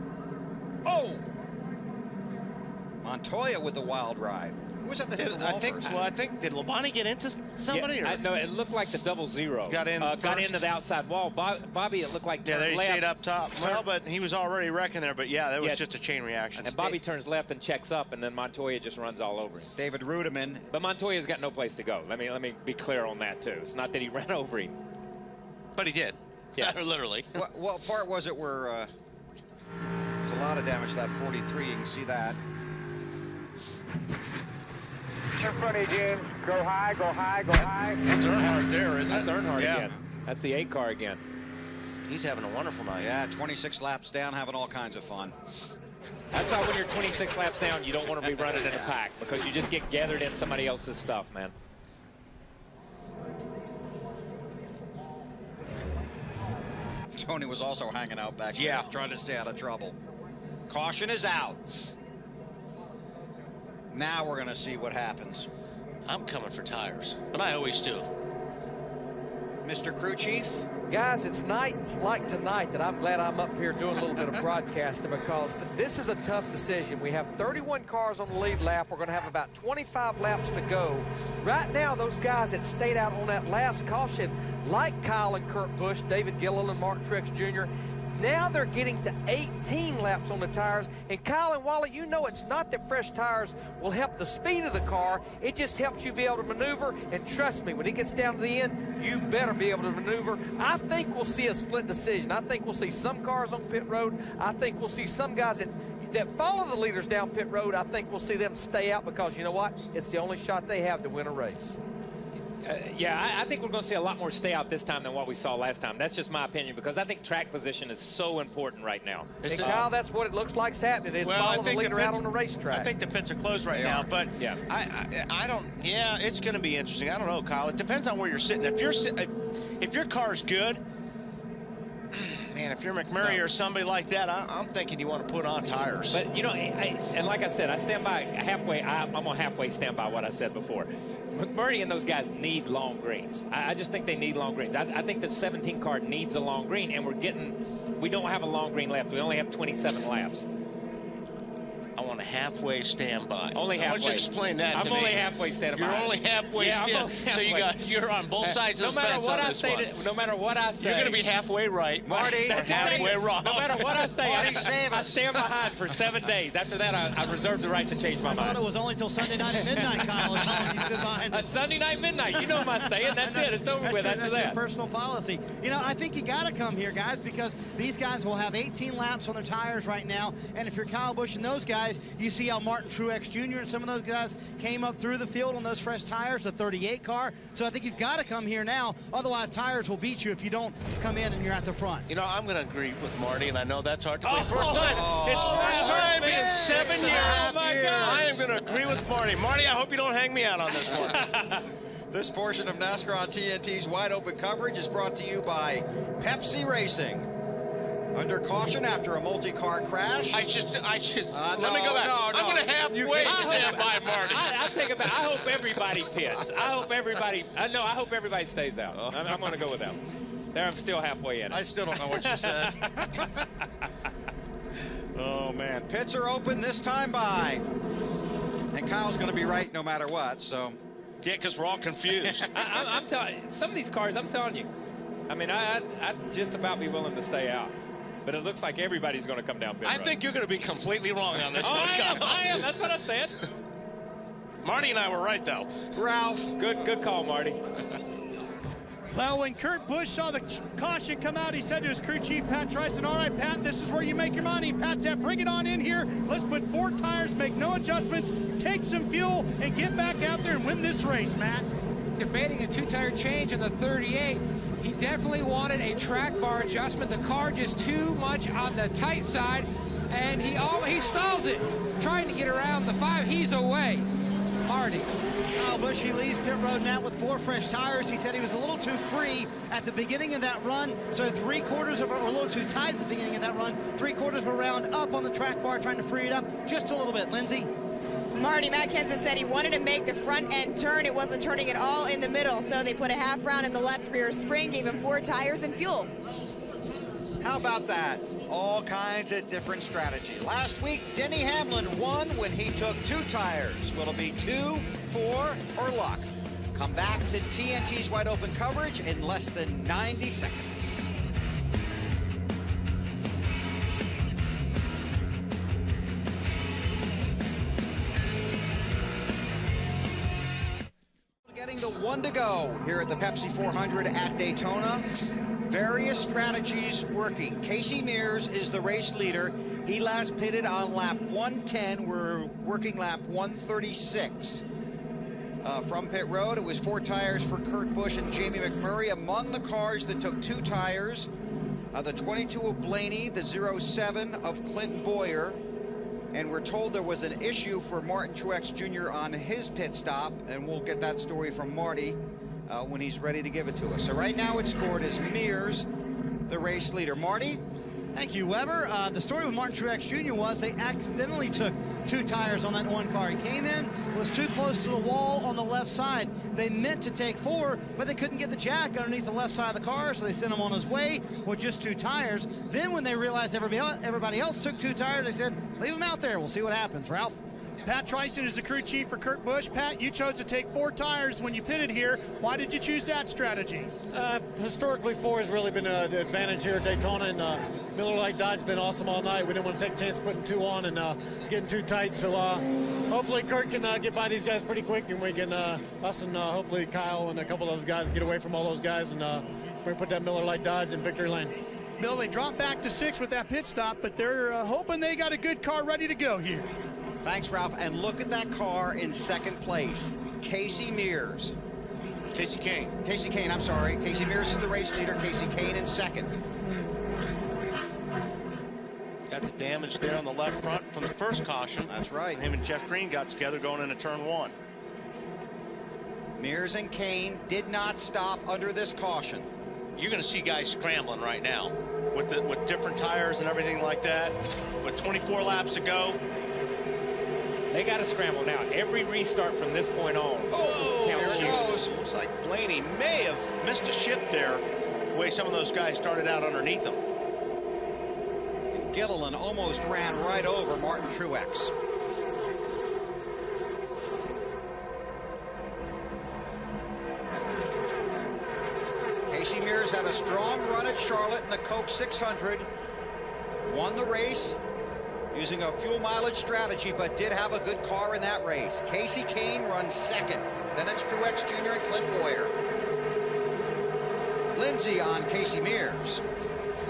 Oh! Montoya with the wild ride. Who was that that hit the wall first? I think, did Labonte get into somebody? Yeah, no, it looked like the 00. Got into the outside wall. Bobby, it looked like turned they left. stayed up top. Well, but he was already wrecking there. But yeah, that was just a chain reaction. And Bobby turns left and checks up, and then Montoya just runs all over him. David Rudiman. But Montoya's got no place to go. Let me be clear on that too. It's not that he ran over him. But he did. Yeah, literally. What part was it where there's a lot of damage to that 43? You can see that. In front of you, James. Go high, go high, go high. That's Earnhardt there, isn't it? That's Earnhardt again. That's the 8 car again. He's having a wonderful night. Yeah, 26 laps down, having all kinds of fun. That's why when you're 26 laps down, you don't want to be running in a pack, because you just get gathered in somebody else's stuff, man. Tony was also hanging out back there, trying to stay out of trouble. Caution is out. Now we're going to see what happens. I'm coming for tires, but I always do. Mr. Crew Chief? Guys, it's nights like tonight that I'm glad I'm up here doing a little bit of broadcasting, because this is a tough decision. We have 31 cars on the lead lap. We're going to have about 25 laps to go. Right now, those guys that stayed out on that last caution, like Kyle and Kurt Busch, David Gilliland, Martin Truex Jr., now they're getting to 18 laps on the tires. And Kyle and Wally, you know it's not that fresh tires will help the speed of the car. It just helps you be able to maneuver. And trust me, when it gets down to the end, you better be able to maneuver. I think we'll see a split decision. I think we'll see some cars on pit road. I think we'll see some guys that follow the leaders down pit road. I think we'll see them stay out, because you know what? It's the only shot they have to win a race. Yeah, I think we're going to see a lot more stay out this time than what we saw last time. That's just my opinion, because I think track position is so important right now. And Kyle, that's what it looks like's happening. Is follow the leader out on the racetrack. I think the pits are closed right now, but yeah, I don't. Yeah, it's going to be interesting. I don't know, Kyle. It depends on where you're sitting. If your car's good, Man, if you're McMurray or somebody like that, I'm thinking you want to put on tires. But, you know, and like I said, I stand by halfway. I'm going to halfway stand by what I said before. McMurray and those guys need long greens. I just think they need long greens. I think the 17 car needs a long green, and we don't have a long green left. We only have 27 laps. I want a halfway standby. Only halfway. Why don't you explain that to me? I'm only halfway standing by. You're only halfway So you're on both sides of the fence on this one. No matter what I say. You're going to be halfway right. Marty. halfway wrong. No matter what I say, I stand behind for 7 days. After that, I reserve the right to change my mind. I thought it was only till Sunday night at midnight, Kyle. As long as you stood behind it. Sunday night midnight. You know my saying. That's it. It's over with after that. That's your personal policy. You know, I think you got to come here, guys, because these guys will have 18 laps on their tires right now. And if you're Kyle Busch and those guys, you see how Martin Truex Jr. and some of those guys came up through the field on those fresh tires, the 38 car. So I think you've got to come here now. Otherwise, tires will beat you if you don't come in and you're at the front. You know, I'm going to agree with Marty, and I know that's hard to believe. First time. It's first time in 7 years. Oh, my God. I am going to agree with Marty. Marty, I hope you don't hang me out on this one. This portion of NASCAR on TNT's Wide Open coverage is brought to you by Pepsi Racing. Under caution after a multi-car crash. I should. Let me go back. I'm going to halfway stand by Marty. I'll take it back. I hope everybody pits. I hope everybody. I hope everybody stays out. I'm going to go with that. There, I'm still halfway in. I still don't know what you said. Oh man, pits are open this time by, and Kyle's going to be right no matter what. So. Yeah, because we're all confused. I'm telling you, some of these cars. I'm telling you. I mean, I'd just about be willing to stay out. But it looks like everybody's going to come down pit road. I think you're going to be completely wrong on this one. I am. That's what I said. Marty and I were right, though. Ralph. Good call, Marty. Well, when Kurt Busch saw the caution come out, he said to his crew chief, Pat Tryson, all right, Pat, this is where you make your money. Pat said, bring it on in here. Let's put 4 tires, make no adjustments, take some fuel, and get back out there and win this race, Matt. Debating a 2-tire change in the 38. He definitely wanted a track bar adjustment. The car just too much on the tight side, and he stalls it, trying to get around the 5. He's away. Marty. Kyle Busch, he leaves pit road now with 4 fresh tires. He said he was a little too free at the beginning of that run, so or a little too tight at the beginning of that run. 3/4 of a round up on the track bar, trying to free it up just a little bit. Lindsay. Marty, Matt Kenseth said he wanted to make the front end turn. It wasn't turning at all in the middle, so they put a half round in the left rear spring, gave him 4 tires and fuel. How about that? All kinds of different strategy. Last week, Denny Hamlin won when he took 2 tires. Will it be 2, 4, or luck? Come back to TNT's Wide Open coverage in less than 90 seconds. Getting the 1 to go here at the Pepsi 400 at Daytona. Various strategies working. Casey Mears is the race leader. He last pitted on lap 110. We're working lap 136. From pit road, it was 4 tires for Kurt Busch and Jamie McMurray. Among the cars that took 2 tires, the 22 of Blaney, the 07 of Clinton Boyer, and we're told there was an issue for Martin Truex Jr. on his pit stop, and we'll get that story from Marty when he's ready to give it to us. So right now it's scored as Mears, the race leader. Marty? Thank you, Weber. The story with Martin Truex Jr. was they accidentally took 2 tires on that 1 car. He came in, was too close to the wall on the left side. They meant to take 4, but they couldn't get the jack underneath the left side of the car, so they sent him on his way with just 2 tires. Then when they realized everybody else took 2 tires, they said, leave him out there. We'll see what happens. Ralph? Pat Tryson is the crew chief for Kurt Busch. Pat, you chose to take 4 tires when you pitted here. Why did you choose that strategy? Historically, 4 has really been an advantage here at Daytona, and Miller Lite Dodge has been awesome all night. We didn't want to take a chance of putting 2 on and getting too tight. So hopefully Kurt can get by these guys pretty quick, and we can, us and hopefully Kyle and a couple of those guys get away from all those guys, and we're going to put that Miller Lite Dodge in victory lane. Bill, they dropped back to 6 with that pit stop, but they're hoping they got a good car ready to go here. Thanks, Ralph. And look at that car in 2nd place. Casey Mears. Casey Kane. Casey Kane, I'm sorry. Casey Mears is the race leader. Casey Kane in 2nd. Got the damage there on the left front from the first caution. That's right. Him and Jeff Green got together going into turn 1. Mears and Kane did not stop under this caution. You're going to see guys scrambling right now. with different tires and everything like that. With 24 laps to go. They got to scramble now. Every restart from this point on. Oh, here it goes. Looks like Blaney may have missed a shift there, the way some of those guys started out underneath him. And Gilliland almost ran right over Martin Truex. Casey Mears had a strong run at Charlotte in the Coke 600. Won the race using a fuel mileage strategy, but did have a good car in that race. Kasey Kahne runs second. Then it's Truex Jr. and Clint Bowyer. Lindsay on Casey Mears.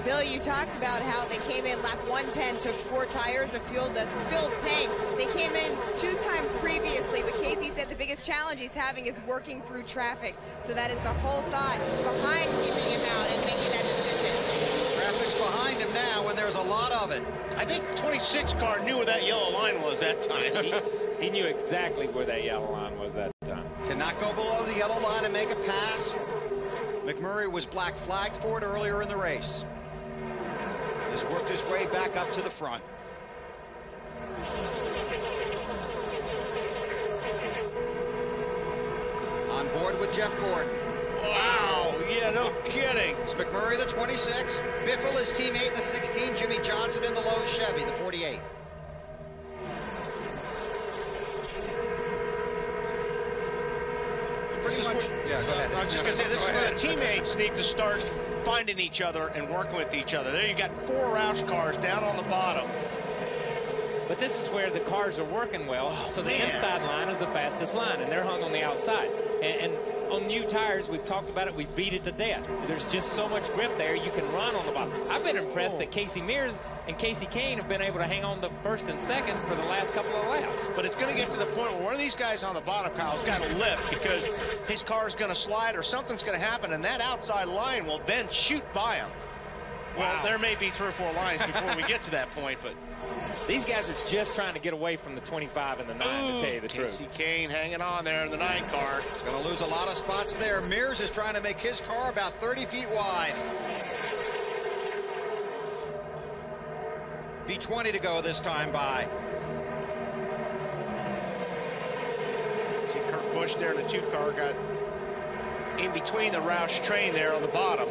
Bill, you talked about how they came in lap 110, took 4 tires to fuel the filled tank. They came in 2 times previously, but Casey said the biggest challenge he's having is working through traffic. So that is the whole thought behind keeping him out and making that decision. Traffic's behind him now, and there's a lot of it. I think 26 car knew where that yellow line was that time. He knew exactly where that yellow line was that time. Cannot go below the yellow line and make a pass. McMurray was black flagged for it earlier in the race. Has worked his way back up to the front. On board with Jeff Gordon. Wow, yeah, no kidding. It's McMurray, the 26. Biffle, his teammate, the 16. Jimmy Johnson in the low Chevy, the 48. Pretty much, yeah, go ahead. I was just going to say, this is where the teammates need to start finding each other and working with each other. There you got 4 Roush cars down on the bottom. But this is where the cars are working well, so the inside line is the fastest line, and they're hung on the outside. And on new tires, we've talked about it, we beat it to death. There's just so much grip there, you can run on the bottom. I've been impressed that Casey Mears and Kasey Kahne have been able to hang on to first and second for the last couple of laps. But it's going to get to the point where one of these guys on the bottom, Kyle, has got to lift because his car is going to slide or something's going to happen, and that outside line will then shoot by him. Well, there may be 3 or 4 lines before we get to that point, but these guys are just trying to get away from the 25 and the 9, to tell you the truth. Kasey Kahne hanging on there in the 9 car. He's going to lose a lot of spots there. Mears is trying to make his car about 30 feet wide. B20 to go this time by. See Kurt Busch there in the 2 car got in between the Roush train there on the bottom.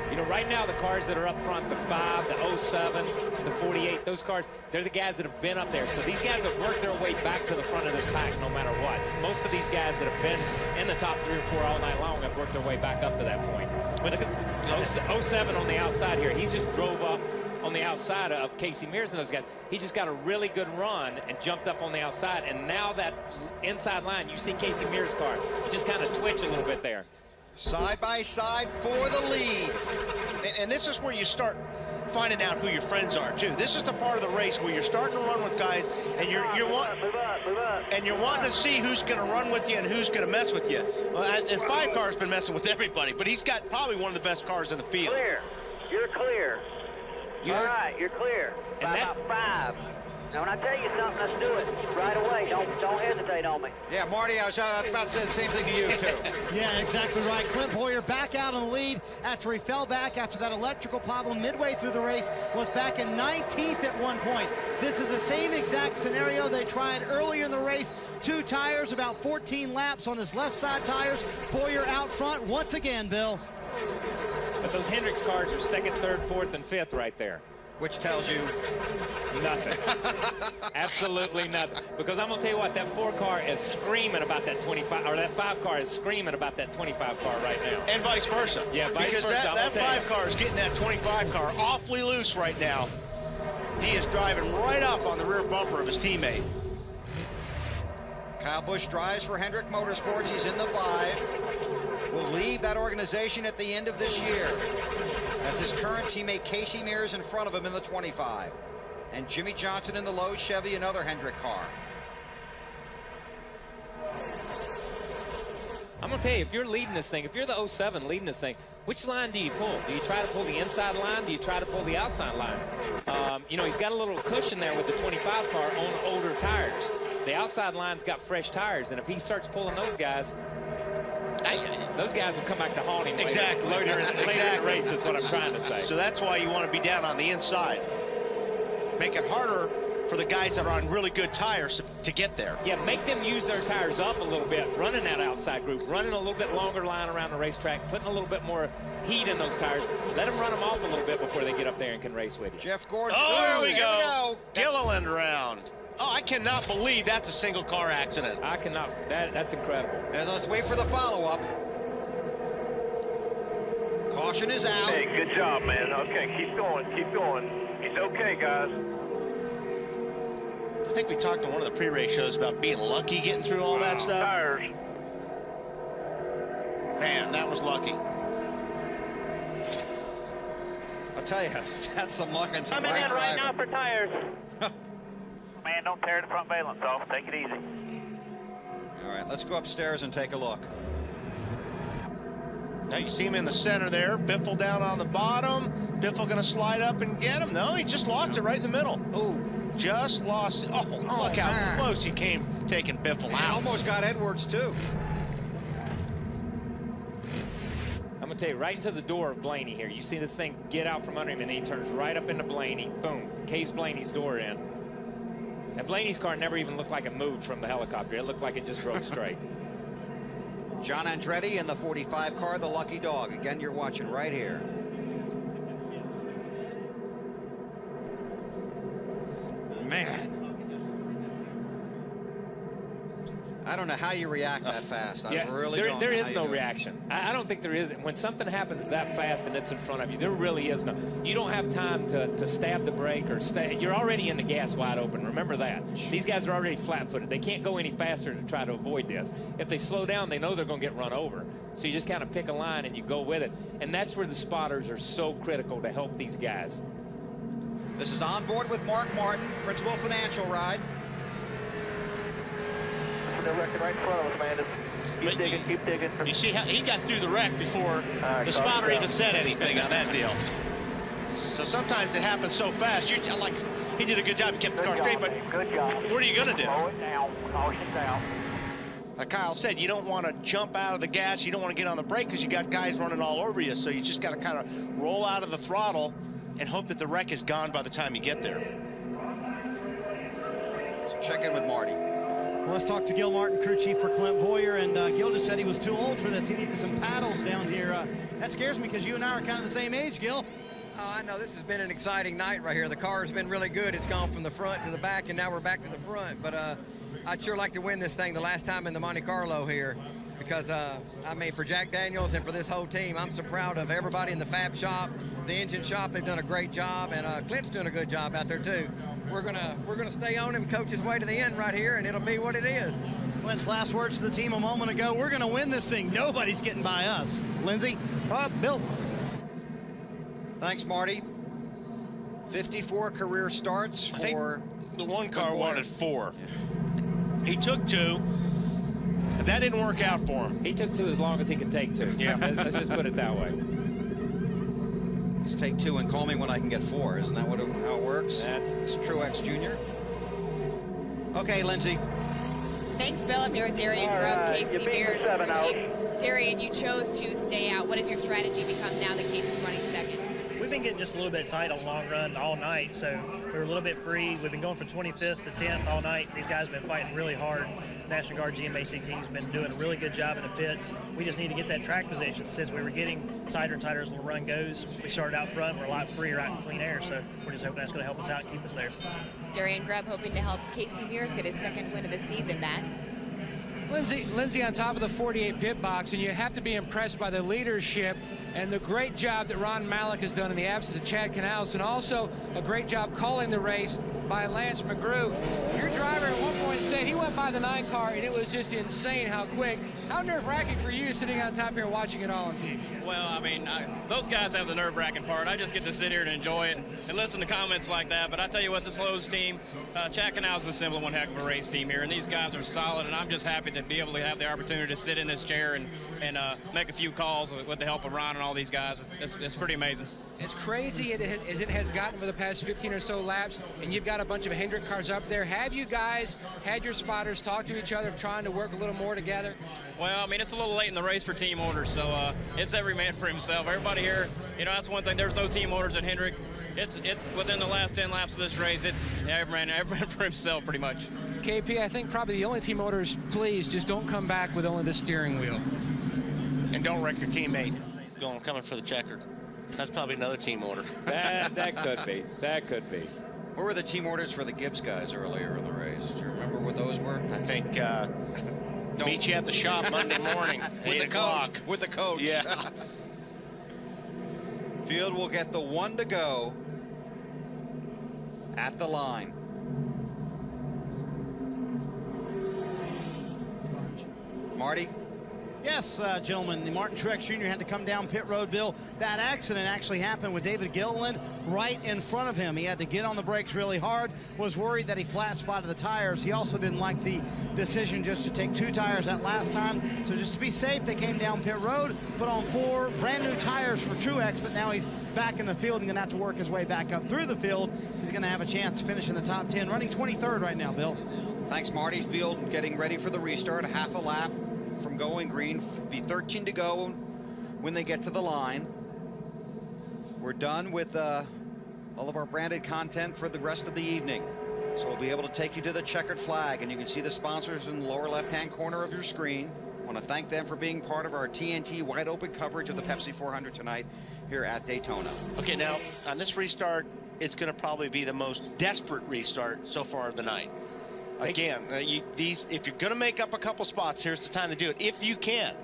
You know, right now, the cars that are up front, the 5, the 07, the 48, those cars, they're the guys that have been up there. So these guys have worked their way back to the front of this pack no matter what. So most of these guys that have been in the top 3 or 4 all night long have worked their way back up to that point. But look at 07 on the outside here. He's just drove up on the outside of Casey Mears and those guys. He's just got a really good run and jumped up on the outside. And now that inside line, you see Casey Mears' car just kind of twitch a little bit there. Side by side for the lead. And this is where you start finding out who your friends are too. This is the part of the race where you're starting to run with guys and you're wanting to see who's going to run with you and who's going to mess with you. Well, and 5 car's been messing with everybody, but he's got probably one of the best cars in the field. Clear. You're clear. All right, you're clear. By about 5. Now, when I tell you something, let's do it right away. Don't hesitate on me. Yeah, Marty, I was about to say the same thing to you, too. Yeah, exactly right. Clint Bowyer back out in the lead after he fell back after that electrical problem midway through the race, was back in 19th at one point. This is the same exact scenario they tried earlier in the race. 2 tires, about 14 laps on his left side tires. Bowyer out front once again, Bill. But those Hendricks cars are 2nd, 3rd, 4th, and 5th right there. Which tells you nothing. Absolutely nothing. Because I'm going to tell you what, that 4 car is screaming about that 25, or that 5 car is screaming about that 25 car right now. And vice versa. Yeah, vice versa. Because that 5 car is getting that 25 car awfully loose right now. He is driving right up on the rear bumper of his teammate. Kyle Busch drives for Hendrick Motorsports. He's in the 5. Will leave that organization at the end of this year. That's his current teammate Casey Mears in front of him in the 25. And Jimmy Johnson in the low Chevy, another Hendrick car. I'm going to tell you, if you're leading this thing, if you're the 07 leading this thing, which line do you pull? Do you try to pull the inside line? Do you try to pull the outside line? You know, he's got a little cushion there with the 25 car on older tires. The outside line's got fresh tires, and if he starts pulling those guys will come back to haunt him exactly. later in the race, is what I'm trying to say. So that's why you want to be down on the inside. Make it harder for the guys that are on really good tires to get there. Yeah, make them use their tires up a little bit, running that outside group, running a little bit longer line around the racetrack, putting a little bit more heat in those tires. Let them run them off a little bit before they get up there and can race with you. Jeff Gordon. Oh, there we go. Gilliland round. Oh, I cannot believe that's a single car accident. I cannot. That's incredible. And let's wait for the follow-up. Caution is out. Hey, good job, man. Okay, keep going, keep going. He's okay, guys. I think we talked in one of the pre-race shows about being lucky getting through all that stuff. Tires. Man, that was lucky. I'll tell you, that's some luck and some Coming right in right driving. now for tires. Man, don't tear the front valence off. Take it easy. All right, let's go upstairs and take a look. Now you see him in the center there. Biffle down on the bottom. Biffle going to slide up and get him. No, he just lost it right in the middle. Oh. Just lost it. Oh, look how close he came taking Biffle out. Almost got Edwards, too. I'm going to tell you, right into the door of Blaney here. You see this thing get out from under him, and then he turns right up into Blaney. Boom. Caves Blaney's door in. And Blaney's car never even looked like it moved from the helicopter. It looked like it just drove straight. John Andretti in the 45 car, the lucky dog. Again, you're watching right here. Man. I don't know how you react that fast. I really don't. There is no reaction. I don't think there is. When something happens that fast and it's in front of you, there really is no. You don't have time to stab the brake or stay. You're already in the gas wide open. Remember that. These guys are already flat-footed. They can't go any faster to try to avoid this. If they slow down, they know they're going to get run over. So you just kind of pick a line and you go with it. And that's where the spotters are so critical to help these guys. This is On Board with Mark Martin, Principal Financial Ride. The wreck right in front of us, man. Keep digging, keep digging. You see how he got through the wreck before the spotter even said anything on that deal. So sometimes it happens so fast. You like he did a good job. He kept the car straight, but good job. What are you going to do? Slow it down. Caution down. Like Kyle said, you don't want to jump out of the gas. You don't want to get on the brake because you got guys running all over you. So you just got to kind of roll out of the throttle and hope that the wreck is gone by the time you get there. So check in with Marty. Well, let's talk to Gil Martin, crew chief for Clint Bowyer, and Gil just said he was too old for this. He needed some paddles down here. That scares me because you and I are kind of the same age, Gil. Oh, I know. This has been an exciting night right here. The car has been really good. It's gone from the front to the back, and now we're back to the front. But I'd sure like to win this thing the last time in the Monte Carlo here because, I mean, for Jack Daniels and for this whole team, I'm so proud of everybody in the fab shop, the engine shop. They've done a great job, and Clint's doing a good job out there, too. We're gonna stay on him, coach his way to the end right here, and it'll be what it is. Clint's last words to the team a moment ago. We're gonna win this thing. Nobody's getting by us. Lindsey, Bill. Thanks, Marty. 54 career starts for the one car wanted 4. He took 2. That didn't work out for him. He took 2 as long as he could take 2. Yeah, let's just put it that way. Let's take 2 and call me when I can get 4. Isn't that how it works? It's Truex Jr. Okay, Lindsey. Thanks, Bill. I'm here with Darian Grubb, Casey Mears, crew chief. Darian, you chose to stay out. What has your strategy become now that Casey's running second? We've been getting just a little bit tight on long run all night, so we were a little bit free. We've been going from 25th to 10th all night. These guys have been fighting really hard. National Guard GMAC team's been doing a really good job in the pits. We just need to get that track position. Since we were getting tighter and tighter as the run goes, we started out front. We're a lot freer out in clean air, so we're just hoping that's going to help us out and keep us there. Darian Grubb hoping to help Casey Mears get his second win of the season, Matt. Lindsey on top of the 48 pit box, and you have to be impressed by the leadership and the great job that Ron Malik has done in the absence of Chad Canales, and also a great job calling the race by Lance McGrew. Your driver at one point said he went by the 9 car, and it was just insane how quick. How nerve-wracking for you sitting on top here watching it all on TV? Well, I mean, those guys have the nerve-wracking part. I just get to sit here and enjoy it and listen to comments like that. But I tell you what, this Lowe's team, Chad Canales is assembling one heck of a race team here, and these guys are solid, and I'm just happy to be able to have the opportunity to sit in this chair and make a few calls with the help of Ron and all these guys. It's pretty amazing. As crazy as it has gotten for the past 15 or so laps, and you've got a bunch of Hendrick cars up there, have you guys had your spotters talk to each other, trying to work a little more together? Well, I mean, it's a little late in the race for team orders, so it's every man for himself. Everybody here, you know, that's one thing. There's no team orders at Hendrick. It's within the last 10 laps of this race, it's every man for himself, pretty much. KP, I think probably the only team orders, please, just don't come back with only the steering wheel. And don't wreck your teammate coming for the checkered. That's probably another team order. That could be. That could be. What were the team orders for the Gibbs guys earlier in the race? Do you remember what those were? I think meet you at the shop Monday morning, 8 o'clock. With the coach. Yeah. Field will get the 1 to go at the line. Marty? Yes, gentlemen, the Martin Truex Jr. had to come down pit road, Bill. That accident actually happened with David Gilliland right in front of him. He had to get on the brakes really hard, was worried that he flat spotted the tires. He also didn't like the decision just to take 2 tires that last time. So just to be safe, they came down pit road, put on 4 brand new tires for Truex, but now he's back in the field and gonna have to work his way back up through the field. He's gonna have a chance to finish in the top 10, running 23rd right now, Bill. Thanks, Marty. Field getting ready for the restart, a half a lap from going green, be 13 to go when they get to the line. We're done with all of our branded content for the rest of the evening. So we'll be able to take you to the checkered flag, and you can see the sponsors in the lower left-hand corner of your screen. I want to thank them for being part of our TNT wide open coverage of the Pepsi 400 tonight here at Daytona. Okay, now on this restart, it's going to probably be the most desperate restart so far of the night. Again, if you're going to make up a couple spots, here's the time to do it, if you can.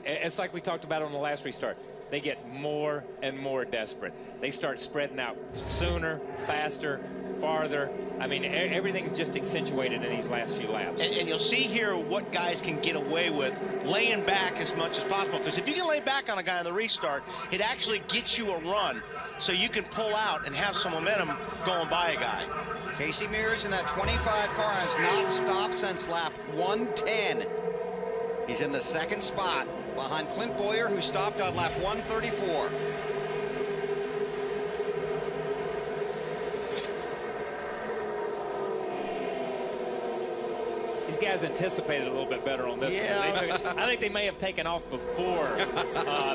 It's like we talked about on the last restart. They get more and more desperate. They start spreading out sooner, faster, farther. I mean, everything's just accentuated in these last few laps. And you'll see here what guys can get away with laying back as much as possible. Because if you can lay back on a guy on the restart, it actually gets you a run so you can pull out and have some momentum going by a guy. Casey Mears in that 25 car has not stopped since lap 110. He's in the 2nd spot behind Clint Bowyer, who stopped on lap 134. These guys anticipated a little bit better on this one. I think they may have taken off before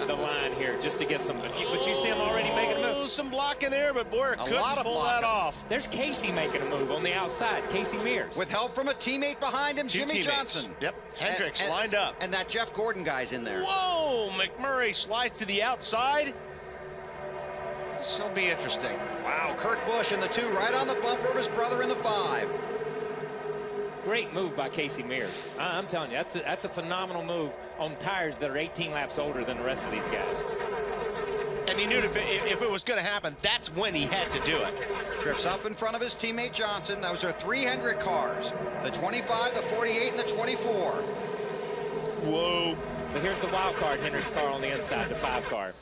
the line here just to get some. But you see them already making a move. Some blocking there, but Bowyer couldn't pull that off. There's Casey making a move on the outside. Casey Mears. With help from a teammate behind him, Jimmy Johnson. Yep, Hendricks lined up. And that Jeff Gordon guy's in there. Whoa, McMurray slides to the outside. This will be interesting. Wow, Kurt Busch in the 2, right on the bumper of his brother in the 5. Great move by Casey Mears. I'm telling you, that's a phenomenal move on tires that are 18 laps older than the rest of these guys. And he knew if it was going to happen, that's when he had to do it. Drifts up in front of his teammate Johnson. Those are 3 Hendrick cars. The 25, the 48, and the 24. Whoa. But here's the wild card, Hendrick's car on the inside, the 5 car.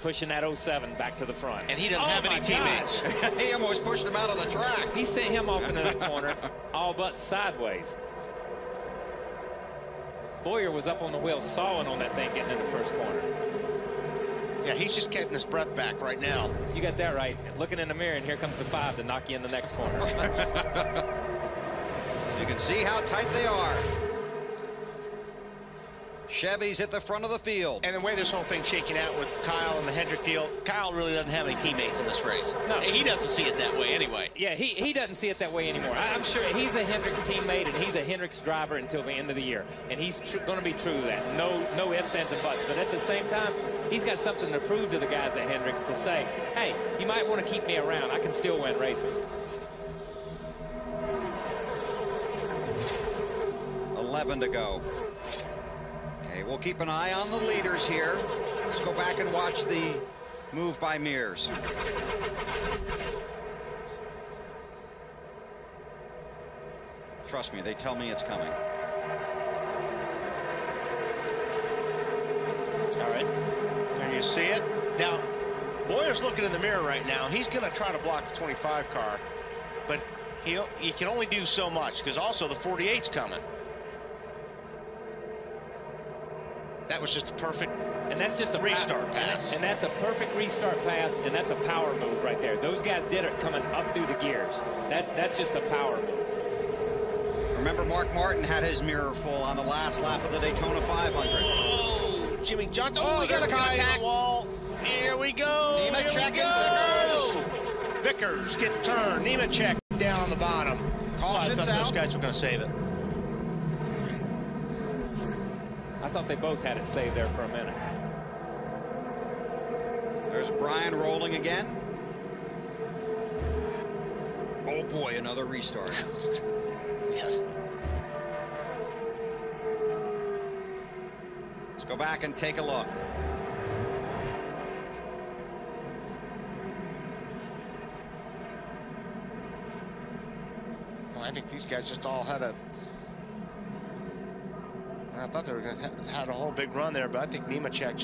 Pushing that 07 back to the front. And he doesn't have any teammates. He almost pushed him out of the track. He sent him off into that corner, all but sideways. Bowyer was up on the wheel, sawing on that thing getting in the first corner. Yeah, he's just getting his breath back right now. You got that right. Looking in the mirror, and here comes the 5 to knock you in the next corner. You can see how tight they are. Chevy's at the front of the field. And the way this whole thing's shaking out with Kyle and the Hendrick deal, Kyle really doesn't have any teammates in this race. No. He doesn't see it that way anyway. Yeah, he doesn't see it that way anymore. I'm sure he's a Hendricks teammate and he's a Hendricks driver until the end of the year. And he's going to be true to that. No ifs, ands, and buts. But at the same time, he's got something to prove to the guys at Hendricks to say, hey, you might want to keep me around. I can still win races. 11 to go. Okay, we'll keep an eye on the leaders here. Let's go back and watch the move by Mears. Trust me, they tell me it's coming. All right, there you see it. Now, Bowyer's looking in the mirror right now. He's going to try to block the 25 car, but he can only do so much because also the 48's coming. That was just a perfect and that's just a restart pass. And that's a perfect restart pass, and that's a power move right there. Those guys did it coming up through the gears. That's just a power move. Remember, Mark Martin had his mirror full on the last lap of the Daytona 500. Oh, Jimmy Johnson. Oh, We got a guy on the wall. Here we go. Nemechek and Vickers get turned. Nemechek down on the bottom. Caution's I thought out. those guys were going to save it. I thought they both had it saved there for a minute. There's Brian rolling again. Oh boy, another restart. Yes. Let's go back and take a look. Well, I think these guys just all had I thought they were going to had a whole big run there, but I think Nemechek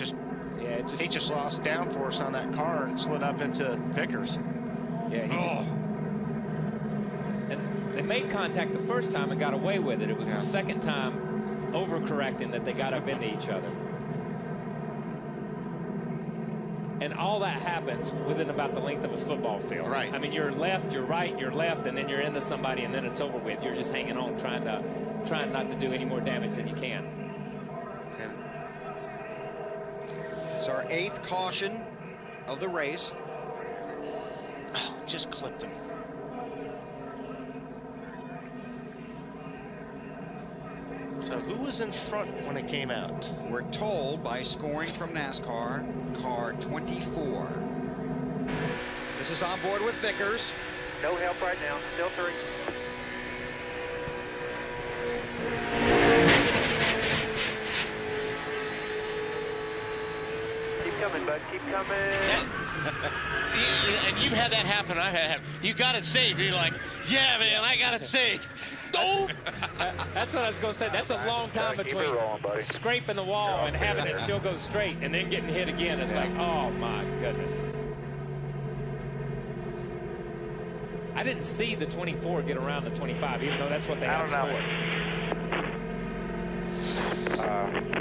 he just lost downforce on that car and slid up into Vickers. Yeah. And they made contact the first time and got away with it. It was the second time overcorrecting that they got up into each other. And all that happens within about the length of a football field. Right. I mean, you're left, you're right, you're left, and then you're into somebody, and then it's over with. You're just hanging on, trying not to do any more damage than you can. It's our 8th caution of the race. Oh, just clipped him. So who was in front when it came out? We're told by scoring from NASCAR, car 24. This is on board with Vickers. No help right now. Still 3. Keep coming, bud. Keep coming. And you've had that happen. I've had you got it saved. You're like, yeah, man, I got it saved. Oh! That's what I was going to say. That's a long time between scraping the wall and having it still go straight and then getting hit again. It's like, oh, my goodness. I didn't see the 24 get around the 25, even though that's what they have scored.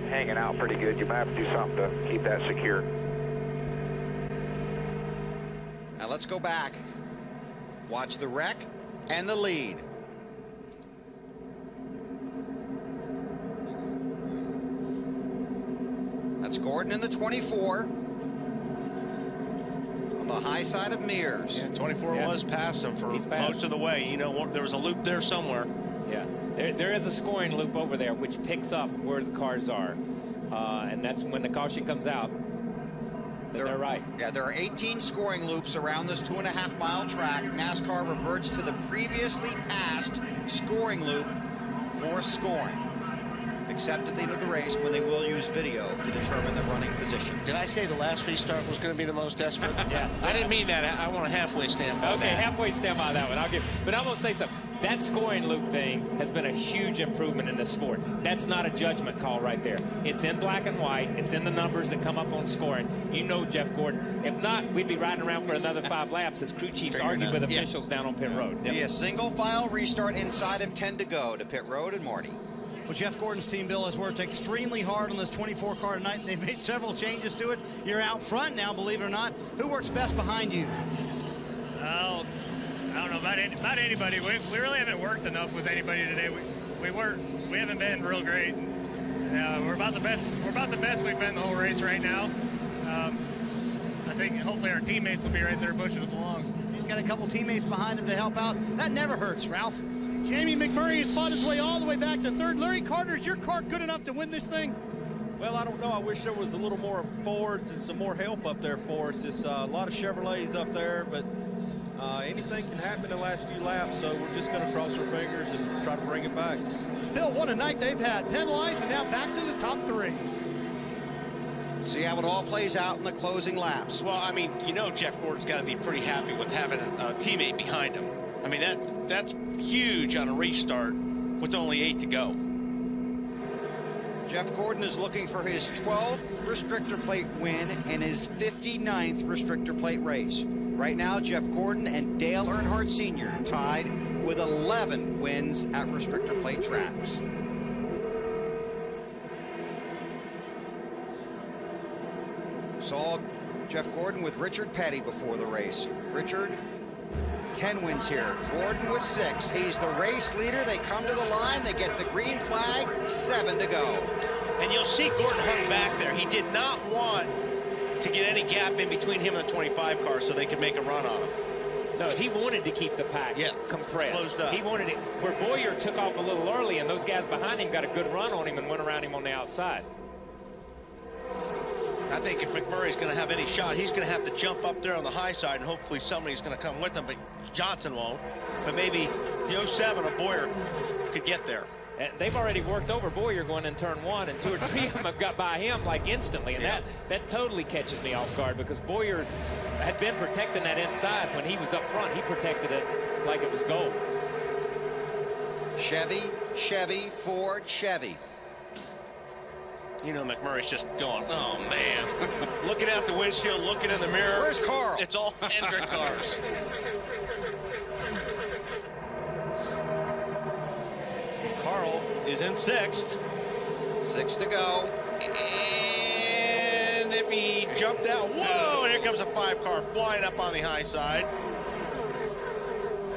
Hanging out pretty good. You might have to do something to keep that secure. Now let's go back. Watch the wreck and the lead. That's Gordon in the 24. On the high side of Mears. Yeah, 24 was past him for most of the way. You know, there was a loop there somewhere. Yeah, there is a scoring loop over there which picks up where the cars are. And that's when the caution comes out. They're right. Yeah, there are 18 scoring loops around this 2.5-mile track. NASCAR reverts to the previously passed scoring loop for scoring, except at the end of the race when they will use video to determine the running position. Did I say the last restart was going to be the most desperate? Yeah. I didn't mean that. I want a halfway stamp on Okay, that. halfway stamp on that one. But I'm going to say something. That scoring loop thing has been a huge improvement in this sport. That's not a judgment call right there. It's in black and white. It's in the numbers that come up on scoring. You know, Jeff Gordon. If not, we'd be riding around for another 5 laps as crew chiefs argue with officials down on pit road. Be a single file restart inside of 10 to go to pit road and Marty. Well, Jeff Gordon's team, Bill, has worked extremely hard on this 24 car tonight. They've made several changes to it. You're out front now, believe it or not. Who works best behind you? I don't know about anybody. We really haven't worked enough with anybody today. We haven't been real great. We're about the best. We're about the best we've been the whole race right now. I think hopefully our teammates will be right there pushing us along. He's got a couple teammates behind him to help out. That never hurts, Ralph. Jamie McMurray has fought his way all the way back to 3rd. Larry Carter, is your car good enough to win this thing? Well, I don't know. I wish there was a little more Fords and some more help up there for us. It's a lot of Chevrolets up there, but anything can happen in the last few laps, so we're just going to cross our fingers and try to bring it back. Bill, what a night they've had. Penalized and now back to the top 3. See how it all plays out in the closing laps. Well, I mean, you know Jeff Gordon's got to be pretty happy with having a teammate behind him. I mean, that's huge on a restart with only 8 to go. Jeff Gordon is looking for his 12th restrictor plate win and his 59th restrictor plate race. Right now, Jeff Gordon and Dale Earnhardt Sr. tied with 11 wins at restrictor plate tracks. Saw Jeff Gordon with Richard Petty before the race. Richard, 10 wins here. Gordon with 6. He's the race leader. They come to the line. They get the green flag. 7 to go. And you'll see Gordon hung back there. He did not want to get any gap in between him and the 25 car so they could make a run on him. No, he wanted to keep the pack compressed. Closed up. He wanted it where Boyer took off a little early, and those guys behind him got a good run on him and went around him on the outside. I think if McMurray's going to have any shot, he's going to have to jump up there on the high side, and hopefully somebody's going to come with him, but Johnson won't. But maybe the 07 of Boyer could get there. And they've already worked over Boyer going in turn 1, and 2 or 3 of them have got by him like instantly, and that totally catches me off guard because Boyer had been protecting that inside when he was up front. He protected it like it was gold. Chevy, Chevy, Ford, Chevy. You know, McMurray's just going, oh, man. Looking out the windshield, looking in the mirror. Where's Carl? It's all Hendrick cars. Carl is in 6th. 6 to go. And if he jumped out, whoa, and here comes a 5 car flying up on the high side.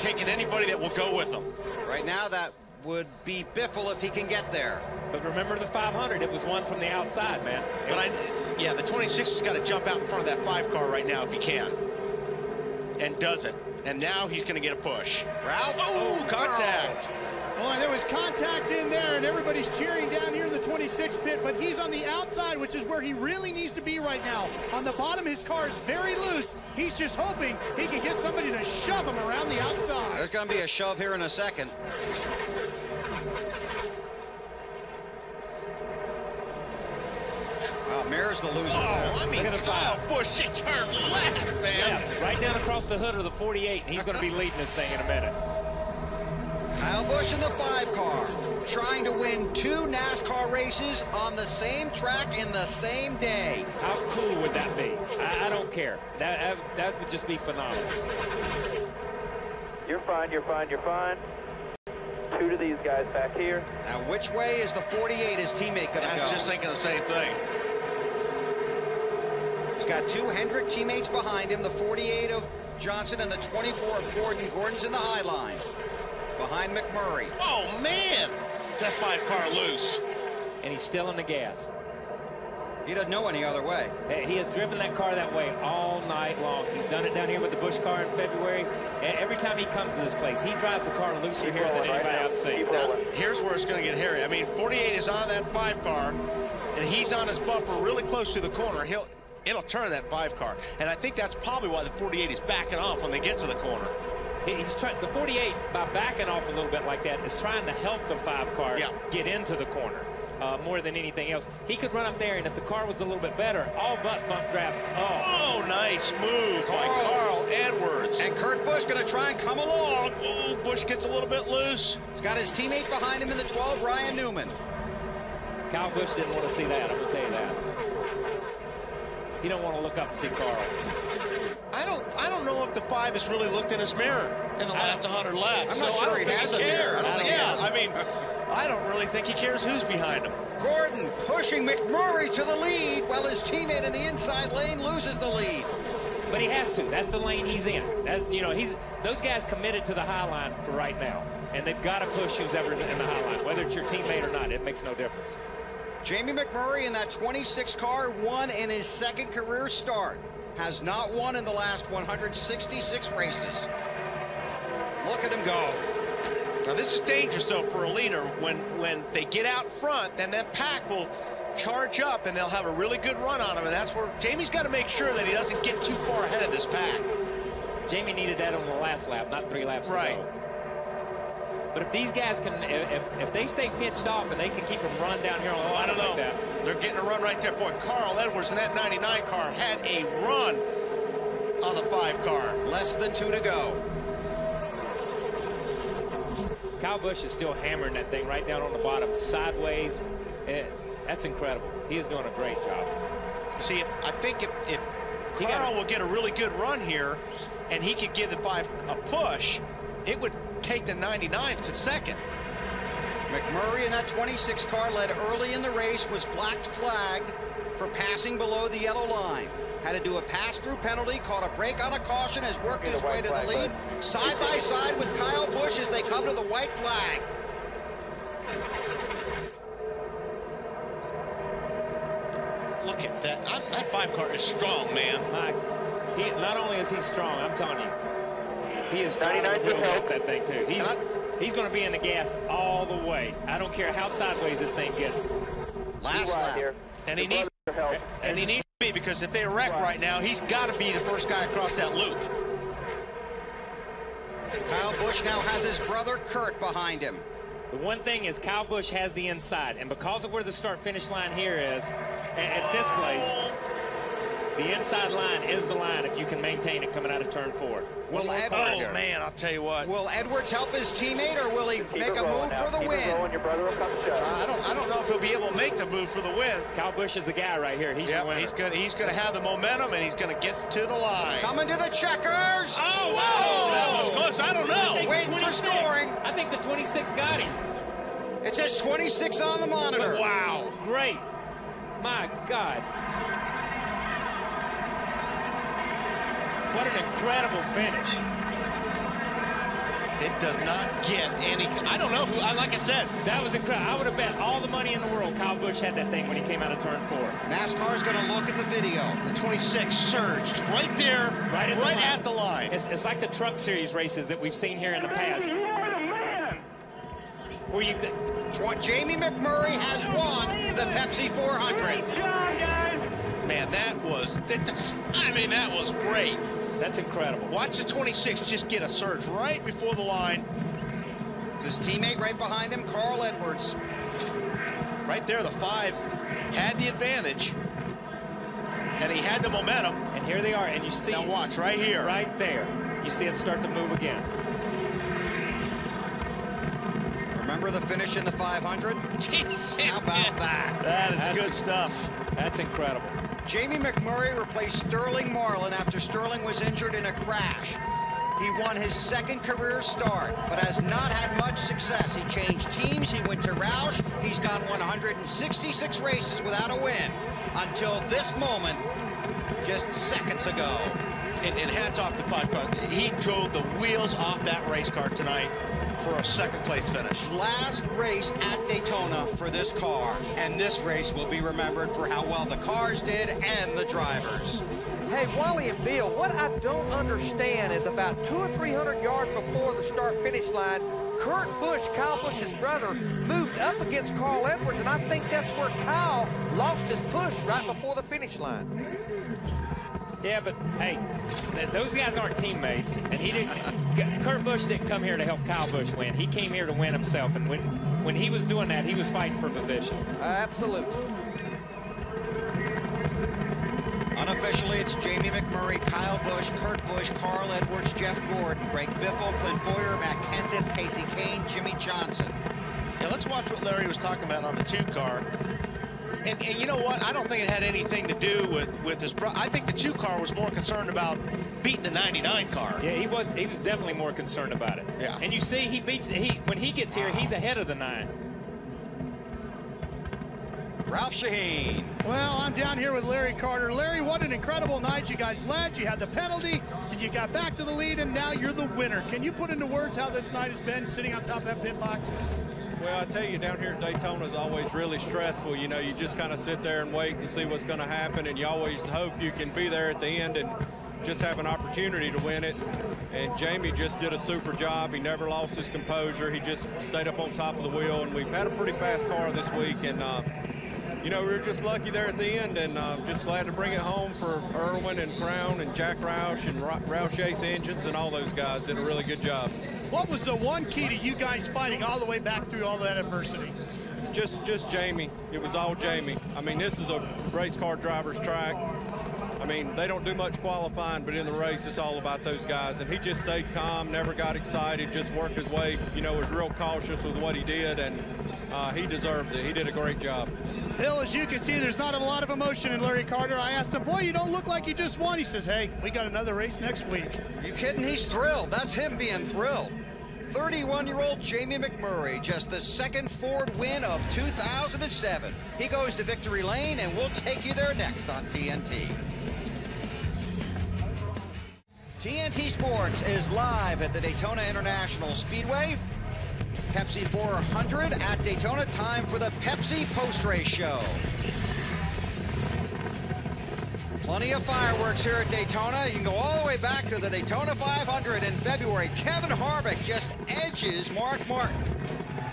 Taking anybody that will go with him. Right now, that would be Biffle if he can get there. But remember the 500, it was one from the outside, man. But yeah, the 26 has got to jump out in front of that 5 car right now if he can. And doesn't. And now he's going to get a push. Ralph? Oh, contact. Boy, there was contact in there, and everybody's cheering down here in the 26 pit, but he's on the outside, which is where he really needs to be right now. On the bottom, his car is very loose. He's just hoping he can get somebody to shove him around the outside. There's going to be a shove here in a second. Mayor's the loser. Oh, I mean, Kyle Busch, she turned left, man. Yeah, right down across the hood of the 48, and he's going to be leading this thing in a minute. Kyle Busch in the 5 car, trying to win 2 NASCAR races on the same track in the same day. How cool would that be? I don't care. That would just be phenomenal. You're fine, you're fine, you're fine. 2 to these guys back here. Now, which way is the 48 his teammate going to go? I was just thinking the same thing. He's got 2 Hendrick teammates behind him, the 48 of Johnson and the 24 of Gordon. Gordon's in the high line behind McMurray. Oh, man. That 5 car loose. And he's still in the gas. He doesn't know any other way. He has driven that car that way all night long. He's done it down here with the Busch car in February. And every time he comes to this place, he drives the car looser here than anybody I've seen. Now, here's where it's going to get hairy. I mean, 48 is on that 5 car, and he's on his bumper really close to the corner. It'll turn that 5 car. And I think that's probably why the 48 is backing off when they get to the corner. He's trying, the 48, by backing off a little bit like that, is trying to help the 5 car get into the corner more than anything else. He could run up there, and if the car was a little bit better, all but bump draft. Oh, nice move by Carl Edwards. And Kurt Busch going to try and come along. Oh, Busch gets a little bit loose. He's got his teammate behind him in the 12, Ryan Newman. Kyle Busch didn't want to see that, I'm going to tell you that. He don't want to look up and see Carl. I don't know if the 5 has really looked in his mirror in the last 100 laps. I'm not sure he has a mirror. I don't think he has. I mean, I don't really think he cares who's behind him. Gordon pushing McMurray to the lead while his teammate in the inside lane loses the lead. But he has to. That's the lane he's in. Those guys committed to the high line for right now, and they've got to push who's ever in the high line, whether it's your teammate or not. It makes no difference. Jamie McMurray in that 26 car won in his 2nd career start. Has not won in the last 166 races. Look at him go. Now this is dangerous though for a leader. When they get out front, then that pack will charge up and they'll have a really good run on him, and that's where Jamie's got to make sure that he doesn't get too far ahead of this pack. Jamie needed that on the last lap, not 3 laps ago. But if these guys can, if they stay pitched off and they can keep them run down here on the line like that. They're getting a run right there. Boy, Carl Edwards in that 99 car had a run on the 5 car. Less than 2 to go. Kyle Busch is still hammering that thing right down on the bottom, sideways. That's incredible. He is doing a great job. See, I think if Carl will get a really good run here and he could give the 5 a push, it would take the 99 to 2nd. McMurray in that 26 car led early in the race, was black flagged, for passing below the yellow line. Had to do a pass-through penalty, caught a break on a caution, has worked his way to the lead. Side by side with Kyle Busch as they come to the white flag. Look at that. That 5 car is strong, man. Mike, not only is he strong, I'm telling you, he is driving real good at that thing, too. He's going to be in the gas all the way. I don't care how sideways this thing gets. Last lap. And he needs to be, because if they wreck right now, he's got to be the first guy across that loop. Kyle Busch now has his brother Kurt behind him. The one thing is Kyle Busch has the inside, and because of where the start-finish line here is, at this place, the inside line is the line if you can maintain it coming out of turn 4. Will Edwards, man, I'll tell you what. Will Edwards help his teammate, or will he make a move for the win? I don't know if he'll be able to make the move for the win. Kyle Busch is the guy right here. He's your winner. He's going to have the momentum, and he's going to get to the line. Coming to the checkers. Oh, whoa! That was close. I don't know. Waiting for scoring. I think the 26 got him. It says 26 on the monitor. Wow. Great. My God. What an incredible finish. It does not get any. I don't know who. Like I said, that was incredible. I would have bet all the money in the world Kyle Busch had that thing when he came out of turn 4. NASCAR's going to look at the video. The 26 surged right there, right at the line. It's like the Truck Series races that we've seen here in the past. Where you Jamie McMurray has won the Pepsi 400. Man, that was great. That's incredible. Watch the 26 just get a surge right before the line. It's his teammate right behind him, Carl Edwards. Right there, the 5 had the advantage. And he had the momentum. And here they are, and you see. Now watch, right here. Right there. You see it start to move again. Remember the finish in the 500? How about that? That's good stuff. That's incredible. Jamie McMurray replaced Sterling Marlin after Sterling was injured in a crash. He won his 2nd career start, but has not had much success. He changed teams. He went to Roush. He's gone 166 races without a win until this moment, just seconds ago. And hats off to 5 car. He drove the wheels off that race car tonight for a 2nd place finish. Last race at Daytona for this car, and this race will be remembered for how well the cars did and the drivers. Hey, Wally and Bill, what I don't understand is about 200 or 300 yards before the start-finish line, Kurt Busch, Kyle Busch's brother, moved up against Carl Edwards, and I think that's where Kyle lost his push right before the finish line. Yeah, but hey, those guys aren't teammates, and Kurt Busch didn't come here to help Kyle Busch win. He came here to win himself, and when he was doing that, he was fighting for position. Absolutely. Unofficially, it's Jamie McMurray, Kyle Busch, Kurt Busch, Carl Edwards, Jeff Gordon, Greg Biffle, Clint Boyer, Matt Kenseth, Casey Kane, Jimmy Johnson. Yeah, let's watch what Larry was talking about on the 2 car. And you know what? I don't think it had anything to do with his brother. I think the 2 car was more concerned about beating the 99 car. Yeah, he was definitely more concerned about it. Yeah. And you see, when he gets here, he's ahead of the 9. Ralph Shaheen. Well, I'm down here with Larry Carter. Larry, what an incredible night you guys led. You had the penalty, and you got back to the lead, and now you're the winner. Can you put into words how this night has been sitting on top of that pit box? Well, I tell you, down here at Daytona is always really stressful. You know, you just kind of sit there and wait and see what's going to happen, and you always hope you can be there at the end and just have an opportunity to win it. And Jamie just did a super job. He never lost his composure. He just stayed up on top of the wheel, and we've had a pretty fast car this week, and you know, we were just lucky there at the end, and just glad to bring it home for Irwin and Crown and Jack Roush and Roush Ace Engines, and all those guys did a really good job. What was the one key to you guys fighting all the way back through all that adversity? Just Jamie. It was all Jamie. I mean, this is a race car driver's track. I mean, they don't do much qualifying, but in the race, it's all about those guys. And he just stayed calm, never got excited, just worked his way, you know, was real cautious with what he did, and he deserves it. He did a great job. Bill, as you can see, there's not a lot of emotion in Larry Carter. I asked him, boy, you don't look like you just won. He says, hey, we got another race next week. Are you kidding? He's thrilled. That's him being thrilled. 31-year-old Jamie McMurray, just the second Ford win of 2007. He goes to victory lane, and we'll take you there next on TNT. TNT Sports is live at the Daytona International Speedway. Pepsi 400 at Daytona. Time for the Pepsi post-race show. Plenty of fireworks here at Daytona. You can go all the way back to the Daytona 500 in February. Kevin Harvick just edges Mark Martin.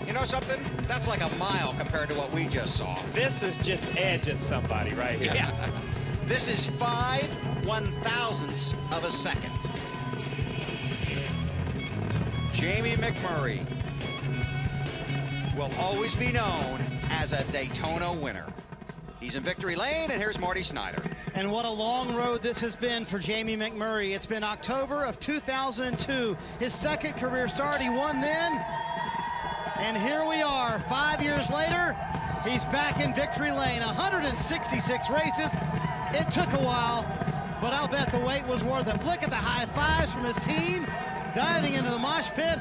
You know something? That's like a mile compared to what we just saw. This is just edges somebody right here. Yeah. This is 5 1/1000ths of a second. Jamie McMurray will always be known as a Daytona winner. He's in victory lane, and here's Marty Snyder. And what a long road this has been for Jamie McMurray. It's been October of 2002, his second career start. He won then, and here we are 5 years later. He's back in victory lane. 166 races. It took a while, but I'll bet the wait was worth it. Look at the high fives from his team, diving into the mosh pit.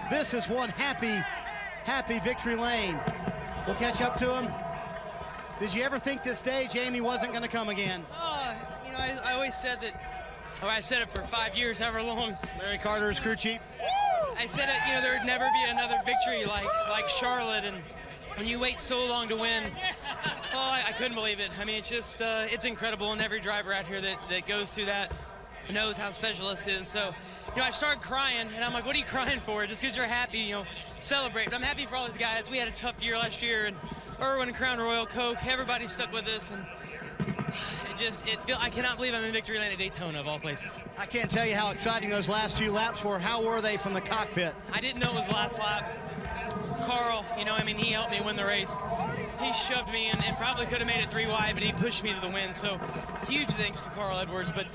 This is one happy victory lane. We'll catch up to him. Did you ever think this day Jamie wasn't going to come again? You know, I always said that, or I said it for 5 years, however long. Larry Carter's crew chief. I said it, you know, there would never be another victory like Charlotte, and when you wait so long to win, I couldn't believe it. I mean, it's just, it's incredible, and every driver out here that goes through that knows how special this is. So, you know, I started crying, and I'm like, what are you crying for? Just because you're happy, you know, celebrate. But I'm happy for all these guys. We had a tough year last year, and Irwin, Crown Royal, Coke, everybody stuck with us, and I cannot believe I'm in victory lane at Daytona, of all places. I can't tell you how exciting those last few laps were. How were they from the cockpit? I didn't know it was the last lap. Carl, you know, I mean, he helped me win the race. He shoved me in and probably could have made it 3 wide, but he pushed me to the win. So huge thanks to Carl Edwards. But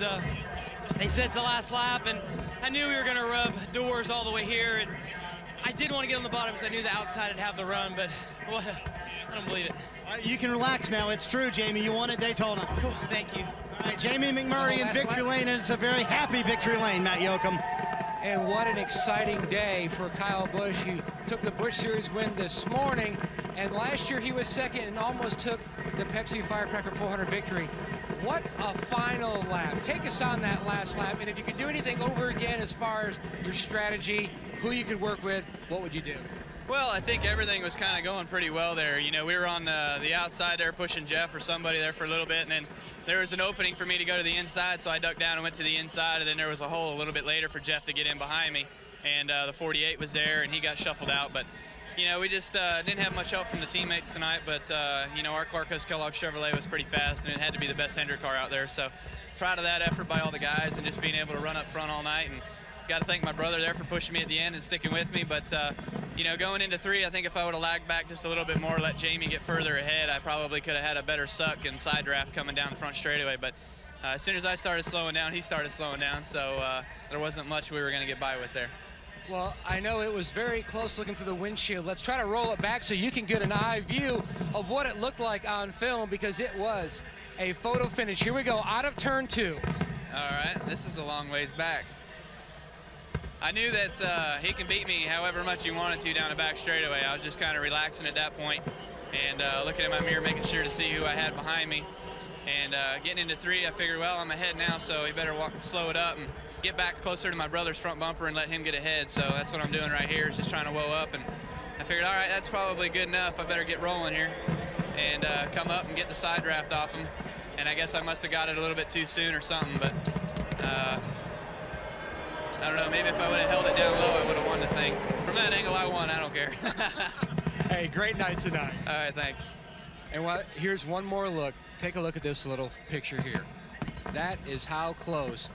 they said it's the last lap, and I knew we were going to rub doors all the way here. And I did want to get on the bottom because I knew the outside would have the run, but I don't believe it. You can relax now. It's true, Jamie. You won at Daytona. Cool. Thank you. All right, Jamie McMurray in victory lane, and it's a very happy victory lane, Matt Yoakum. And what an exciting day for Kyle Busch. He took the Busch Series win this morning, and last year he was second and almost took the Pepsi Firecracker 400 victory. What a final lap. Take us on that last lap, and if you could do anything over again as far as your strategy, who you could work with, what would you do? Well, I think everything was kind of going pretty well there. You know, we were on the outside there pushing Jeff or somebody there for a little bit, and then there was an opening for me to go to the inside, so I ducked down and went to the inside, and then there was a hole a little bit later for Jeff to get in behind me, and the 48 was there, and he got shuffled out. But, you know, we just didn't have much help from the teammates tonight, but, you know, our Clarkos Kellogg Chevrolet was pretty fast, and it had to be the best Hendrick car out there. So proud of that effort by all the guys and just being able to run up front all night. And got to thank my brother there for pushing me at the end and sticking with me. But, you know, going into 3, I think if I would have lagged back just a little bit more, let Jamie get further ahead, I probably could have had a better suck and side draft coming down the front straightaway. But as soon as I started slowing down, he started slowing down. So there wasn't much we were going to get by with there. Well, I know it was very close looking through the windshield. Let's try to roll it back so you can get an eye view of what it looked like on film, because it was a photo finish. Here we go, out of turn 2. All right, this is a long ways back. I knew that he can beat me however much he wanted to down the back straightaway. I was just kind of relaxing at that point and looking at my mirror, making sure to see who I had behind me. And getting into 3, I figured, well, I'm ahead now, so he better slow it up and get back closer to my brother's front bumper and let him get ahead. So that's what I'm doing right here, is just trying to whoa up. And I figured, all right, that's probably good enough. I better get rolling here and come up and get the side draft off him. And I guess I must have got it a little bit too soon or something, but I don't know, maybe if I would have held it down low, I would have won the thing. From that angle, I won, I don't care. Hey, great night tonight. All right, thanks. And here's one more look. Take a look at this little picture here. That is how close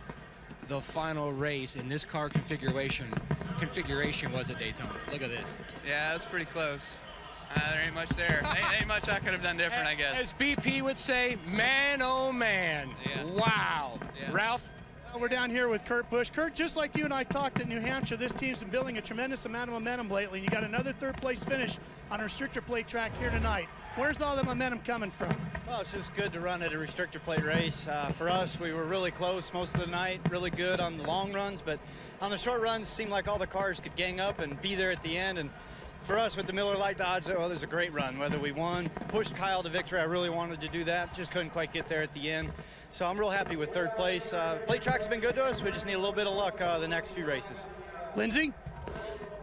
the final race in this car configuration was at Daytona. Look at this. Yeah, that's pretty close. There ain't much there. ain't much I could have done different, I guess. As BP would say, man, oh man. Yeah. Wow. Yeah. Ralph? We're down here with Kurt Busch. Kurt, just like you and I talked at New Hampshire, this team's been building a tremendous amount of momentum lately. You got another third-place finish on a restrictor plate track here tonight. Where's all the momentum coming from? Well, it's just good to run at a restrictor plate race. For us, we were really close most of the night, really good on the long runs, but on the short runs, it seemed like all the cars could gang up and be there at the end. And for us with the Miller Lite Dodge, well, it was a great run. Whether we won, pushed Kyle to victory, I really wanted to do that, just couldn't quite get there at the end. So I'm real happy with third place. Plate tracks have been good to us. We just need a little bit of luck the next few races. Lindsay?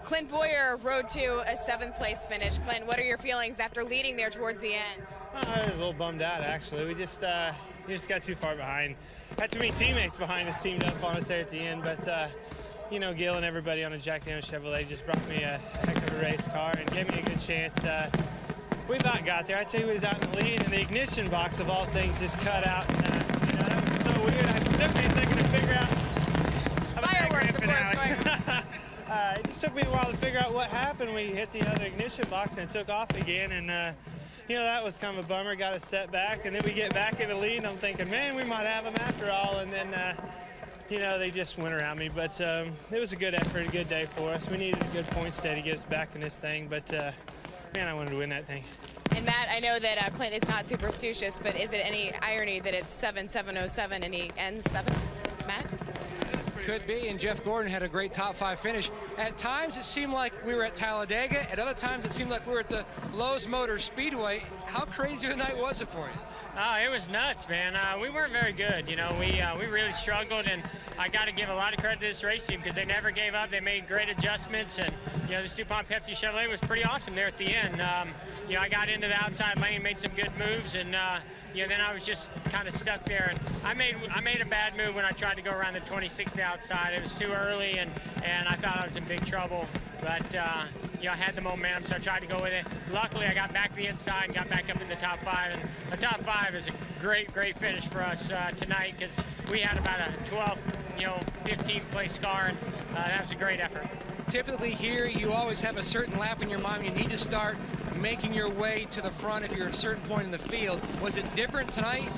Clint Bowyer rode to a 7th place finish. Clint, what are your feelings after leading there towards the end? I was a little bummed out, actually. We just got too far behind. Had too many teammates behind us teamed up on us there at the end, but you know, Gil and everybody on a Jack Daniels Chevrolet just brought me a heck of a race car and gave me a good chance. We about got there. I'd say we was out in the lead, and the ignition box of all things just cut out. And, you know, that was so weird. It took me a second to figure out. Fireworks, of course. It just took me a while to figure out what happened. We hit the other ignition box and it took off again, and you know, that was kind of a bummer. Got us set back, and then we get back in the lead, and I'm thinking, man, we might have them after all. And then, you know, they just went around me. But it was a good effort, a good day for us. We needed a good point stay to get us back in this thing. But man, I wanted to win that thing. And Matt, I know that Clint is not superstitious, but is it any irony that it's 7-7-0-7 and he ends 7th? Matt? Could be, and Jeff Gordon had a great top 5 finish. At times it seemed like we were at Talladega. At other times it seemed like we were at the Lowe's Motor Speedway. How crazy a night was it for you? Oh, it was nuts, man. We weren't very good. You know, we really struggled, and I got to give a lot of credit to this race team because they never gave up. They made great adjustments, and you know, this DuPont Pepsi Chevrolet was pretty awesome there at the end. You know, I got into the outside lane, made some good moves, and you know, then I was just kind of stuck there. And I made a bad move when I tried to go around the 26th outside. It was too early, and I thought I was in big trouble. But you know, I had the momentum, so I tried to go with it. Luckily, I got back to the inside and got back up in the top 5. And the top 5 is a great finish for us tonight because we had about a 12th, you know, 15th place car, and that was a great effort. Typically here, you always have a certain lap in your mind. You need to start making your way to the front if you're at a certain point in the field. Was it different tonight?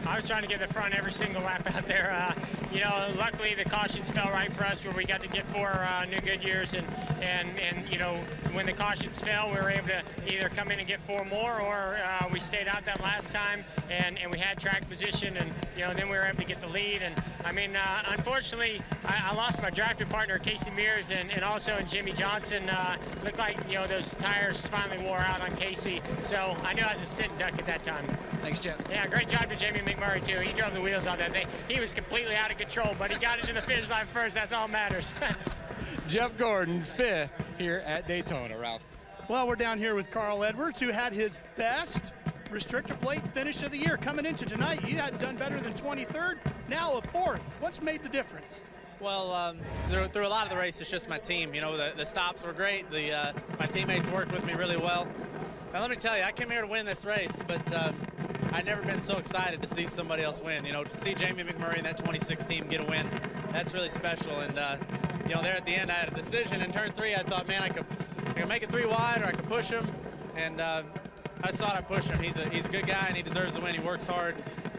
I was trying to get the front every single lap out there. You know, luckily the cautions fell right for us where we got to get 4 new Goodyears, and you know, when the cautions fell, we were able to either come in and get 4 more, or we stayed out that last time, and we had track position, and you know, then we were able to get the lead. And I mean, unfortunately, I lost my drafted partner Casey Mears, and also in Jimmy Johnson. Looked like, you know, those tires finally wore out on Casey, so I knew I was a sitting duck at that time. Thanks, Jeff. Yeah, great job to Jamie McMurray too. He drove the wheels on that thing. He was completely out of control, but he got it to the finish line first. That's all that matters. Jeff Gordon, 5th here at Daytona, Ralph. Well, we're down here with Carl Edwards, who had his best restrictor plate finish of the year. Coming into tonight, he hadn't done better than 23rd, now a 4th. What's made the difference? Well, through a lot of the race, it's just my team. You know, the stops were great. My teammates worked with me really well. Now, let me tell you, I came here to win this race, but I've never been so excited to see somebody else win. You know, to see Jamie McMurray and that 26 team get a win, that's really special. And, you know, there at the end, I had a decision. In turn 3, I thought, man, I could make it 3 wide, or I could push him. And I just thought I'd push him. He's a good guy, and he deserves to win. He works hard.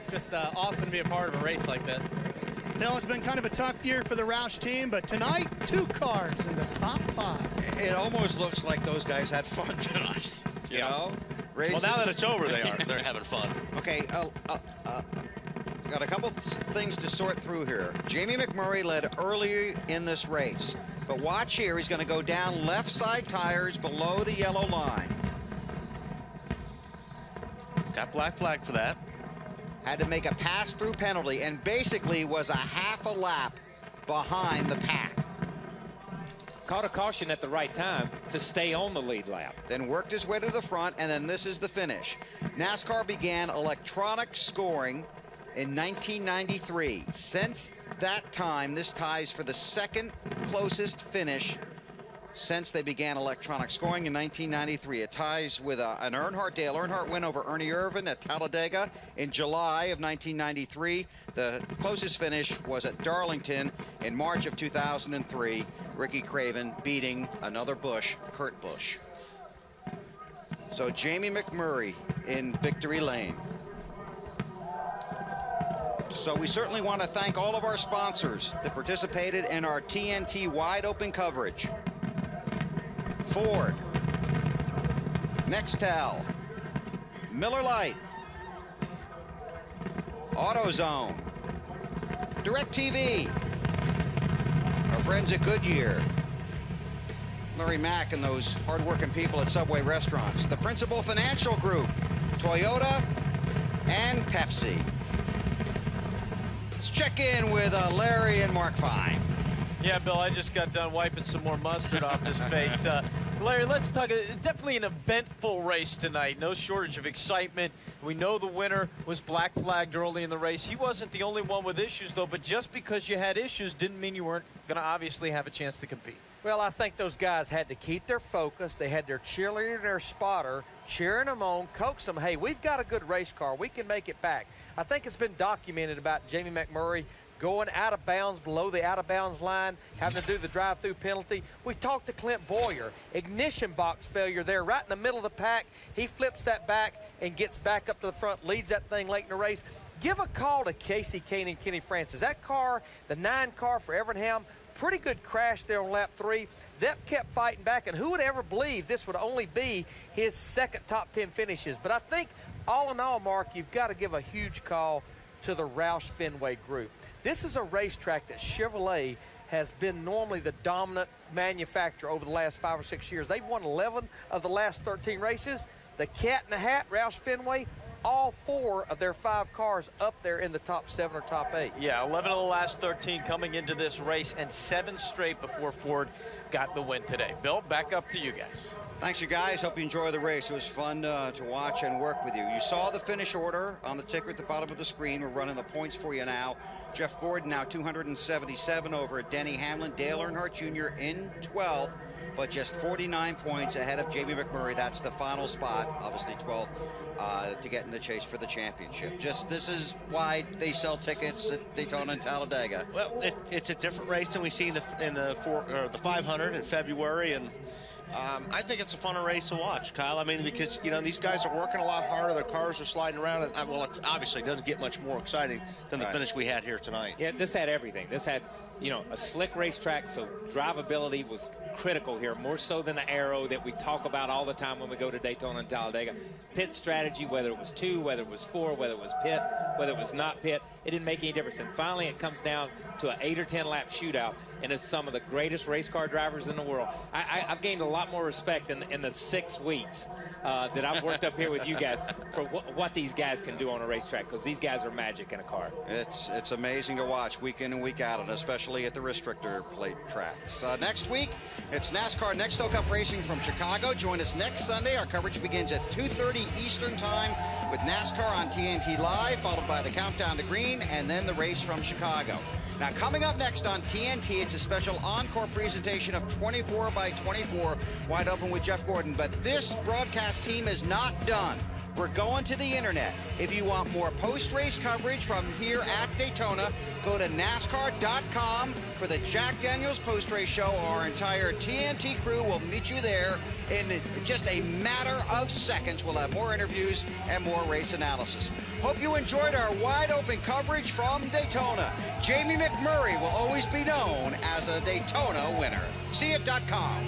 Just awesome to be a part of a race like that. Dale, it's been kind of a tough year for the Roush team, but tonight, 2 cars in the top 5. It almost looks like those guys had fun tonight. You know? Racing. Well, now that it's over, they're having fun. Okay, got a couple things to sort through here. Jamie McMurray led early in this race, but watch here, he's going to go down left side tires below the yellow line. Got black flag for that. Had to make a pass-through penalty and basically was a half a lap behind the pack. Caught a caution at the right time to stay on the lead lap. Then worked his way to the front, and then this is the finish. NASCAR began electronic scoring in 1993. Since that time, this ties for the 2nd closest finish since they began electronic scoring in 1993. It ties with an Earnhardt. Dale Earnhardt win over Ernie Irvan at Talladega in July of 1993. The closest finish was at Darlington in March of 2003. Ricky Craven beating another Busch, Kurt Busch. So Jamie McMurray in victory lane. So we certainly want to thank all of our sponsors that participated in our TNT wide open coverage. Ford, Nextel, Miller Lite, AutoZone, DirecTV, our friends at Goodyear, Larry Mack and those hard-working people at Subway Restaurants, the Principal Financial Group, Toyota, and Pepsi. Let's check in with Larry and Mark Fine. Yeah, Bill, I just got done wiping some more mustard off his face. Larry, let's talk. Definitely an eventful race tonight. No shortage of excitement. We know the winner was black flagged early in the race. He wasn't the only one with issues, though, but just because you had issues didn't mean you weren't going to obviously have a chance to compete. Well, I think those guys had to keep their focus. They had their cheerleader and their spotter cheering them on, coax them, hey, we've got a good race car. We can make it back. I think it's been documented about Jamie McMurray going out of bounds below the out-of-bounds line, having to do the drive-through penalty. We talked to Clint Boyer. Ignition box failure there right in the middle of the pack. He flips that back and gets back up to the front, leads that thing late in the race. Give a call to Casey Kane and Kenny Francis. That car, the 9 car for Evernham, pretty good crash there on lap 3. That kept fighting back, and who would ever believe this would only be his second top 10 finishes? But I think, all in all, Mark, you've got to give a huge call to the Roush Fenway group. This is a racetrack that Chevrolet has been normally the dominant manufacturer over the last 5 or 6 years. They've won 11 of the last 13 races. The Cat in the Hat, Roush Fenway, all 4 of their 5 cars up there in the top 7 or top 8. Yeah, 11 of the last 13 coming into this race, and 7 straight before Ford got the win today. Bill, back up to you guys. Thanks, you guys. Hope you enjoy the race. It was fun to watch and work with you. You saw the finish order on the ticker at the bottom of the screen. We're running the points for you now. Jeff Gordon now 277 over Denny Hamlin. Dale Earnhardt Jr. in 12th, but just 49 points ahead of Jamie McMurray. That's the final spot, obviously 12th, to get in the chase for the championship. This is why they sell tickets at Daytona and Talladega. Well, it's a different race than we see in the 500 in February, and I think it's a funner race to watch, Kyle. I mean, because, you know, these guys are working a lot harder. Their cars are sliding around. And, well, it obviously doesn't get much more exciting than the finish we had here tonight. Yeah, this had everything. This had, you know, a slick racetrack, so drivability was critical here, more so than the aero that we talk about all the time when we go to Daytona and Talladega. Pit strategy, whether it was 2, whether it was 4, whether it was pit, whether it was not pit, it didn't make any difference. And finally, it comes down to an 8 or 10 lap shootout, and it's some of the greatest race car drivers in the world. I've gained a lot more respect in the 6 weeks that I've worked up here with you guys for what these guys can do on a racetrack, because these guys are magic in a car. It's amazing to watch week in and week out, and especially at the restrictor plate tracks. Next week, it's NASCAR Nextel Cup Racing from Chicago. Join us next Sunday. Our coverage begins at 2:30 Eastern Time with NASCAR on TNT Live, followed by the Countdown to Green, and then the race from Chicago. Now, coming up next on TNT, it's a special encore presentation of 24 by 24 Wide Open with Jeff Gordon. But this broadcast team is not done. We're going to the internet. If you want more post-race coverage from here at Daytona, go to NASCAR.com for the Jack Daniels post-race show. Our entire TNT crew will meet you there in just a matter of seconds. We'll have more interviews and more race analysis. Hope you enjoyed our wide-open coverage from Daytona. Jamie McMurray will always be known as a Daytona winner. See it.com.